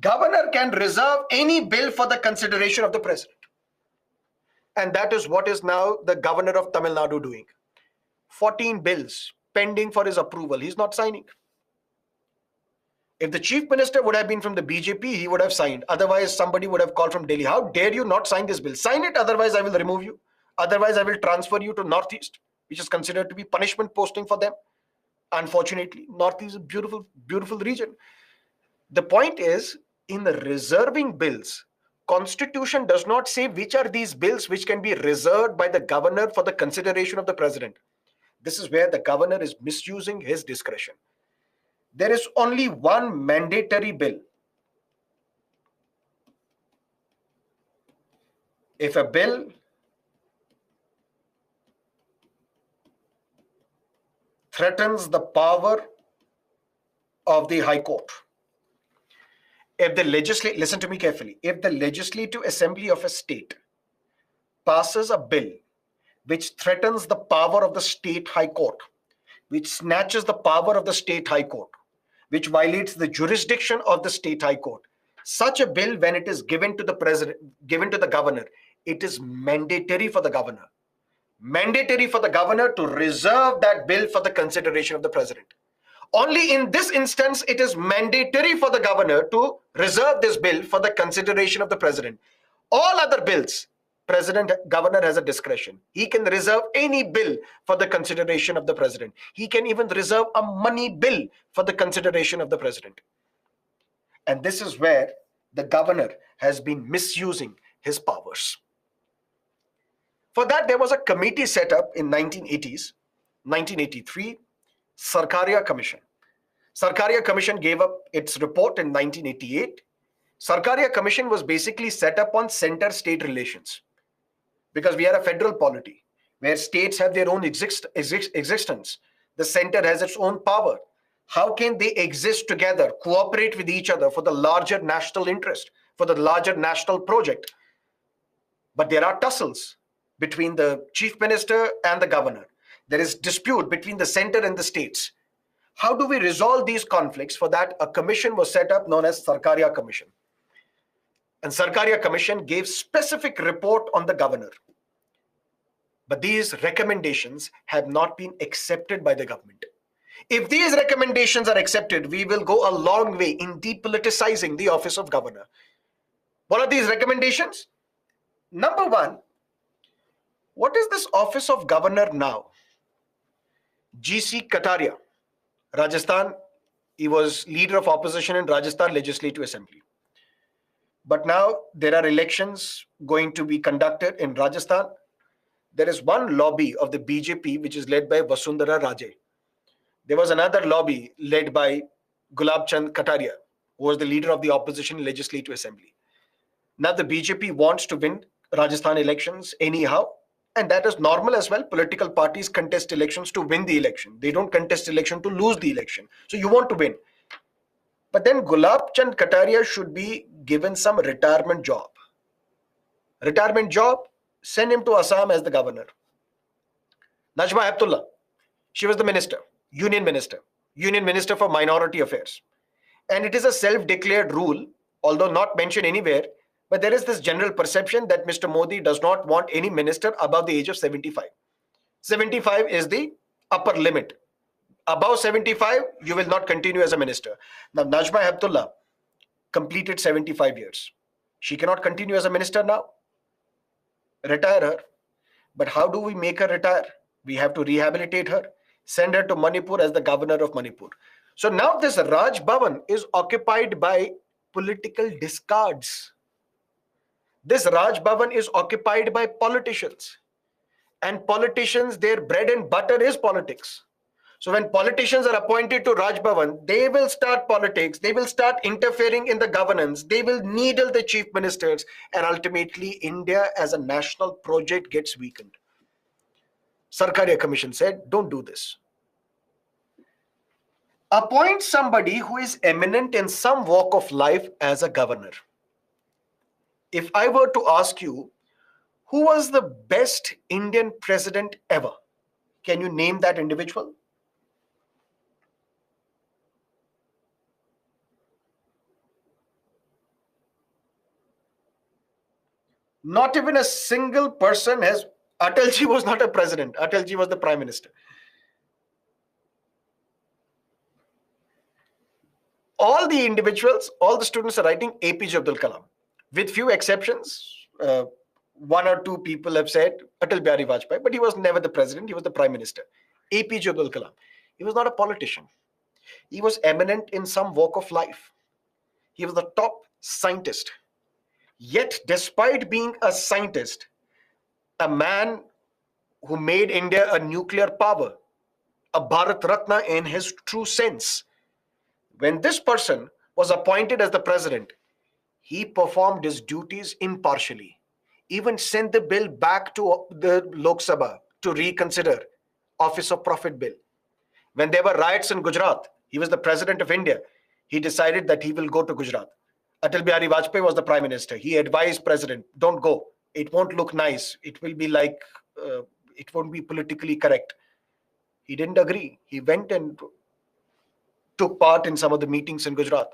Governor can reserve any bill for the consideration of the president. And that is what is now the governor of Tamil Nadu doing. 14 bills pending for his approval. He's not signing. If the chief minister would have been from the BJP, he would have signed. Otherwise, somebody would have called from Delhi. How dare you not sign this bill? Sign it, otherwise I will remove you. Otherwise, I will transfer you to Northeast, which is considered to be punishment posting for them. Unfortunately, Northeast is a beautiful, beautiful region. The point is, in the reserving bills, Constitution does not say which are these bills which can be reserved by the governor for the consideration of the president. This is where the governor is misusing his discretion. There is only one mandatory bill. If a bill threatens the power of the High Court, listen to me carefully, if the Legislative Assembly of a state passes a bill which threatens the power of the state High Court, which snatches the power of the state High Court, which violates the jurisdiction of the state High Court, such a bill, when it is given to the governor, it is mandatory for the governor. Mandatory for the governor to reserve that bill for the consideration of the president. Only in this instance, it is mandatory for the governor to reserve this bill for the consideration of the president. All other bills, governor has a discretion. He can reserve any bill for the consideration of the president. He can even reserve a money bill for the consideration of the president. And this is where the governor has been misusing his powers. For that, there was a committee set up in 1980s, 1983, Sarkaria Commission. Sarkaria Commission gave up its report in 1988. Sarkaria Commission was basically set up on center-state relations because we are a federal polity where states have their own existence. The center has its own power. How can they exist together, cooperate with each other for the larger national interest, for the larger national project? But there are tussles between the chief minister and the governor. There is dispute between the center and the states. How do we resolve these conflicts? For that, a commission was set up known as Sarkaria Commission. And Sarkaria Commission gave specific report on the governor. But these recommendations have not been accepted by the government. If these recommendations are accepted, we will go a long way in depoliticizing the office of governor. What are these recommendations? Number one, what is this office of governor now? GC Kataria, Rajasthan, he was leader of opposition in Rajasthan Legislative Assembly. But now there are elections going to be conducted in Rajasthan. There is one lobby of the BJP which is led by Vasundhara Raje. There was another lobby led by Gulab Chand Kataria, who was the leader of the opposition in Legislative Assembly. Now the BJP wants to win Rajasthan elections anyhow, and that is normal as well. Political parties contest elections to win the election. They don't contest election to lose the election. So you want to win. But then Gulab Chand Kataria should be given some retirement job. Retirement job, send him to Assam as the governor. Najma Heptullah, she was the minister, union minister for minority affairs. And it is a self-declared rule, although not mentioned anywhere, but there is this general perception that Mr. Modi does not want any minister above the age of 75. 75 is the upper limit. Above 75, you will not continue as a minister. Now, Najma Heptullah completed 75 years. She cannot continue as a minister now. Retire her. But how do we make her retire? We have to rehabilitate her, send her to Manipur as the governor of Manipur. So now this Raj Bhavan is occupied by political discards. This Raj Bhavan is occupied by politicians. And politicians, their bread and butter is politics. So when politicians are appointed to Raj Bhavan, they will start politics, they will start interfering in the governance, they will needle the chief ministers, and ultimately India as a national project gets weakened. Sarkaria Commission said, don't do this. Appoint somebody who is eminent in some walk of life as a governor. If I were to ask you, who was the best Indian president ever? Can you name that individual? Not even a single person has. Atalji was not a president. Atalji was the prime minister. All the individuals, all the students are writing APJ Abdul Kalam. With few exceptions, one or two people have said Atal Bihari Vajpayee, but he was never the president, he was the prime minister. APJ Abdul Kalam. He was not a politician. He was eminent in some walk of life. He was the top scientist. Yet, despite being a scientist, a man who made India a nuclear power, a Bharat Ratna in his true sense, when this person was appointed as the president, he performed his duties impartially, even sent the bill back to the Lok Sabha to reconsider Office of Profit Bill. When there were riots in Gujarat, he was the president of India. He decided that he will go to Gujarat. Atal Bihari Vajpayee was the prime minister. He advised president, don't go. It won't look nice. It will be like, it won't be politically correct. He didn't agree. He went and took part in some of the meetings in Gujarat.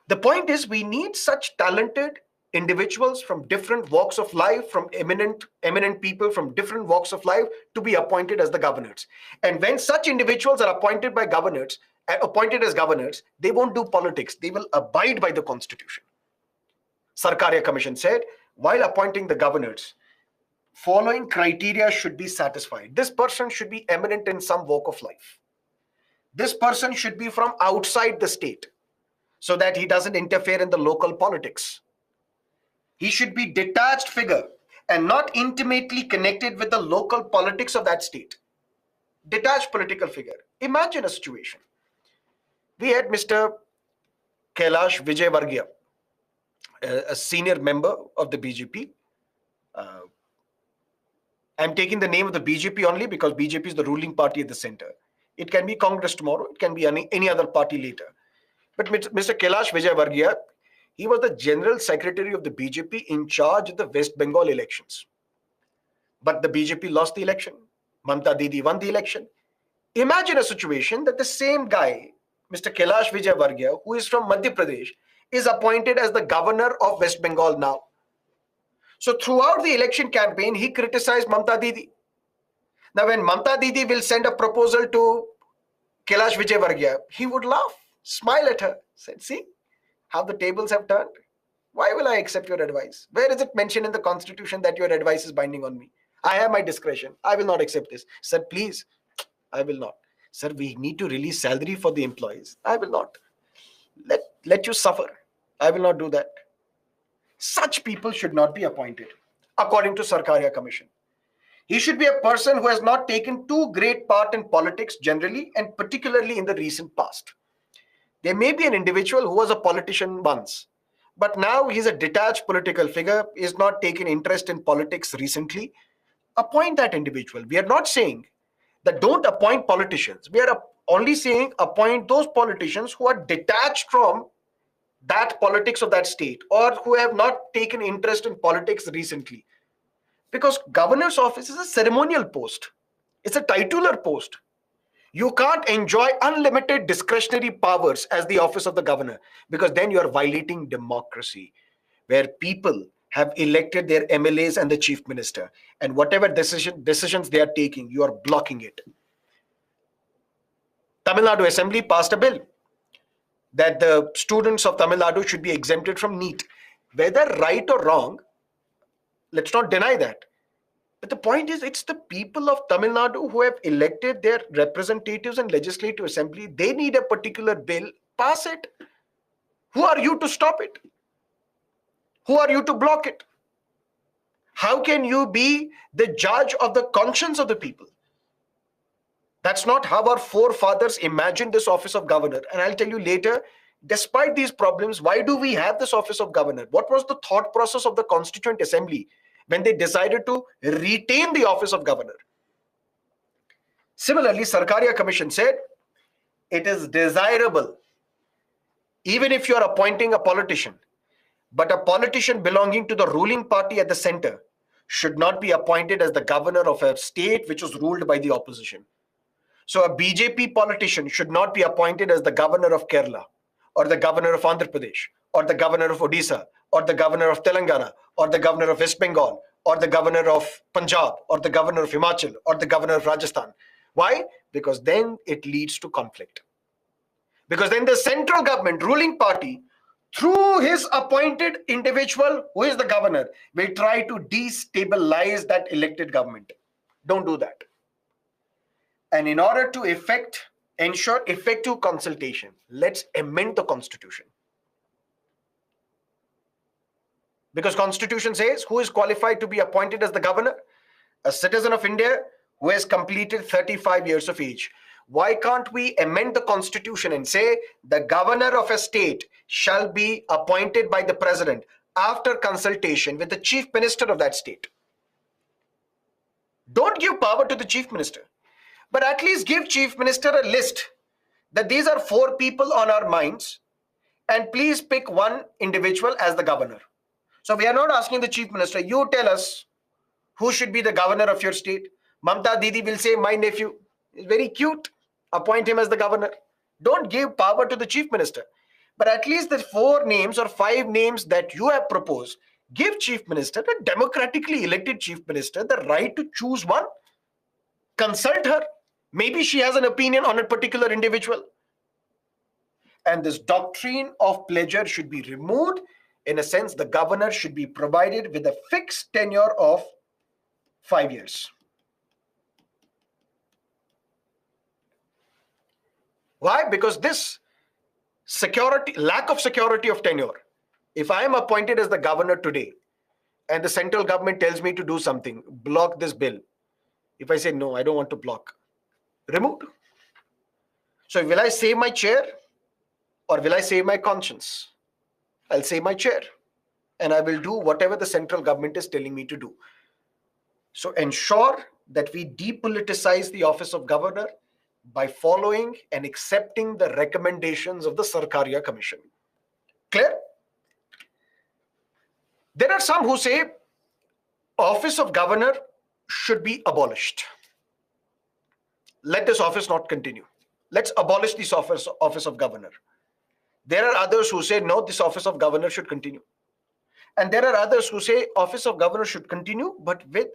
The point is, we need such talented individuals from different walks of life, from eminent people from different walks of life to be appointed as the governors. And when such individuals are appointed as governors, they won't do politics. They will abide by the constitution. Sarkaria Commission said, while appointing the governors, following criteria should be satisfied. This person should be eminent in some walk of life. This person should be from outside the state so that he doesn't interfere in the local politics. He should be detached figure and not intimately connected with the local politics of that state. Detached political figure. Imagine a situation. We had Mr. Kailash Vijayvargiya. a senior member of the BJP. I'm taking the name of the BJP only because BJP is the ruling party at the center. It can be Congress tomorrow. It can be any other party later. But Mr. Kailash Vijayvargiya, he was the General Secretary of the BJP in charge of the West Bengal elections. But the BJP lost the election. Mamta Didi won the election. Imagine a situation that the same guy, Mr. Kailash Vijayvargiya, who is from Madhya Pradesh, is appointed as the governor of West Bengal now. So throughout the election campaign, he criticized Mamta Didi. Now, when Mamta Didi will send a proposal to Kailash Vijayvargiya, he would laugh, smile at her, said, see how the tables have turned. Why will I accept your advice? Where is it mentioned in the constitution that your advice is binding on me? I have my discretion. I will not accept this. Sir, please, I will not. Sir, we need to release salary for the employees. I will not. Let you suffer. I will not do that. Such people should not be appointed, according to Sarkaria Commission. He should be a person who has not taken too great part in politics generally and particularly in the recent past. There may be an individual who was a politician once, but now he's a detached political figure, is not taken interest in politics recently. Appoint that individual. We are not saying that don't appoint politicians. We are only saying appoint those politicians who are detached from that politics of that state or who have not taken interest in politics recently. Because governor's office is a ceremonial post. It's a titular post. You can't enjoy unlimited discretionary powers as the office of the governor because then you are violating democracy, where people have elected their MLAs and the chief minister, and whatever decisions they are taking, you are blocking it. Tamil Nadu Assembly passed a bill that the students of Tamil Nadu should be exempted from NEET. Whether right or wrong, let's not deny that. But the point is, it's the people of Tamil Nadu who have elected their representatives and legislative assembly. They need a particular bill, pass it. Who are you to stop it? Who are you to block it? How can you be the judge of the conscience of the people? That's not how our forefathers imagined this office of governor. And I'll tell you later, despite these problems, why do we have this office of governor? What was the thought process of the Constituent Assembly when they decided to retain the office of governor? Similarly, Sarkaria Commission said, it is desirable, even if you are appointing a politician, but a politician belonging to the ruling party at the center should not be appointed as the governor of a state which was ruled by the opposition. So a BJP politician should not be appointed as the governor of Kerala, or the governor of Andhra Pradesh, or the governor of Odisha, or the governor of Telangana, or the governor of West Bengal, or the governor of Punjab, or the governor of Himachal, or the governor of Rajasthan. Why? Because then it leads to conflict. Because then the central government, ruling party, through his appointed individual, who is the governor, will try to destabilize that elected government. Don't do that. And in order to ensure effective consultation, let's amend the constitution. Because constitution says who is qualified to be appointed as the governor? A citizen of India who has completed 35 years of age. Why can't we amend the constitution and say the governor of a state shall be appointed by the president after consultation with the chief minister of that state? Don't give power to the chief minister, but at least give chief minister a list that these are 4 people on our minds, and please pick one individual as the governor. So we are not asking the chief minister, you tell us who should be the governor of your state. Mamta Didi will say, my nephew is very cute. Appoint him as the governor. Don't give power to the chief minister. But at least the 4 names or 5 names that you have proposed, give chief minister, the democratically elected chief minister, the right to choose one. Consult her. Maybe she has an opinion on a particular individual. And this doctrine of pleasure should be removed. In a sense, the governor should be provided with a fixed tenure of 5 years. Why? Because this lack of security of tenure, if I am appointed as the governor today and the central government tells me to do something, block this bill. If I say, no, I don't want to block, removed. So will I save my chair or will I save my conscience? I'll save my chair. and I will do whatever the central government is telling me to do. So ensure that we depoliticize the office of governor by following and accepting the recommendations of the Sarkaria Commission. Clear? There are some who say office of governor should be abolished. Let this office not continue. Let's abolish this office of governor. There are others who say, no, this office of governor should continue. And there are others who say office of governor should continue, but with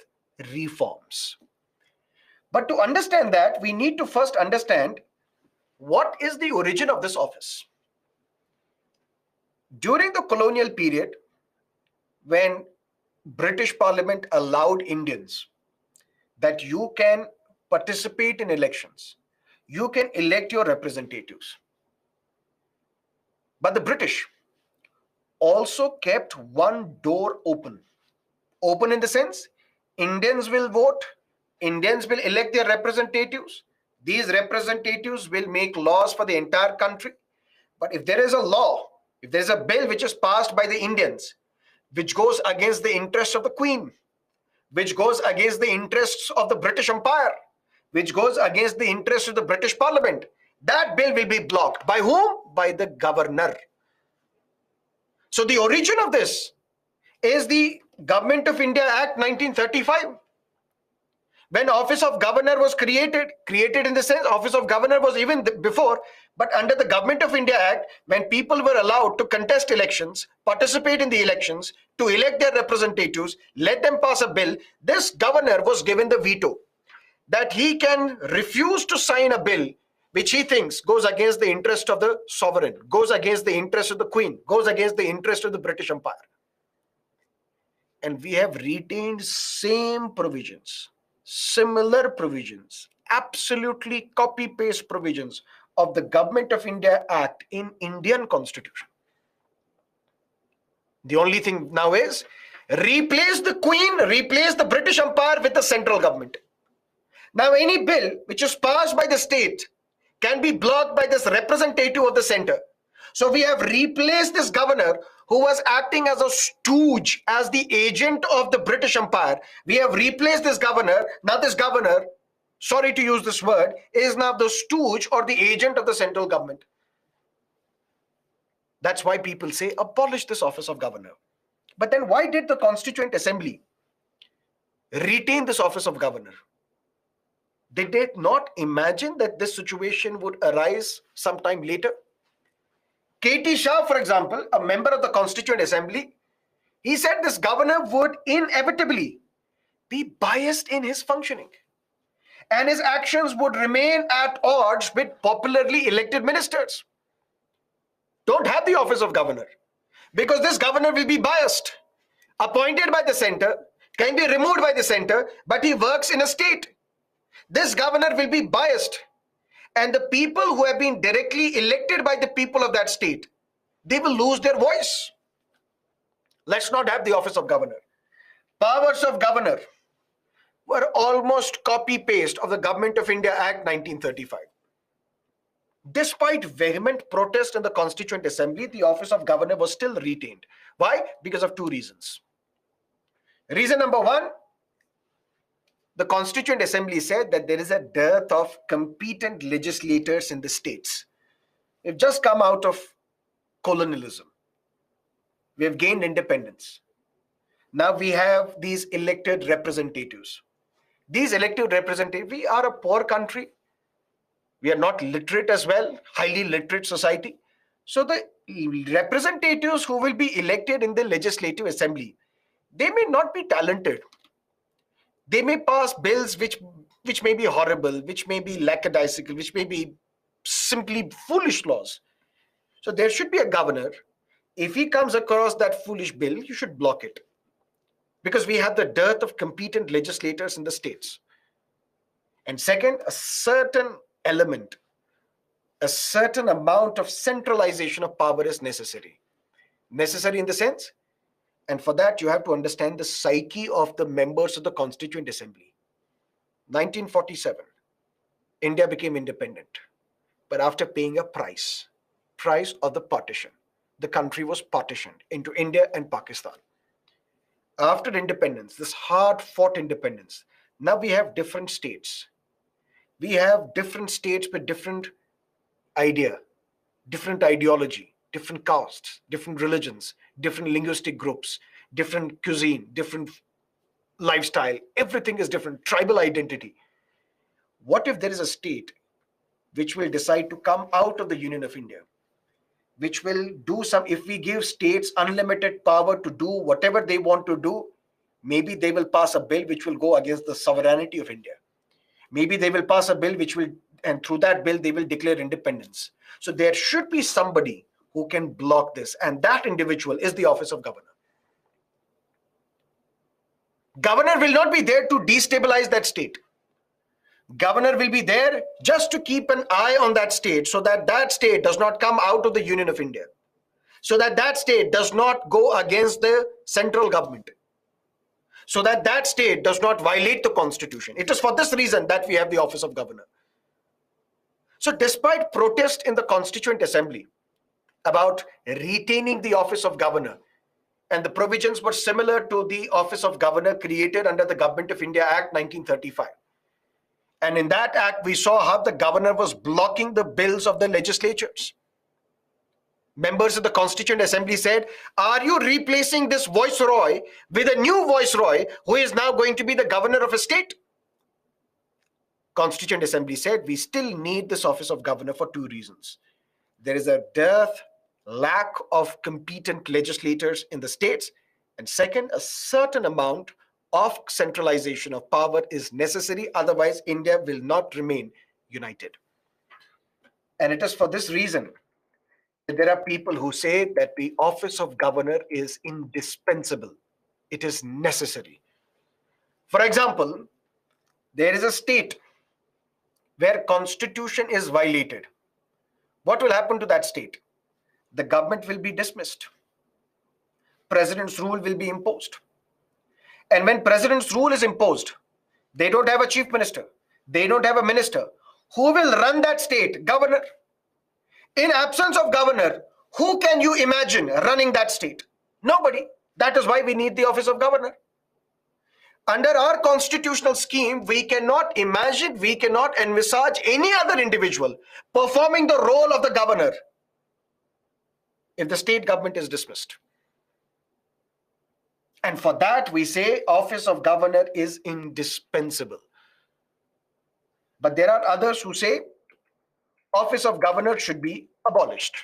reforms. But to understand that, we need to first understand what is the origin of this office. During the colonial period, when British Parliament allowed Indians that you can participate in elections, you can elect your representatives. But the British also kept one door open. Open in the sense, Indians will vote, Indians will elect their representatives. These representatives will make laws for the entire country. But if there is a law, if there is a bill which is passed by the Indians, which goes against the interests of the Queen, which goes against the interests of the British Empire, which goes against the interests of the British Parliament, that bill will be blocked. By whom? By the governor. So the origin of this is the Government of India Act 1935. When Office of Governor was created in the sense, Office of Governor was even before, but under the Government of India Act, when people were allowed to contest elections, participate in the elections, to elect their representatives, let them pass a bill, this governor was given the veto that he can refuse to sign a bill which he thinks goes against the interest of the sovereign, goes against the interest of the Queen, goes against the interest of the British Empire. And we have retained same provisions, similar provisions, absolutely copy-paste provisions of the Government of India Act in Indian Constitution. The only thing now is replace the Queen, replace the British Empire with the central government. Now any bill which is passed by the state can be blocked by this representative of the center. So we have replaced this governor who was acting as a stooge, as the agent of the British Empire. We have replaced this governor. Now this governor, sorry to use this word, is now the stooge or the agent of the central government. That's why people say abolish this office of governor. But then why did the Constituent Assembly retain this office of governor? Did they not imagine that this situation would arise sometime later? K.T. Shah, for example, a member of the Constituent Assembly, he said this governor would inevitably be biased in his functioning, and his actions would remain at odds with popularly elected ministers. Don't have the office of governor, because this governor will be biased, appointed by the center, can be removed by the center, but he works in a state. This governor will be biased, and the people who have been directly elected by the people of that state, they will lose their voice. Let's not have the office of governor. Powers of governor were almost copy-paste of the Government of India Act 1935. Despite vehement protest in the Constituent Assembly, the office of governor was still retained. Why? Because of two reasons. Reason number one, the Constituent Assembly said that there is a dearth of competent legislators in the states. We've just come out of colonialism. We have gained independence. Now we have these elected representatives. These elected representatives, we are a poor country. We are not literate as well, highly literate society. So the representatives who will be elected in the Legislative Assembly, they may not be talented. They may pass bills which may be horrible, which may be lackadaisical, which may be simply foolish laws. So there should be a governor. If he comes across that foolish bill, you should block it. Because we have the dearth of competent legislators in the states. And second, a certain element, a certain amount of centralization of power is necessary. Necessary in the sense, and for that you have to understand the psyche of the members of the Constituent Assembly. 1947, India became independent, but after paying a price of the partition. the country was partitioned into India and Pakistan. After independence, this hard-fought independence, now we have different states. We have different states with different idea, different ideology, different castes, different religions, different linguistic groups, different cuisine, different lifestyle. Everything is different. Tribal identity. What if there is a state which will decide to come out of the Union of India, which will do some, if we give states unlimited power to do whatever they want to do, maybe they will pass a bill which will go against the sovereignty of India. Maybe they will pass a bill which will, and through that bill, they will declare independence. So there should be somebody who can block this, and that individual is the office of governor. Governor will not be there to destabilize that state. Governor will be there just to keep an eye on that state so that that state does not come out of the Union of India, so that that state does not go against the central government, so that that state does not violate the constitution. It is for this reason that we have the office of governor. So despite protest in the Constituent Assembly about retaining the office of governor, and the provisions were similar to the office of governor created under the Government of India Act 1935. And in that act, we saw how the governor was blocking the bills of the legislatures. Members of the Constituent Assembly said, are you replacing this viceroy with a new viceroy who is now going to be the governor of a state? Constituent Assembly said, we still need this office of governor for two reasons. There is a lack of competent legislators in the states. And second, a certain amount of centralization of power is necessary. Otherwise, India will not remain united. And it is for this reason that there are people who say that the office of governor is indispensable. It is necessary. For example, there is a state where constitution is violated. What will happen to that state? The government will be dismissed. President's rule will be imposed. And when president's rule is imposed, they don't have a chief minister. They don't have a minister. Who will run that state? Governor. In absence of governor, who can you imagine running that state? Nobody. That is why we need the office of governor. Under our constitutional scheme, we cannot imagine, we cannot envisage any other individual performing the role of the governor if the state government is dismissed. And for that, we say office of governor is indispensable. But there are others who say office of governor should be abolished.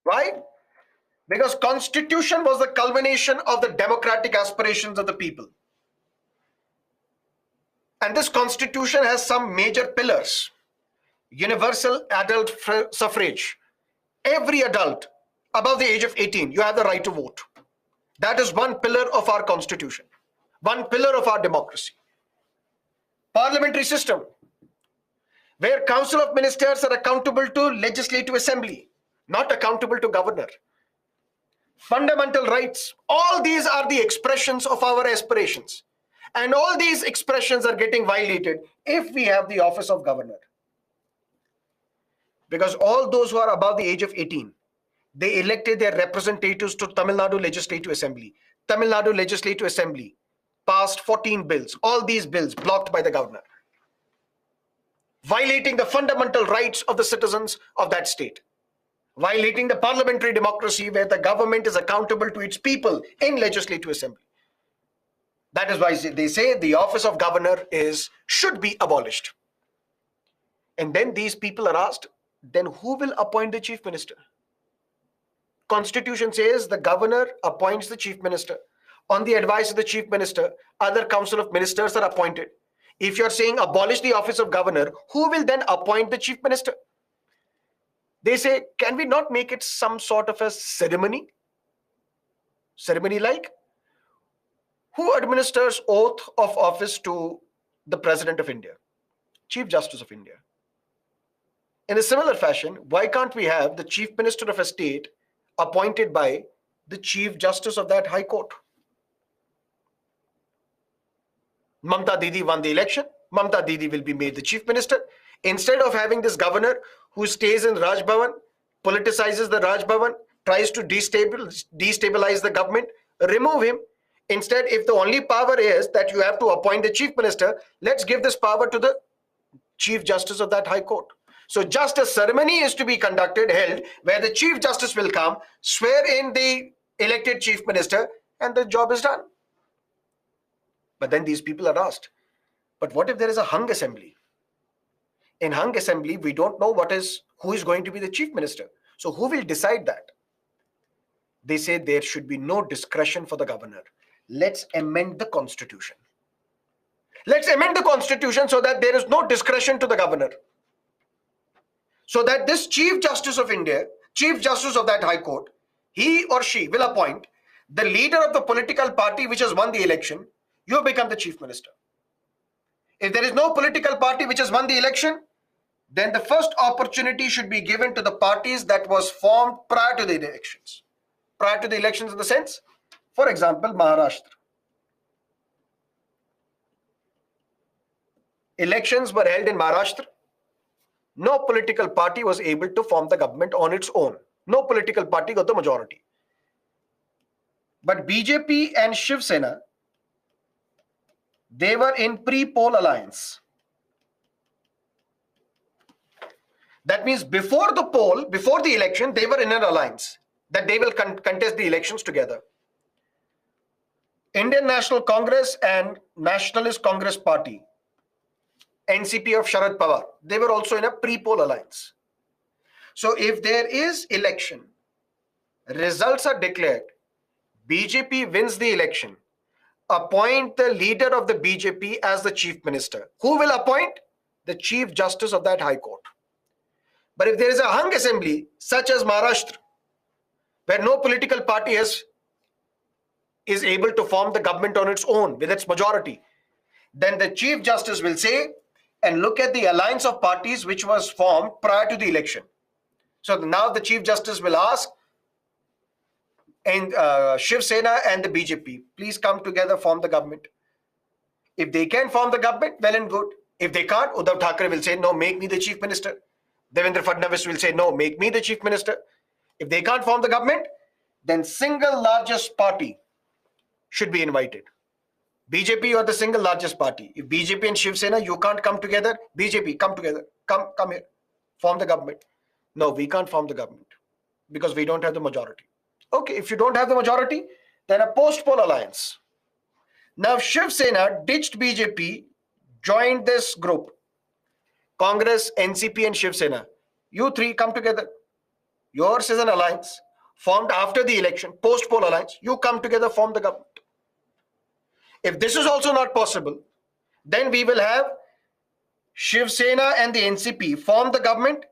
Why? Because constitution was the culmination of the democratic aspirations of the people. And this constitution has some major pillars. Universal adult suffrage. Every adult above the age of 18, you have the right to vote. That is one pillar of our constitution, one pillar of our democracy. Parliamentary system, where council of ministers are accountable to legislative assembly, not accountable to governor. Fundamental rights, all these are the expressions of our aspirations. And all these expressions are getting violated if we have the office of governor. Because all those who are above the age of 18, they elected their representatives to Tamil Nadu Legislative Assembly. Tamil Nadu Legislative Assembly passed 14 bills, all these bills blocked by the governor, violating the fundamental rights of the citizens of that state, violating the parliamentary democracy where the government is accountable to its people in Legislative Assembly. That is why they say the office of governor should be abolished. And then these people are asked, then who will appoint the chief minister? Constitution says the governor appoints the chief minister. On the advice of the chief minister, other council of ministers are appointed. If you're saying abolish the office of governor, who will then appoint the chief minister? They say, can we not make it some sort of a ceremony? Ceremony-like? Who administers oath of office to the President of India? Chief Justice of India. In a similar fashion, why can't we have the chief minister of a state appointed by the chief justice of that high court? Mamta Didi won the election. Mamta Didi will be made the chief minister. Instead of having this governor who stays in Raj Bhavan, politicizes the Raj Bhavan, tries to destabilize the government, remove him. Instead, if the only power is that you have to appoint the chief minister, let's give this power to the chief justice of that high court. So just a ceremony is to be conducted, held, where the chief justice will come, swear in the elected chief minister, and the job is done. But then these people are asked, but what if there is a hung assembly? In hung assembly, we don't know who is going to be the chief minister. So who will decide that? They say there should be no discretion for the governor. Let's amend the constitution. Let's amend the constitution so that there is no discretion to the governor. So that this Chief Justice of India, Chief Justice of that High Court, he or she will appoint the leader of the political party which has won the election. You become the Chief Minister. If there is no political party which has won the election, then the first opportunity should be given to the parties that was formed prior to the elections. Prior to the elections in the sense, for example, Maharashtra. Elections were held in Maharashtra. No political party was able to form the government on its own. No political party got the majority. But BJP and Shiv Sena, they were in pre-poll alliance. That means before the poll, before the election, they were in an alliance that they will contest the elections together. Indian National Congress and Nationalist Congress Party, NCP of Sharad Pawar, they were also in a pre-poll alliance. So if there is election, results are declared, BJP wins the election, appoint the leader of the BJP as the chief minister. Who will appoint? The Chief Justice of that High Court. But if there is a hung assembly, such as Maharashtra, where no political party is able to form the government on its own with its majority, then the Chief Justice will say, and look at the alliance of parties which was formed prior to the election. So now the Chief Justice will ask, and Shiv Sena and the BJP, please come together, form the government. If they can form the government, well and good. If they can't, Uddhav Thackeray will say, no, make me the chief minister. Devendra Fadnavis will say, no, make me the chief minister. If they can't form the government, then single largest party should be invited. BJP, you are the single largest party. If BJP and Shiv Sena, you can't come together, BJP, come together. Come here. Form the government. No, we can't form the government because we don't have the majority. Okay, if you don't have the majority, then a post-poll alliance. Now, Shiv Sena ditched BJP, joined this group. Congress, NCP and Shiv Sena. You three come together. Yours is an alliance formed after the election, post-poll alliance. You come together, form the government. If this is also not possible, then we will have Shiv Sena and the NCP form the government,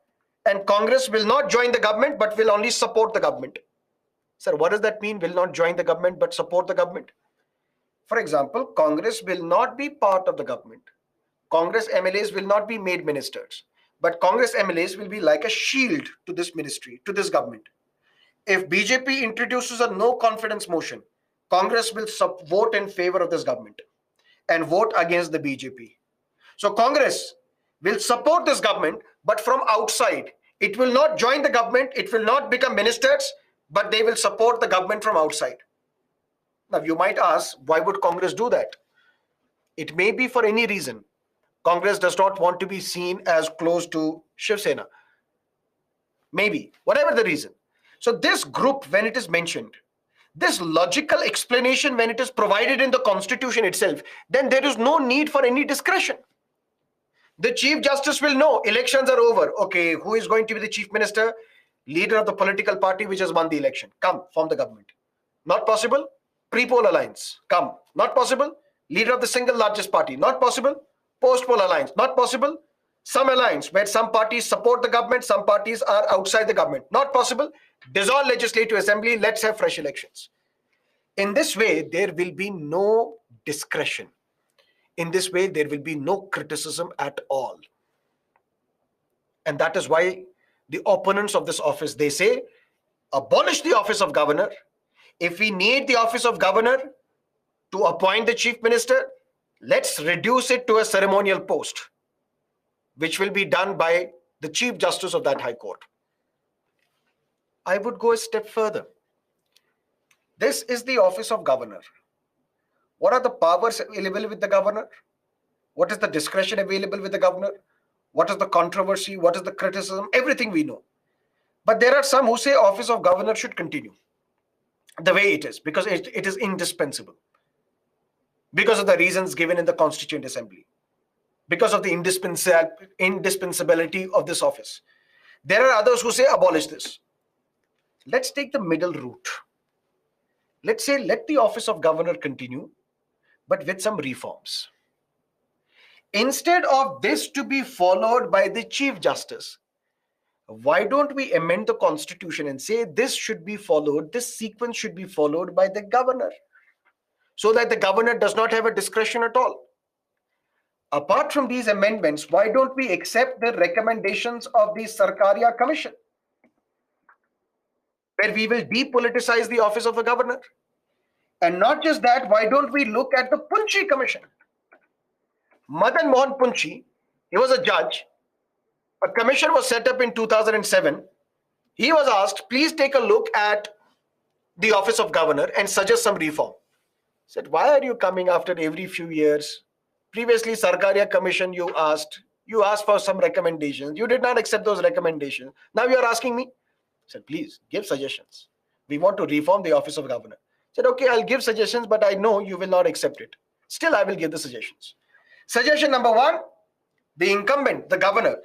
and Congress will not join the government but will only support the government. Sir, what does that mean? Will not join the government but support the government? For example, Congress will not be part of the government. Congress MLAs will not be made ministers, but Congress MLAs will be like a shield to this ministry, to this government. If BJP introduces a no confidence motion, Congress will vote in favor of this government and vote against the BJP. So Congress will support this government, but from outside. It will not join the government. It will not become ministers, but they will support the government from outside. Now, you might ask, why would Congress do that? It may be for any reason. Congress does not want to be seen as close to Shiv Sena. Maybe, whatever the reason. So this group, when it is mentioned, this logical explanation, when it is provided in the constitution itself, then there is no need for any discretion. The Chief Justice will know elections are over. Okay, who is going to be the Chief Minister? Leader of the political party which has won the election. Come, form the government. Not possible? Pre-poll alliance. Come. Not possible? Leader of the single largest party. Not possible? Post-poll alliance. Not possible? Some alliance where some parties support the government, some parties are outside the government. Not possible? Dissolve Legislative Assembly. Let's have fresh elections. In this way, there will be no discretion. In this way, there will be no criticism at all. And that is why the opponents of this office, they say, abolish the office of governor. If we need the office of governor to appoint the chief minister, let's reduce it to a ceremonial post, which will be done by the Chief Justice of that High Court. I would go a step further. This is the office of governor. What are the powers available with the governor? What is the discretion available with the governor? What is the controversy? What is the criticism? Everything we know. But there are some who say office of governor should continue the way it is because it is indispensable because of the reasons given in the Constituent Assembly, because of the indispensability of this office. There are others who say abolish this. Let's take the middle route. Let's say let the office of governor continue, but with some reforms. Instead of this to be followed by the Chief Justice, why don't we amend the Constitution and say this should be followed, this sequence should be followed by the governor, so that the governor does not have a discretion at all. Apart from these amendments, why don't we accept the recommendations of the Sarkaria Commission, where we will depoliticize the office of the governor? And not just that, why don't we look at the Punchi Commission? Madan Mohan Punchi, he was a judge. A commission was set up in 2007. He was asked, please take a look at the office of governor and suggest some reform. He said, why are you coming after every few years? Previously, Sarkaria Commission, you asked for some recommendations. You did not accept those recommendations. Now you are asking me? I said, please give suggestions. We want to reform the office of governor. I said, okay, I'll give suggestions, but I know you will not accept it. Still, I will give the suggestions. Suggestion number one, the incumbent, the governor,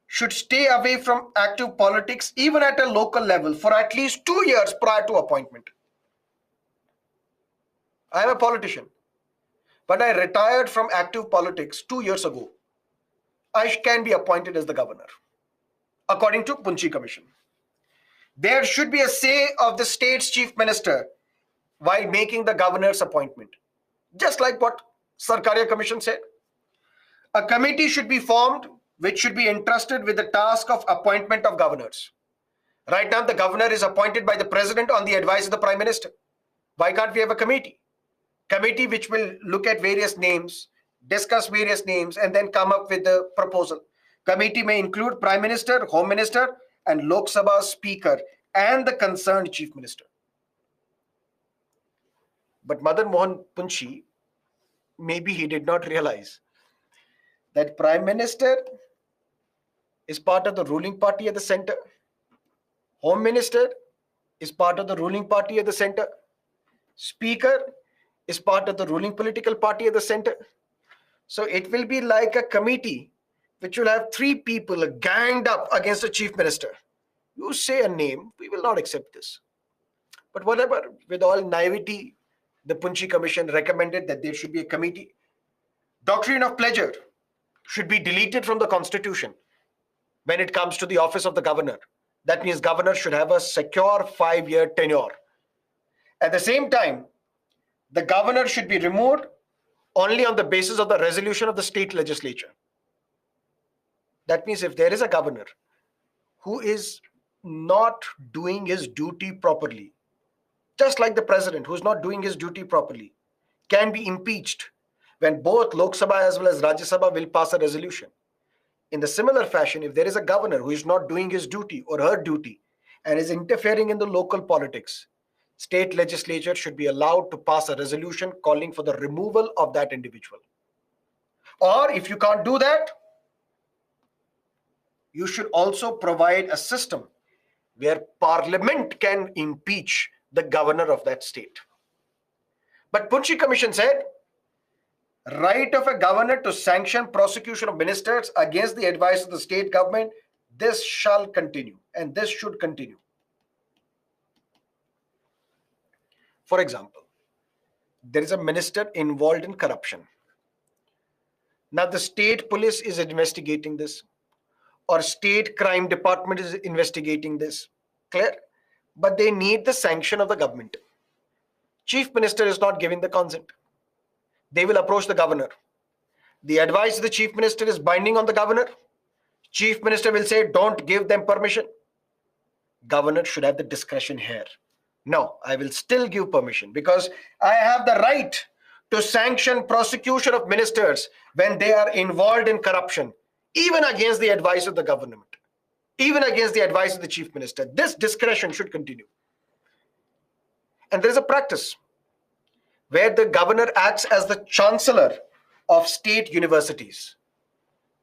should stay away from active politics even at a local level for at least 2 years prior to appointment. I am a politician, but I retired from active politics 2 years ago. I can be appointed as the governor, according to Punchi Commission. There should be a say of the state's chief minister while making the governor's appointment, just like what Sarkaria Commission said. A committee should be formed which should be entrusted with the task of appointment of governors. Right now, the governor is appointed by the president on the advice of the prime minister. Why can't we have a committee? Committee which will look at various names, discuss various names, and then come up with a proposal. Committee may include prime minister, home minister, and Lok Sabha speaker, and the concerned chief minister. But Madan Mohan Punchi, maybe he did not realize that prime minister is part of the ruling party at the center. Home minister is part of the ruling party at the center. Speaker is part of the ruling political party at the center. So it will be like a committee which will have 3 people ganged up against the chief minister. You say a name, we will not accept this. But whatever, with all naivety, the Punchi Commission recommended that there should be a committee. Doctrine of pleasure should be deleted from the Constitution when it comes to the office of the governor. That means governor should have a secure 5-year tenure. At the same time, the governor should be removed only on the basis of the resolution of the state legislature. That means if there is a governor who is not doing his duty properly, just like the president who is not doing his duty properly, can be impeached when both Lok Sabha as well as Rajya Sabha will pass a resolution. In the similar fashion, if there is a governor who is not doing his duty or her duty and is interfering in the local politics, state legislature should be allowed to pass a resolution calling for the removal of that individual. Or if you can't do that, you should also provide a system where parliament can impeach the governor of that state. But Punchi Commission said, right of a governor to sanction prosecution of ministers against the advice of the state government, this shall continue and this should continue. For example, there is a minister involved in corruption. Now the state police is investigating this, or state crime department is investigating this. Clear? But they need the sanction of the government. Chief minister is not giving the consent. They will approach the governor. The advice of the chief minister is binding on the governor. Chief minister will say, don't give them permission. Governor should have the discretion here. No, I will still give permission because I have the right to sanction prosecution of ministers when they are involved in corruption, even against the advice of the government. even against the advice of the chief minister. This discretion should continue. And there is a practice where the governor acts as the chancellor of state universities.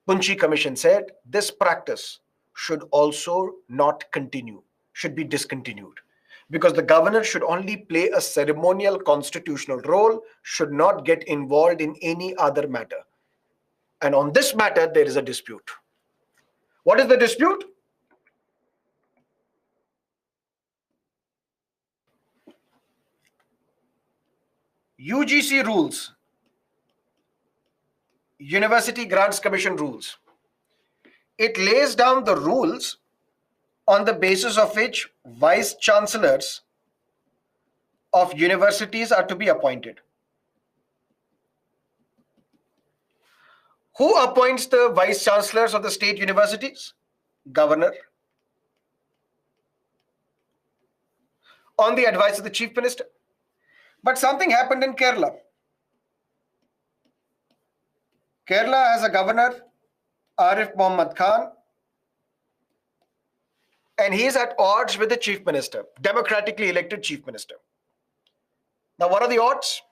Punchi Commission said this practice should also not continue, should be discontinued, because the governor should only play a ceremonial constitutional role, should not get involved in any other matter. And on this matter, there is a dispute. What is the dispute? UGC rules, University Grants Commission rules. It lays down the rules on the basis of which vice chancellors of universities are to be appointed. Who appoints the vice chancellors of the state universities? Governor, on the advice of the chief minister. But something happened in Kerala. Kerala has a governor, Arif Mohammad Khan, and he is at odds with the chief minister, democratically elected chief minister. Now, what are the odds?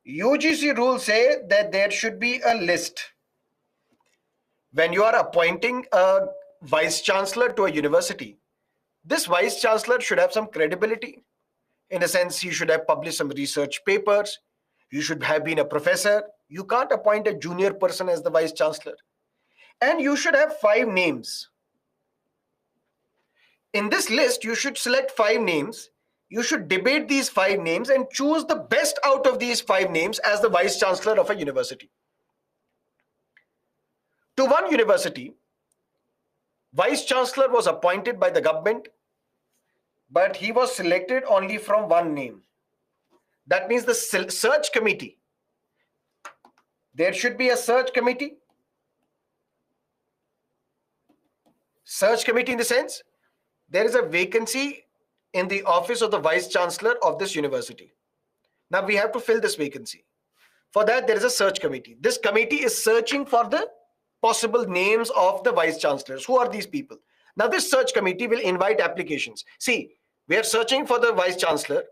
UGC rules say that there should be a list. When you are appointing a vice chancellor to a university, this vice chancellor should have some credibility. In a sense, he should have published some research papers. You should have been a professor. You can't appoint a junior person as the vice chancellor. And you should have 5 names. In this list, you should select 5 names. You should debate these 5 names and choose the best out of these 5 names as the vice chancellor of a university. To one university, vice chancellor was appointed by the government, but he was selected only from one name. That means the search committee. There should be a search committee. Search committee in the sense, there is a vacancy in the office of the vice chancellor of this university. Now we have to fill this vacancy. For that, there is a search committee. This committee is searching for the possible names of the vice chancellors. Who are these people? Now this search committee will invite applications. See, we are searching for the vice chancellor.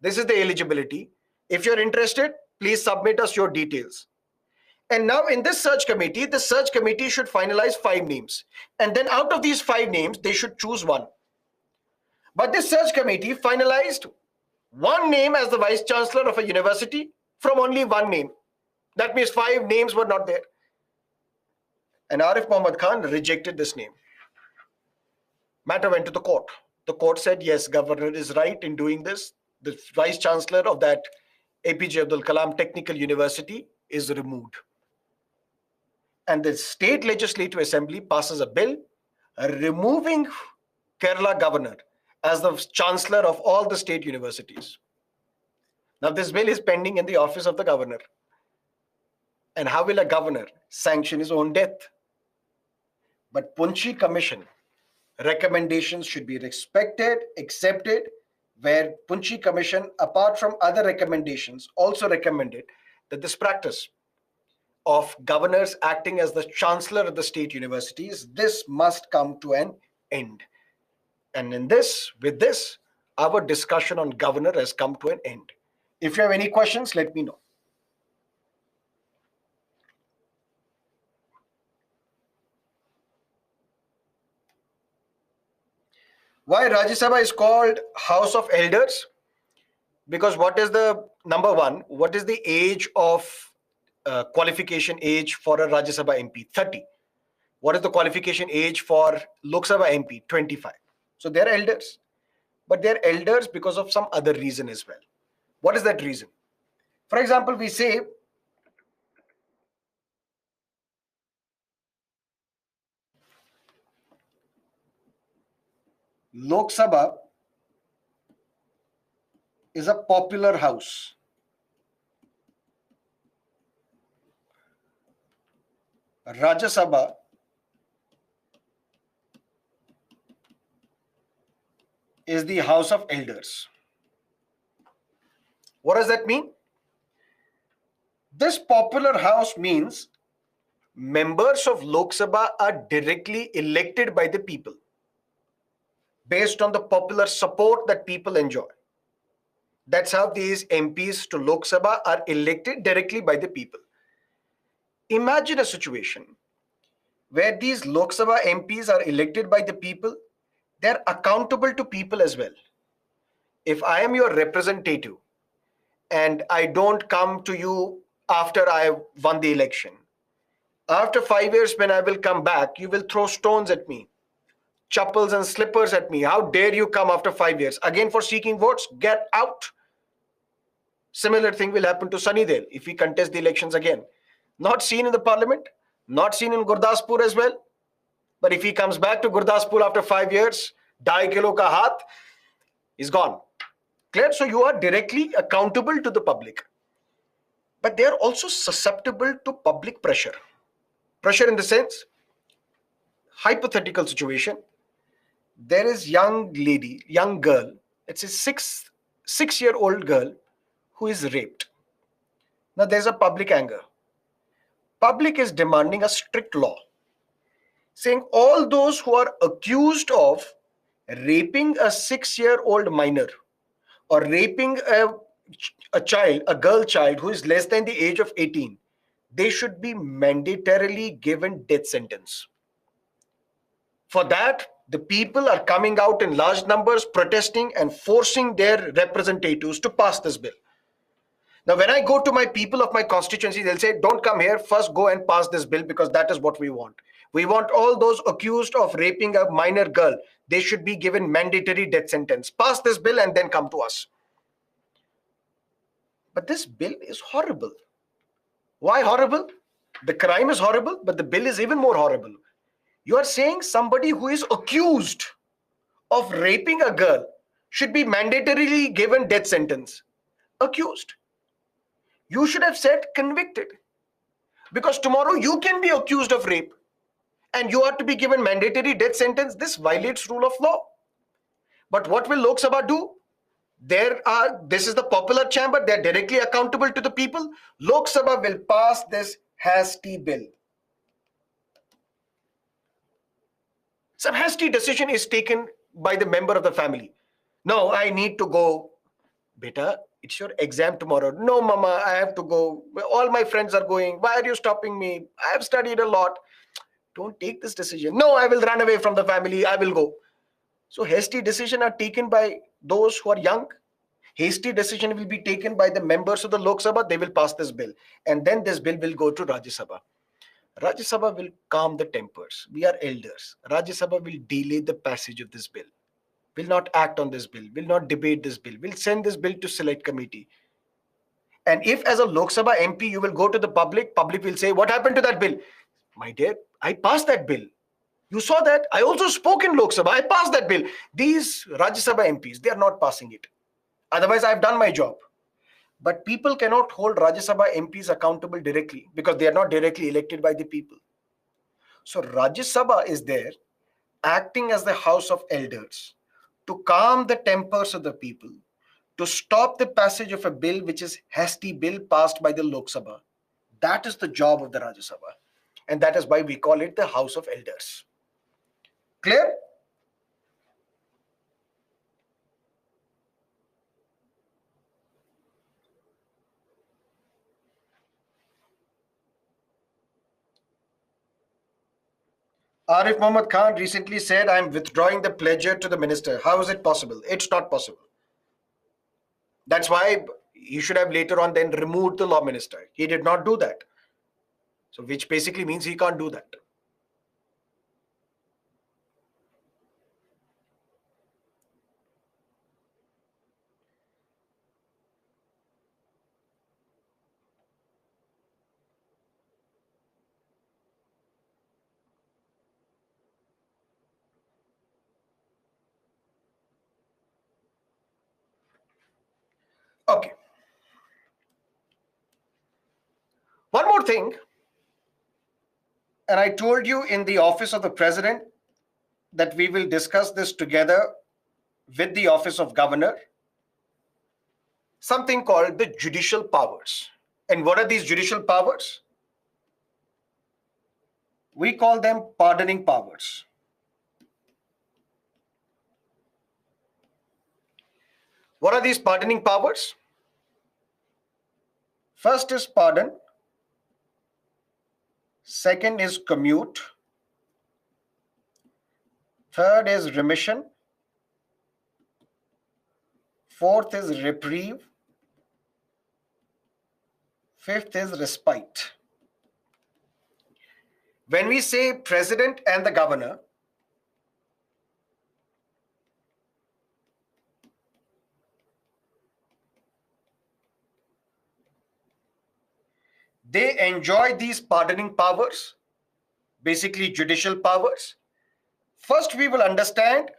This is the eligibility. If you're interested, please submit us your details. And now in this search committee, the search committee should finalize 5 names. And then out of these 5 names, they should choose one. But this search committee finalized one name as the vice chancellor of a university from only one name. That means 5 names were not there. And Arif Mohammad Khan rejected this name. Matter went to the court. The court said, yes, governor is right in doing this. The vice chancellor of that APJ Abdul Kalam Technical University is removed. And the state legislative assembly passes a bill removing Kerala governor as the chancellor of all the state universities. Now this bill is pending in the office of the governor. And how will a governor sanction his own death? But Punchi Commission recommendations should be respected, accepted, where Punchi Commission, apart from other recommendations, also recommended that this practice of governors acting as the chancellor of the state universities, this must come to an end. And with this, our discussion on governor has come to an end. If you have any questions, let me know. Why Rajya Sabha is called House of Elders? Because what is the number one? What is the age of qualification age for a Rajya Sabha MP? 30. What is the qualification age for Lok Sabha MP? 25. So they're elders. But they're elders because of some other reason as well. What is that reason? For example, we say Lok Sabha is a popular house. Rajya Sabha is the House of Elders. What does that mean? This popular house means members of Lok Sabha are directly elected by the people based on the popular support that people enjoy. That's how these MPs to Lok Sabha are elected directly by the people. Imagine a situation where these Lok Sabha MPs are elected by the people, they're accountable to people as well. If I am your representative and I don't come to you after I won the election, after 5 years when I will come back, you will throw stones at me, chappals and slippers at me. How dare you come after 5 years? Again for seeking votes, get out. Similar thing will happen to Sunny Deol if we contest the elections again. Not seen in the parliament, not seen in Gurdaspur as well. But if he comes back to Gurdaspur after 5 years, 2.5 kilo ka haath is gone. Clear? So you are directly accountable to the public. But they are also susceptible to public pressure. Pressure in the sense, hypothetical situation, there is young lady, young girl, it's a six-year-old girl who is raped. Now there's a public anger. Public is demanding a strict law, saying all those who are accused of raping a 6-year-old minor or raping a child, a girl child who is less than the age of 18, they should be mandatorily given death sentence. For that, the people are coming out in large numbers, protesting and forcing their representatives to pass this bill. Now, when I go to my people of my constituency, they'll say, don't come here, first go and pass this bill because that is what we want. We want all those accused of raping a minor girl, they should be given mandatory death sentence. Pass this bill and then come to us. But this bill is horrible. Why horrible? The crime is horrible, but the bill is even more horrible. You are saying somebody who is accused of raping a girl should be mandatorily given death sentence. Accused. You should have said convicted. Because tomorrow you can be accused of rape and you are to be given mandatory death sentence. This violates rule of law. But what will Lok Sabha do? This is the popular chamber. They are directly accountable to the people. Lok Sabha will pass this hasty bill. Some hasty decision is taken by the member of the family. No, I need to go. Beta, it's your exam tomorrow. No, mama, I have to go. All my friends are going. Why are you stopping me? I have studied a lot. Don't take this decision. No, I will run away from the family. I will go. So hasty decisions are taken by those who are young. Hasty decision will be taken by the members of the Lok Sabha. They will pass this bill. And then this bill will go to Rajya Sabha. Rajya Sabha will calm the tempers. We are elders. Rajya Sabha will delay the passage of this bill, will not act on this bill, will not debate this bill, will send this bill to select committee. And if as a Lok Sabha MP, you will go to the public will say, what happened to that bill? My dear, I passed that bill. You saw that? I also spoke in Lok Sabha. I passed that bill. These Rajya Sabha MPs, they are not passing it. Otherwise, I've done my job. But people cannot hold Rajya Sabha MPs accountable directly because they are not directly elected by the people. So Rajya Sabha is there acting as the House of Elders to calm the tempers of the people, to stop the passage of a bill which is hasty bill passed by the Lok Sabha. That is the job of the Rajya Sabha. And that is why we call it the House of Elders. Clear? Arif Mohammed Khan recently said, I am withdrawing the pledger to the minister. How is it possible? It's not possible. That's why he should have later on then removed the law minister. He did not do that. So which basically means he can't do that. Okay. One more thing, and I told you in the office of the president that we will discuss this together with the office of governor, something called the judicial powers. And what are these judicial powers? We call them pardoning powers. What are these pardoning powers? First is pardon. Second is commute. Third is remission. Fourth is reprieve. Fifth is respite. When we say president and the governor, they enjoy these pardoning powers, basically judicial powers. First, we will understand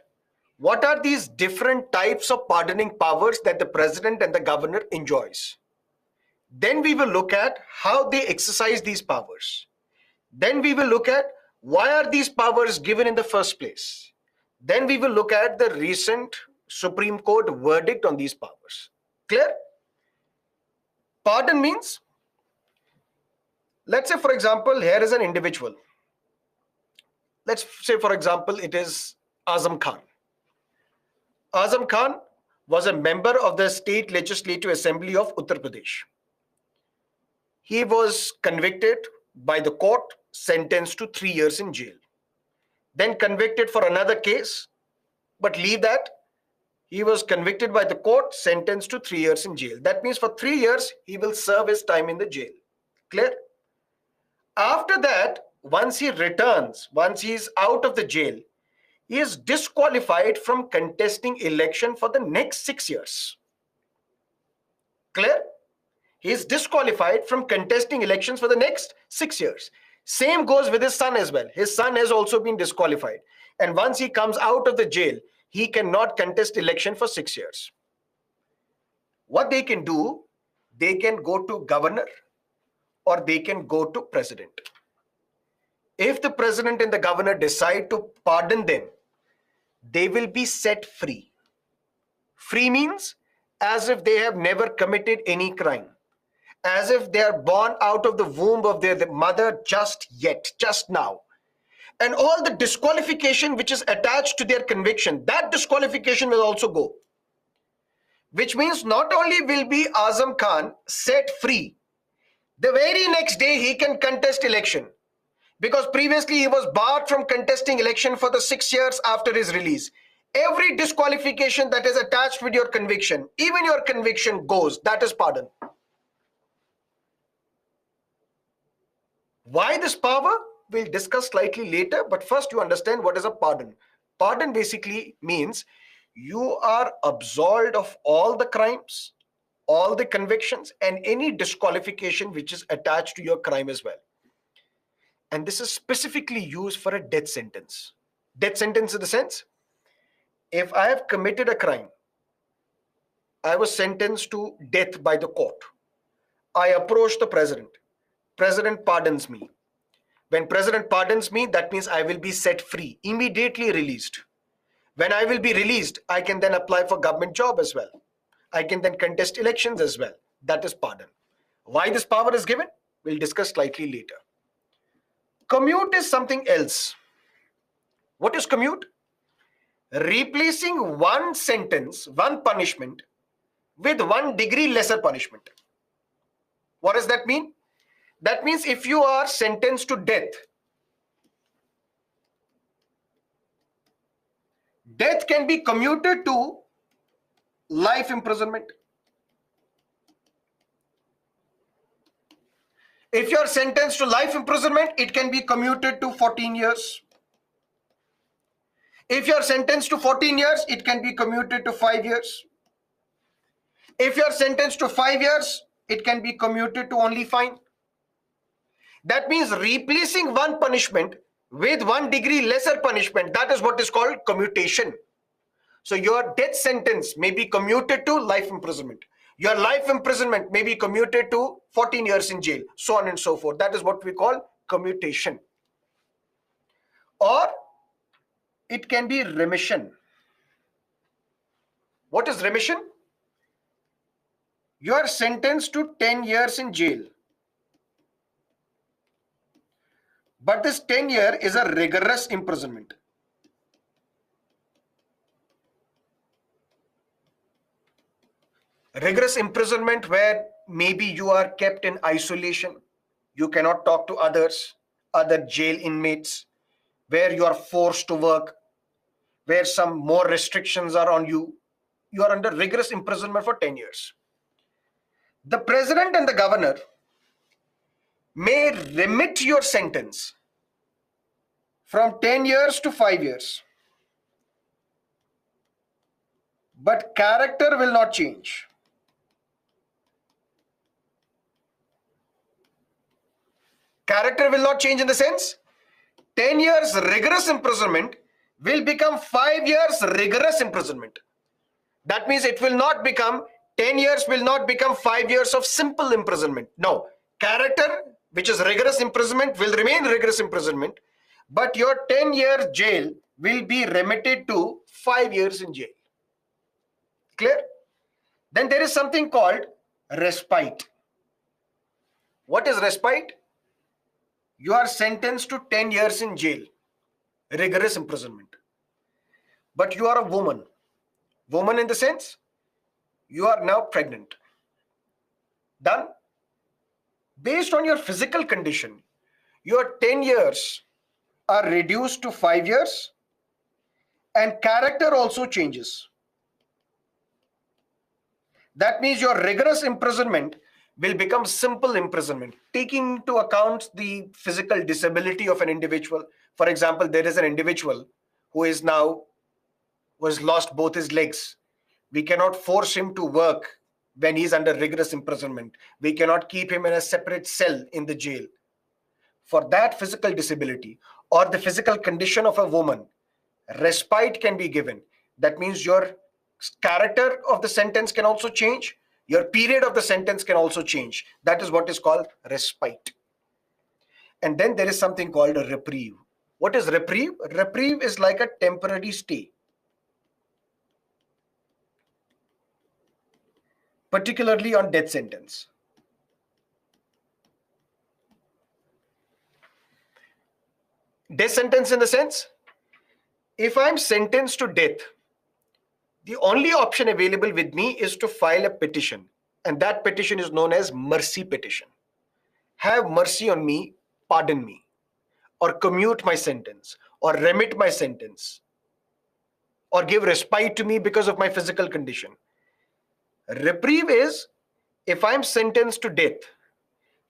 what are these different types of pardoning powers that the president and the governor enjoys. Then we will look at how they exercise these powers. Then we will look at why are these powers given in the first place. Then we will look at the recent Supreme Court verdict on these powers. Clear? Pardon means, let's say for example, here is an individual. Let's say for example, it is Azam Khan. Azam Khan was a member of the State Legislative Assembly of Uttar Pradesh. He was convicted by the court, sentenced to 3 years in jail. Then convicted for another case, but leave that. He was convicted by the court, sentenced to 3 years in jail. That means for 3 years, he will serve his time in the jail. Clear? After that, once he returns, once he is out of the jail, he is disqualified from contesting election for the next 6 years. Clear? He is disqualified from contesting elections for the next 6 years. Same goes with his son as well. His son has also been disqualified. And once he comes out of the jail, he cannot contest election for 6 years. What they can do, they can go to governor or they can go to president. If the president and the governor decide to pardon them, they will be set free. Free means as if they have never committed any crime, as if they are born out of the womb of their mother just now. And all the disqualification which is attached to their conviction, that disqualification will also go. Which means not only will be Azam Khan set free, the very next day he can contest election. Because previously he was barred from contesting election for the 6 years after his release. Every disqualification that is attached with your conviction, even your conviction goes, that is pardon. Why this power? We'll discuss slightly later, but first you understand what is a pardon. Pardon basically means you are absolved of all the crimes, all the convictions, and any disqualification which is attached to your crime as well. And this is specifically used for a death sentence. Death sentence in the sense, if I have committed a crime, I was sentenced to death by the court. I approach the president. President pardons me. When president pardons me, that means I will be set free, immediately released. When I will be released, I can then apply for government job as well. I can then contest elections as well. That is pardon. Why this power is given? We'll discuss slightly later. Commute is something else. What is commute? Replacing one sentence, one punishment with 1 degree lesser punishment. What does that mean? That means if you are sentenced to death, death can be commuted to life imprisonment. If you are sentenced to life imprisonment, it can be commuted to 14 years. If you are sentenced to 14 years, it can be commuted to 5 years. If you are sentenced to 5 years, it can be commuted to only fine. That means replacing one punishment with 1 degree lesser punishment. That is what is called commutation. So your death sentence may be commuted to life imprisonment. Your life imprisonment may be commuted to 14 years in jail, so on and so forth. That is what we call commutation. Or it can be remission. What is remission? You are sentenced to 10 years in jail. But this 10-year is a rigorous imprisonment. Rigorous imprisonment where maybe you are kept in isolation, you cannot talk to others, other jail inmates, where you are forced to work, where some more restrictions are on you. You are under rigorous imprisonment for 10 years. The president and the governor may remit your sentence from 10 years to 5 years, but character will not change. Character will not change in the sense 10 years rigorous imprisonment will become 5 years rigorous imprisonment. That means it will not become 10 years will not become 5 years of simple imprisonment. No, character, which is rigorous imprisonment, will remain rigorous imprisonment, but your 10-year jail will be remitted to 5 years in jail. Clear? Then there is something called respite. What is respite? You are sentenced to 10 years in jail, rigorous imprisonment. But you are a woman. Woman in the sense, you are now pregnant. Done? Based on your physical condition, your 10 years are reduced to 5 years and character also changes. That means your rigorous imprisonment will become simple imprisonment, taking into account the physical disability of an individual. For example, there is an individual who is now was lost both his legs. We cannot force him to work when he's under rigorous imprisonment. We cannot keep him in a separate cell in the jail. For that physical disability or the physical condition of a woman, respite can be given. That means your character of the sentence can also change. Your period of the sentence can also change. That is what is called respite. And then there is something called a reprieve. What is reprieve? Reprieve is like a temporary stay, particularly on death sentence. Death sentence in the sense, if I'm sentenced to death, the only option available with me is to file a petition, and that petition is known as mercy petition. Have mercy on me, pardon me, or commute my sentence, or remit my sentence, or give respite to me because of my physical condition. Reprieve is, if I'm sentenced to death,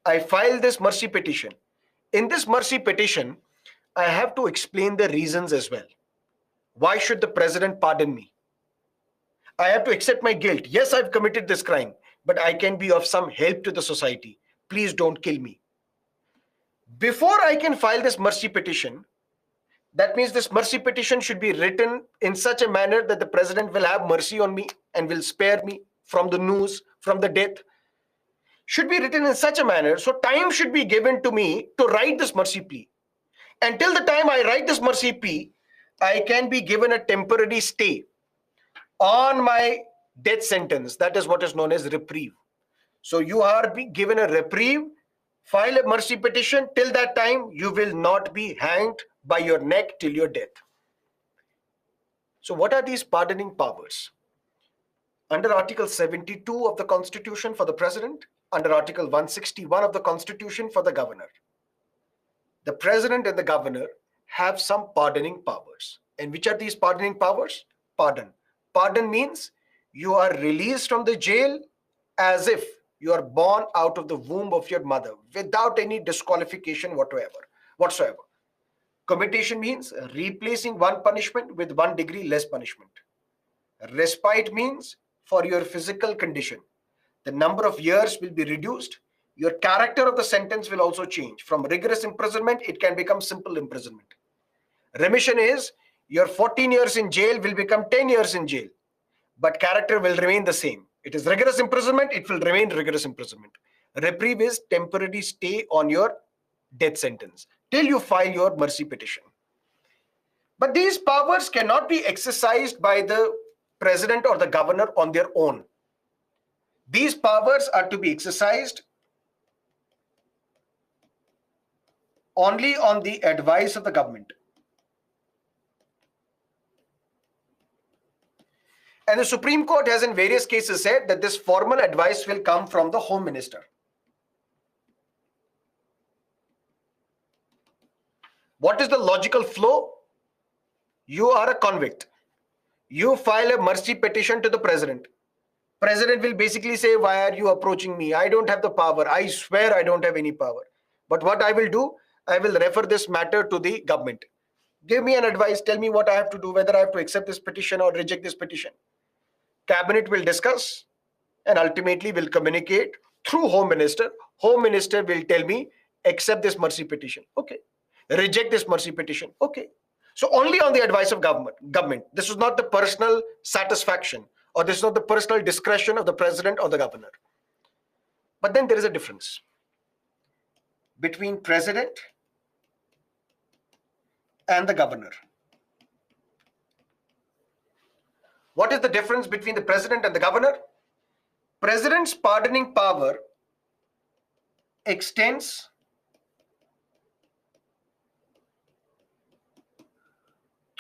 I file this mercy petition. In this mercy petition, I have to explain the reasons as well. Why should the president pardon me? I have to accept my guilt. Yes, I've committed this crime, but I can be of some help to the society. Please don't kill me. Before I can file this mercy petition, that means this mercy petition should be written in such a manner that the president will have mercy on me and will spare me from the news, from the death. Should be written in such a manner, so time should be given to me to write this mercy plea. Until the time I write this mercy plea, I can be given a temporary stay on my death sentence. That is what is known as reprieve. So you are being given a reprieve, file a mercy petition. Till that time, you will not be hanged by your neck till your death. So what are these pardoning powers? Under Article 72 of the Constitution for the President, under Article 161 of the Constitution for the Governor, the President and the Governor have some pardoning powers. And which are these pardoning powers? Pardon. Pardon means you are released from the jail as if you are born out of the womb of your mother without any disqualification whatsoever. Commutation means replacing one punishment with 1 degree less punishment. Respite means for your physical condition, the number of years will be reduced. Your character of the sentence will also change. From rigorous imprisonment, it can become simple imprisonment. Remission is your 14 years in jail will become 10 years in jail, but character will remain the same. It is rigorous imprisonment, it will remain rigorous imprisonment. Reprieve is temporary stay on your death sentence till you file your mercy petition. But these powers cannot be exercised by the president or the governor on their own. These powers are to be exercised only on the advice of the government. And the Supreme Court has in various cases said that this formal advice will come from the Home Minister. What is the logical flow? You are a convict. You file a mercy petition to the president. President will basically say, why are you approaching me? I don't have the power. I swear I don't have any power. But what I will do, I will refer this matter to the government. Give me an advice. Tell me what I have to do, whether I have to accept this petition or reject this petition. Cabinet will discuss and ultimately will communicate through Home Minister. Home Minister will tell me, accept this mercy petition. Okay. Reject this mercy petition. Okay. So only on the advice of government. This is not the personal satisfaction, or this is not the personal discretion of the president or the governor. But then there is a difference between president and the governor. What is the difference between the president and the governor? President's pardoning power extends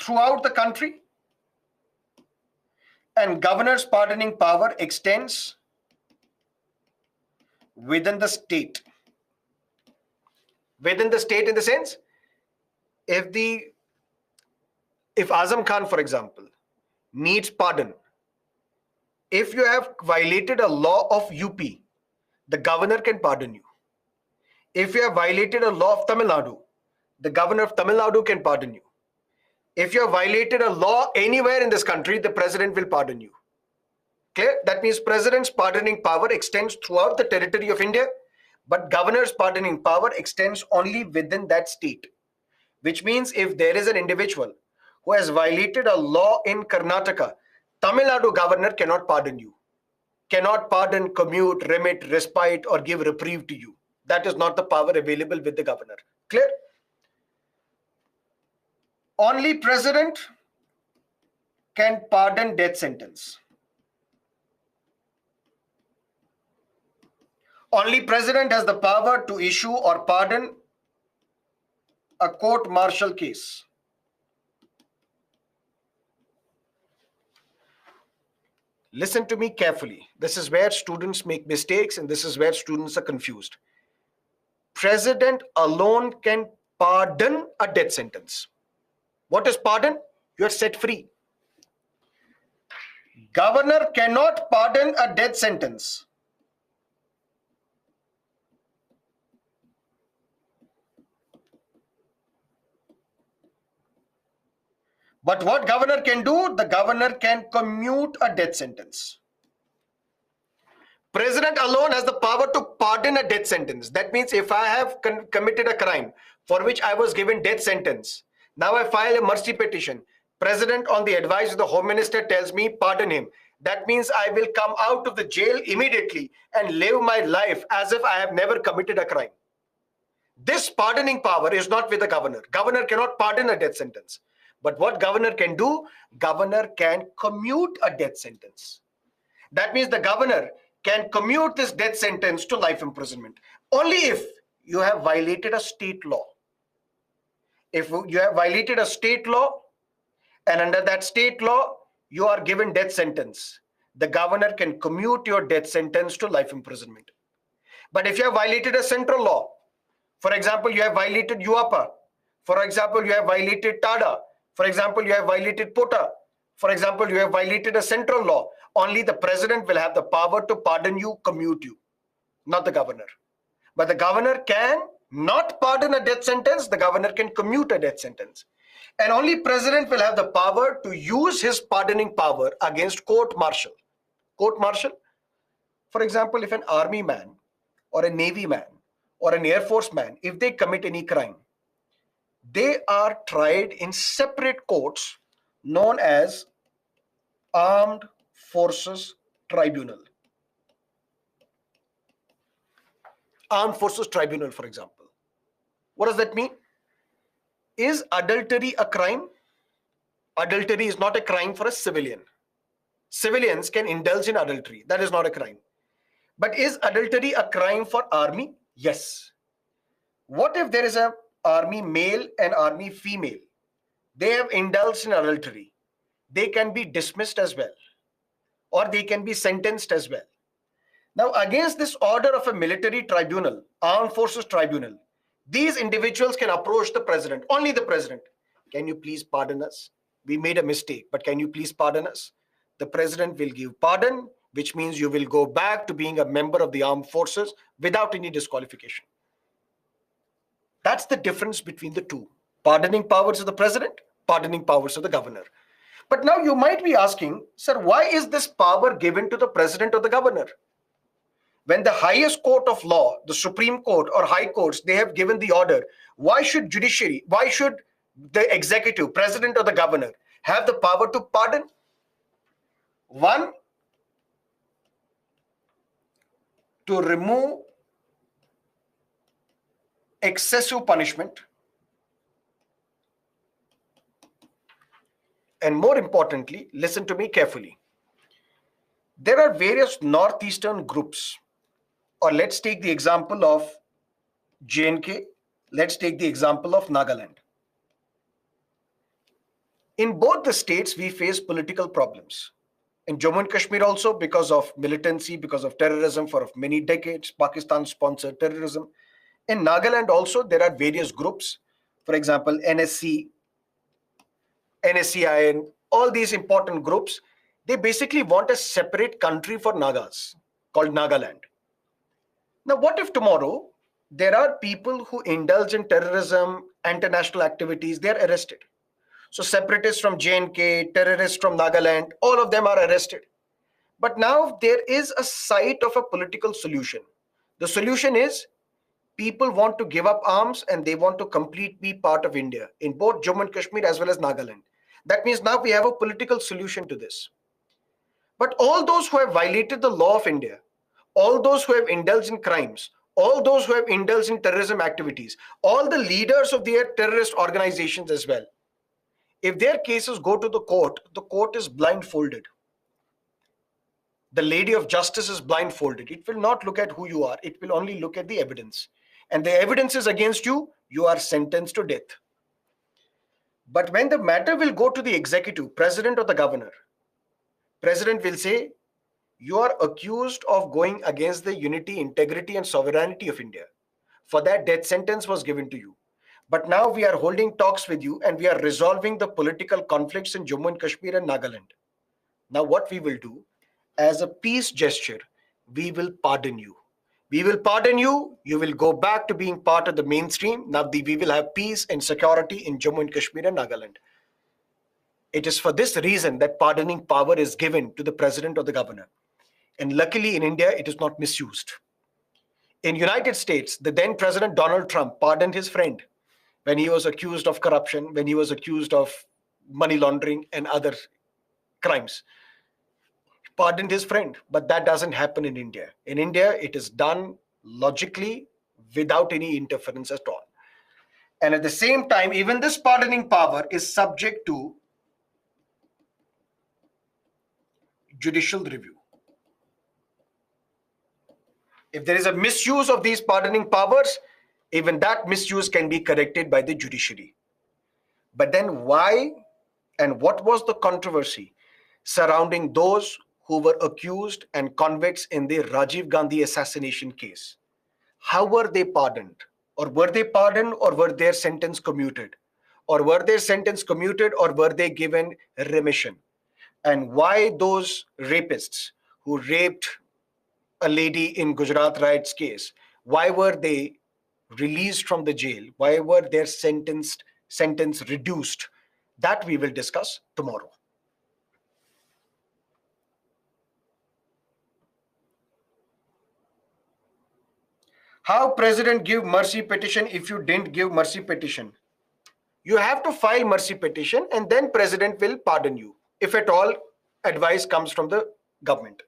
throughout the country, and governor's pardoning power extends within the state. Within the state in the sense, if Azam Khan, for example, needs pardon, if you have violated a law of UP, the governor can pardon you. If you have violated a law of Tamil Nadu, the governor of Tamil Nadu can pardon you. If you have violated a law anywhere in this country, the president will pardon you. Clear? That means president's pardoning power extends throughout the territory of India, but governor's pardoning power extends only within that state. Which means if there is an individual who has violated a law in Karnataka, Tamil Nadu governor cannot pardon you. Cannot pardon, commute, remit, respite, or give reprieve to you. That is not the power available with the governor. Clear? Only president can pardon death sentence. Only president has the power to issue or pardon a court-martial case. Listen to me carefully. This is where students make mistakes and this is where students are confused. President alone can pardon a death sentence. What is pardon? You are set free. Governor cannot pardon a death sentence. But what governor can do? The governor can commute a death sentence. President alone has the power to pardon a death sentence. That means if I have committed a crime for which I was given death sentence, now I file a mercy petition. President, on the advice of the Home Minister, tells me pardon him. That means I will come out of the jail immediately and live my life as if I have never committed a crime. This pardoning power is not with the governor. Governor cannot pardon a death sentence. But what governor can do? Governor can commute a death sentence. That means the governor can commute this death sentence to life imprisonment. Only if you have violated a state law. If you have violated a state law and under that state law, you are given death sentence, the governor can commute your death sentence to life imprisonment. But if you have violated a central law, for example, you have violated UAPA, for example, you have violated TADA, for example, you have violated POTA, for example, you have violated a central law, only the president will have the power to pardon you, commute you, not the governor. But the governor can not pardon a death sentence, the governor can commute a death sentence. And only president will have the power to use his pardoning power against court-martial. Court-martial, for example, if an army man or a navy man or an air force man, if they commit any crime, they are tried in separate courts known as Armed Forces Tribunal. Armed Forces Tribunal, for example. What does that mean? Is adultery a crime? Adultery is not a crime for a civilian. Civilians can indulge in adultery. That is not a crime. But is adultery a crime for army? Yes. What if there is a army male and army female, they have indulged in adultery, they can be dismissed as well, or they can be sentenced as well. Now, against this order of a military tribunal, armed forces tribunal, these individuals can approach the president, only the president. Can you please pardon us? We made a mistake, but can you please pardon us? The president will give pardon, which means you will go back to being a member of the armed forces without any disqualification. That's the difference between the two. Pardoning powers of the president, pardoning powers of the governor. But now you might be asking, sir, why is this power given to the president or the governor? When the highest court of law, the Supreme Court or high courts, they have given the order, why should judiciary, why should the executive, president or the governor, have the power to pardon? One, to remove excessive punishment, and more importantly, listen to me carefully. There are various northeastern groups, or let's take the example of J&K, let's take the example of Nagaland. In both the states, we face political problems. In Jammu and Kashmir also, because of militancy, because of terrorism for many decades, Pakistan-sponsored terrorism. In Nagaland also, there are various groups, for example, NSC, NSCIN, all these important groups, they basically want a separate country for Nagas called Nagaland. Now, what if tomorrow there are people who indulge in terrorism, international activities, they are arrested? So separatists from J&K, terrorists from Nagaland, all of them are arrested. But now there is a sight of a political solution. The solution is people want to give up arms and they want to completely be part of India in both Jammu and Kashmir as well as Nagaland. That means now we have a political solution to this. But all those who have violated the law of India, all those who have indulged in crimes, all those who have indulged in terrorism activities, all the leaders of their terrorist organizations as well, if their cases go to the court is blindfolded. The lady of justice is blindfolded. It will not look at who you are. It will only look at the evidence. And the evidence is against you, you are sentenced to death. But when the matter will go to the executive, president or the governor, president will say, you are accused of going against the unity, integrity, and sovereignty of India. For that, death sentence was given to you. But now we are holding talks with you and we are resolving the political conflicts in Jammu and Kashmir and Nagaland. Now what we will do, as a peace gesture, we will pardon you. We will pardon you. You will go back to being part of the mainstream. Now we will have peace and security in Jammu and Kashmir and Nagaland. It is for this reason that pardoning power is given to the president or the governor. And luckily in India, it is not misused. In United States, the then President Donald Trump pardoned his friend when he was accused of corruption, when he was accused of money laundering and other crimes. He pardoned his friend, but that doesn't happen in India. In India, it is done logically without any interference at all. And at the same time, even this pardoning power is subject to judicial review. If there is a misuse of these pardoning powers, even that misuse can be corrected by the judiciary. But then why and what was the controversy surrounding those who were accused and convicts in the Rajiv Gandhi assassination case? How were they pardoned? Or were they pardoned or were their sentence commuted? Or were their sentence commuted or were they given remission? And why those rapists who raped a lady in Gujarat riots case, why were they released from the jail? Why were their sentence reduced? That we will discuss tomorrow. How president give mercy petition if you didn't give mercy petition? You have to file mercy petition and then president will pardon you, if at all advice comes from the government.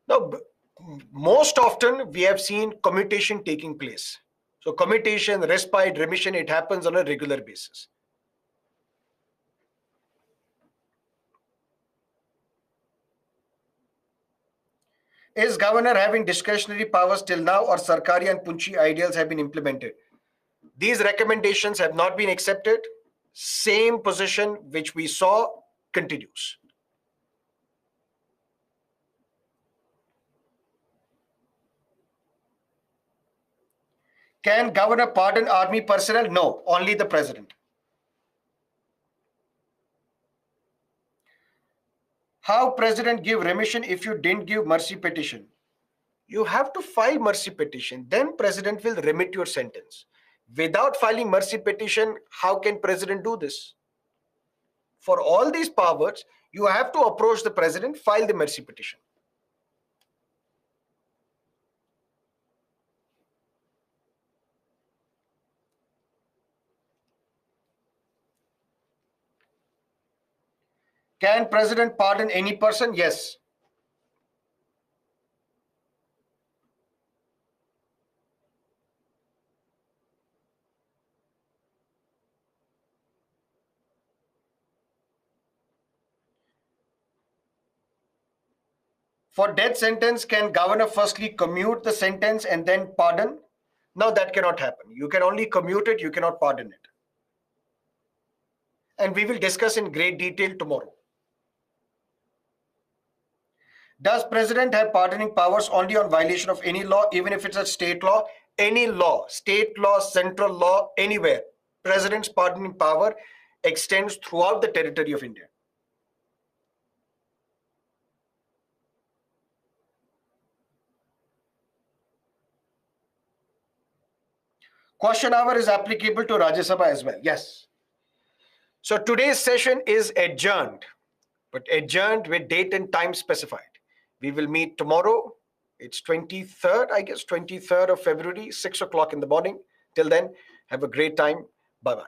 Now, most often we have seen commutation taking place. So commutation, respite, remission, it happens on a regular basis. Is governor having discretionary powers till now, or Sarkari and Punchi ideals have been implemented? These recommendations have not been accepted. Same position which we saw continues. Can governor pardon army personnel? No, only the president. How president give remission if you didn't give mercy petition? You have to file mercy petition, then president will remit your sentence. Without filing mercy petition, how can president do this? For all these powers, you have to approach the president, file the mercy petition. Can president pardon any person? Yes. For death sentence, can governor firstly commute the sentence and then pardon? No, that cannot happen. You can only commute it, you cannot pardon it. And we will discuss in great detail tomorrow. Does president have pardoning powers only on violation of any law, even if it's a state law? Any law, state law, central law, anywhere, president's pardoning power extends throughout the territory of India. Question hour is applicable to Rajya Sabha as well. Yes. So today's session is adjourned, but adjourned with date and time specified. We will meet tomorrow. It's 23rd, I guess, 23rd of February, 6 o'clock in the morning. Till then, have a great time. Bye-bye.